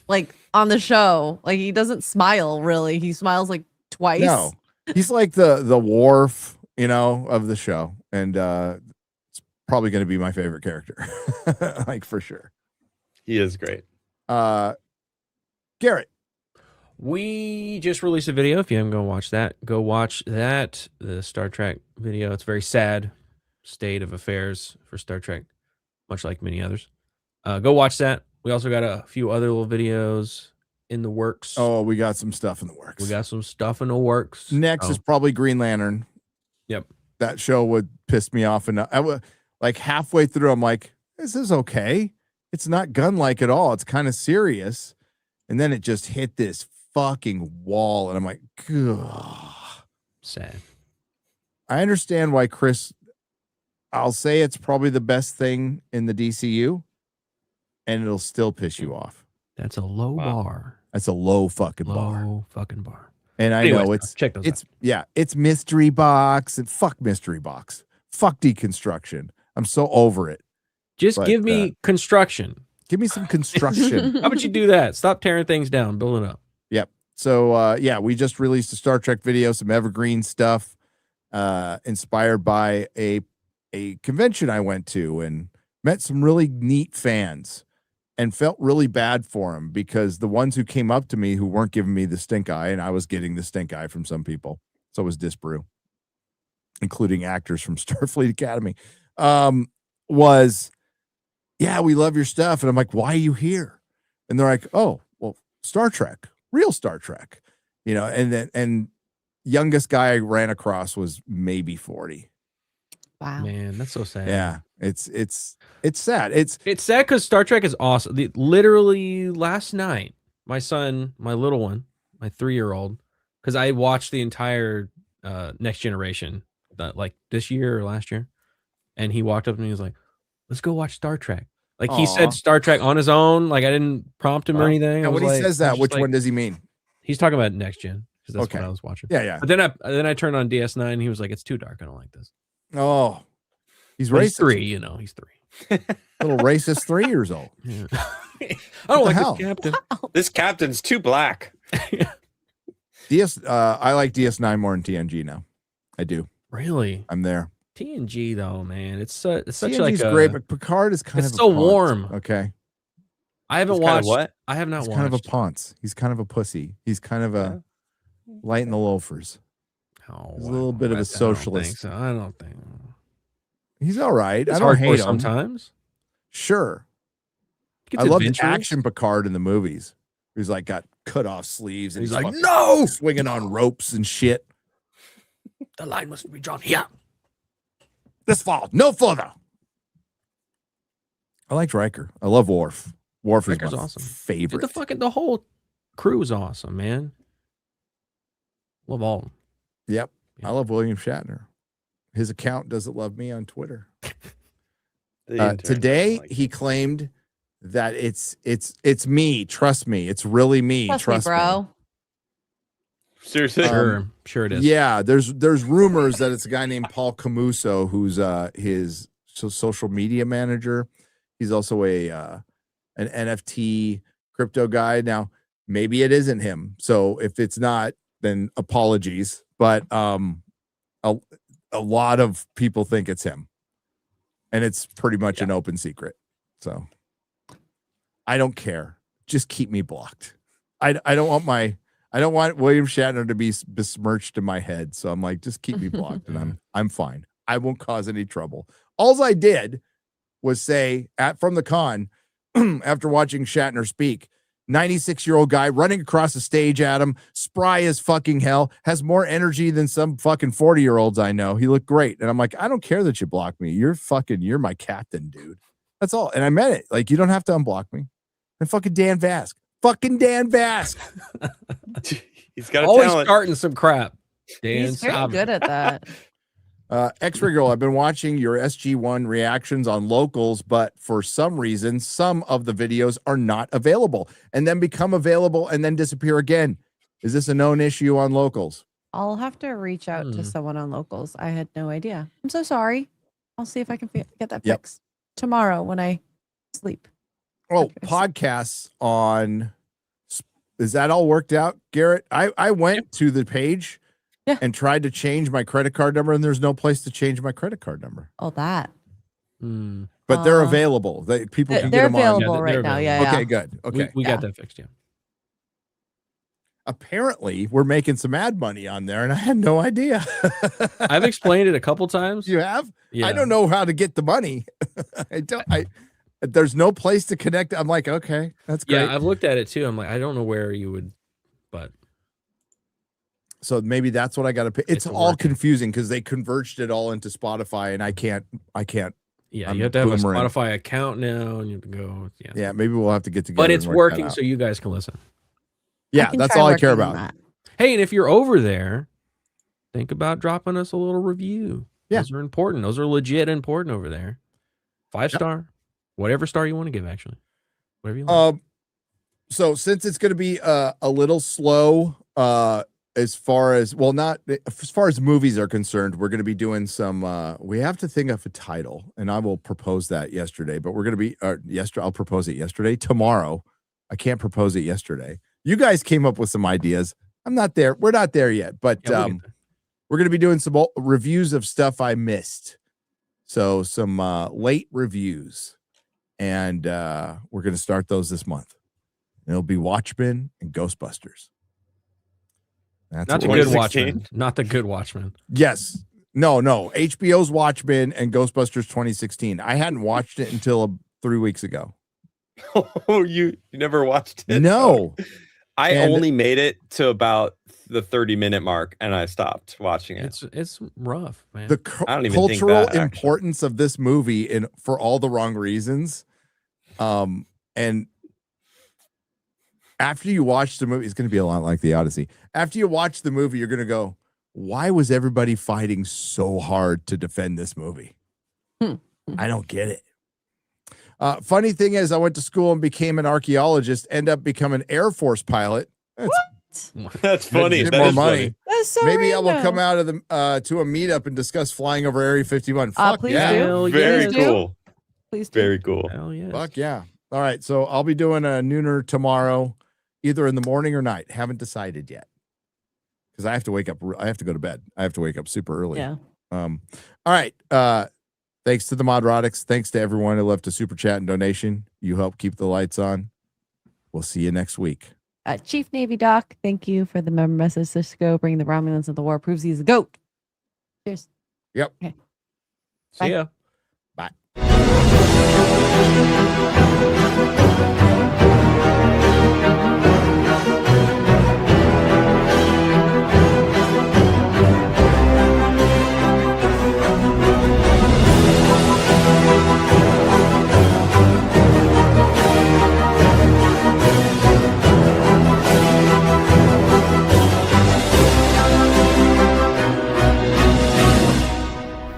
like on the show. Like he doesn't smile really. He smiles like twice. No. He's like the Worf, of the show. And it's probably going to be my favorite character. Like for sure. He is great. Garrett. We just released a video. If you haven't go watch that. The Star Trek video. It's a very sad state of affairs for Star Trek, much like many others. Go watch that. We also got a few other little videos in the works. Oh, we got some stuff in the works. Next is probably Green Lantern. Yep. That show would piss me off. And I was like halfway through, I'm like, this is okay. It's not gun-like at all. It's kind of serious. And then it just hit this fucking wall. And I'm like, ugh. Sad. I understand why I'll say it's probably the best thing in the DCU. And it'll still piss you off. That's a low bar. That's a low fucking bar. Low fucking bar. And I know check those out. It's mystery box and fuck mystery box. Fuck deconstruction. I'm so over it. Just give me construction. Give me some construction. How about you do that? Stop tearing things down, build it up. Yep. So we just released a Star Trek video, some evergreen stuff, inspired by a convention I went to and met some really neat fans. And felt really bad for him because the ones who came up to me who weren't giving me the stink eye, and I was getting the stink eye from some people. So was Disbrew, including actors from Starfleet Academy, we love your stuff. And I'm like, why are you here? And they're like, oh, well, Star Trek, real Star Trek, and youngest guy I ran across was maybe 40. Wow. Man, that's so sad. Yeah. It's sad. It's sad because Star Trek is awesome. Literally last night, my son, my little one, my 3-year-old, because I watched the entire Next Generation, like this year or last year, and he walked up to me and was like, "Let's go watch Star Trek." Like he said Star Trek on his own. Like I didn't prompt him or anything. And when he says that, which one does he mean? He's talking about Next Gen because that's what I was watching. Yeah. But then I turned on DS9. And he was like, "It's too dark. I don't like this." Oh, he's racist. He's 3. He's 3. Little racist 3 years old. Yeah. I don't like this captain. This captain's too black. I like DS9 more than TNG now. I do. Really? I'm there. TNG though, man, it's such TNG's like great, but Picard is kind of so warm. Okay. I haven't watched. What? I have not He's watched. kind of a ponce. He's kind of a pussy. He's kind of a light in the loafers. Oh, He's a little bit of a socialist. I don't think he's all right. It's I don't hate him sometimes. Sure. I love the action Picard in the movies. He's like got cut off sleeves and he's like, no, swinging on ropes and shit. The line must be drawn here. This fall, no further. I liked Riker. I love Worf. Worf is my awesome. favorite. Dude, the whole crew is awesome, man. Love all of them. Yep. I love William Shatner. His account doesn't love me on Twitter. Today he claimed that it's me. Trust me. It's really me. Trust me, bro. Seriously? Sure it is. Yeah, there's rumors that it's a guy named Paul Camuso who's his social media manager. He's also an NFT crypto guy. Now, maybe it isn't him. So if it's not, then apologies. But a lot of people think it's him. And it's pretty much an open secret. So I don't care. Just keep me blocked. I don't want William Shatner to be besmirched in my head. So I'm like, just keep me blocked and I'm fine. I won't cause any trouble. All I did was say from the con after watching Shatner speak, 96-year-old guy running across the stage at him, spry as fucking hell, has more energy than some fucking 40-year-olds I know. He looked great. And I'm like, I don't care that you blocked me. You're my captain, dude. That's all. And I meant it. Like, you don't have to unblock me. And fucking Dan Vasc. Fucking Dan Vasc. He's got always talent. Starting some crap. He's very good at that. X-Ray Girl, I've been watching your SG1 reactions on locals, but for some reason, some of the videos are not available and then become available and then disappear again. Is this a known issue on locals? I'll have to reach out to someone on locals. I had no idea. I'm so sorry. I'll see if I can get that fixed tomorrow when I sleep. Oh, podcasts on. Is that all worked out, Garrett? I went to the page and tried to change my credit card number, and there's no place to change my credit card number. Oh, that. But they're available. People can get them available on. right now. Yeah. Okay, good. Okay, we got that fixed. Yeah. Apparently, we're making some ad money on there, and I had no idea. I've explained it a couple times. You have? Yeah. I don't know how to get the money. There's no place to connect. I'm like, okay, that's great. Yeah, I've looked at it too. I'm like, I don't know where you would, but. So maybe that's what I got to pay. It's all confusing because they converged it all into Spotify, and I can't. Yeah, you have to have a Spotify account now, and you have to go. Yeah. Yeah, maybe we'll have to get together. But it's working, so you guys can listen. Yeah, that's all I care about. Hey, and if you're over there, think about dropping us a little review. Yeah. Those are important. Those are legit important over there. 5-star, whatever star you want to give, actually. Whatever you like. So since it's going to be a little slow, as far as movies are concerned, we're going to be doing some. We have to think of a title, and I will propose that yesterday. But we're going to be I'll propose it yesterday. Tomorrow, I can't propose it yesterday. You guys came up with some ideas. I'm not there. We're not there yet, but we're going to be doing some reviews of stuff I missed. So some late reviews, and we're going to start those this month. And it'll be Watchmen and Ghostbusters. That's not the good Watchmen. Not the good Watchmen. Yes. No. HBO's Watchmen and Ghostbusters 2016. I hadn't watched it until 3 weeks ago. Oh, you never watched it? No. I only made it to about the 30-minute mark, and I stopped watching it. It's rough, man. The cultural importance of this movie for all the wrong reasons. And after you watch the movie, it's going to be a lot like The Odyssey. After you watch the movie, you're going to go, why was everybody fighting so hard to defend this movie? I don't get it. Funny thing is, I went to school and became an archaeologist, end up becoming an Air Force pilot. That's funny. Get more money. That's so Maybe random. I will come out of the to a meetup and discuss flying over Area 51. Fuck Please yeah. do. Very cool. Please do. Very cool. Hell yeah. Fuck yeah. All right. So I'll be doing a nooner tomorrow, either in the morning or night. Haven't decided yet. Because I have to wake up. I have to go to bed. I have to wake up super early. Yeah. All right. Thanks to the Nerdrotics. Thanks to everyone who left a super chat and donation. You help keep the lights on. We'll see you next week. Chief Navy Doc, thank you for the member message. Cisco, bring the Romulans of the war. Proves he's a goat. Cheers. Yep. Okay. See ya. Bye.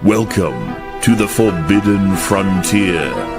Welcome to the Forbidden Frontier.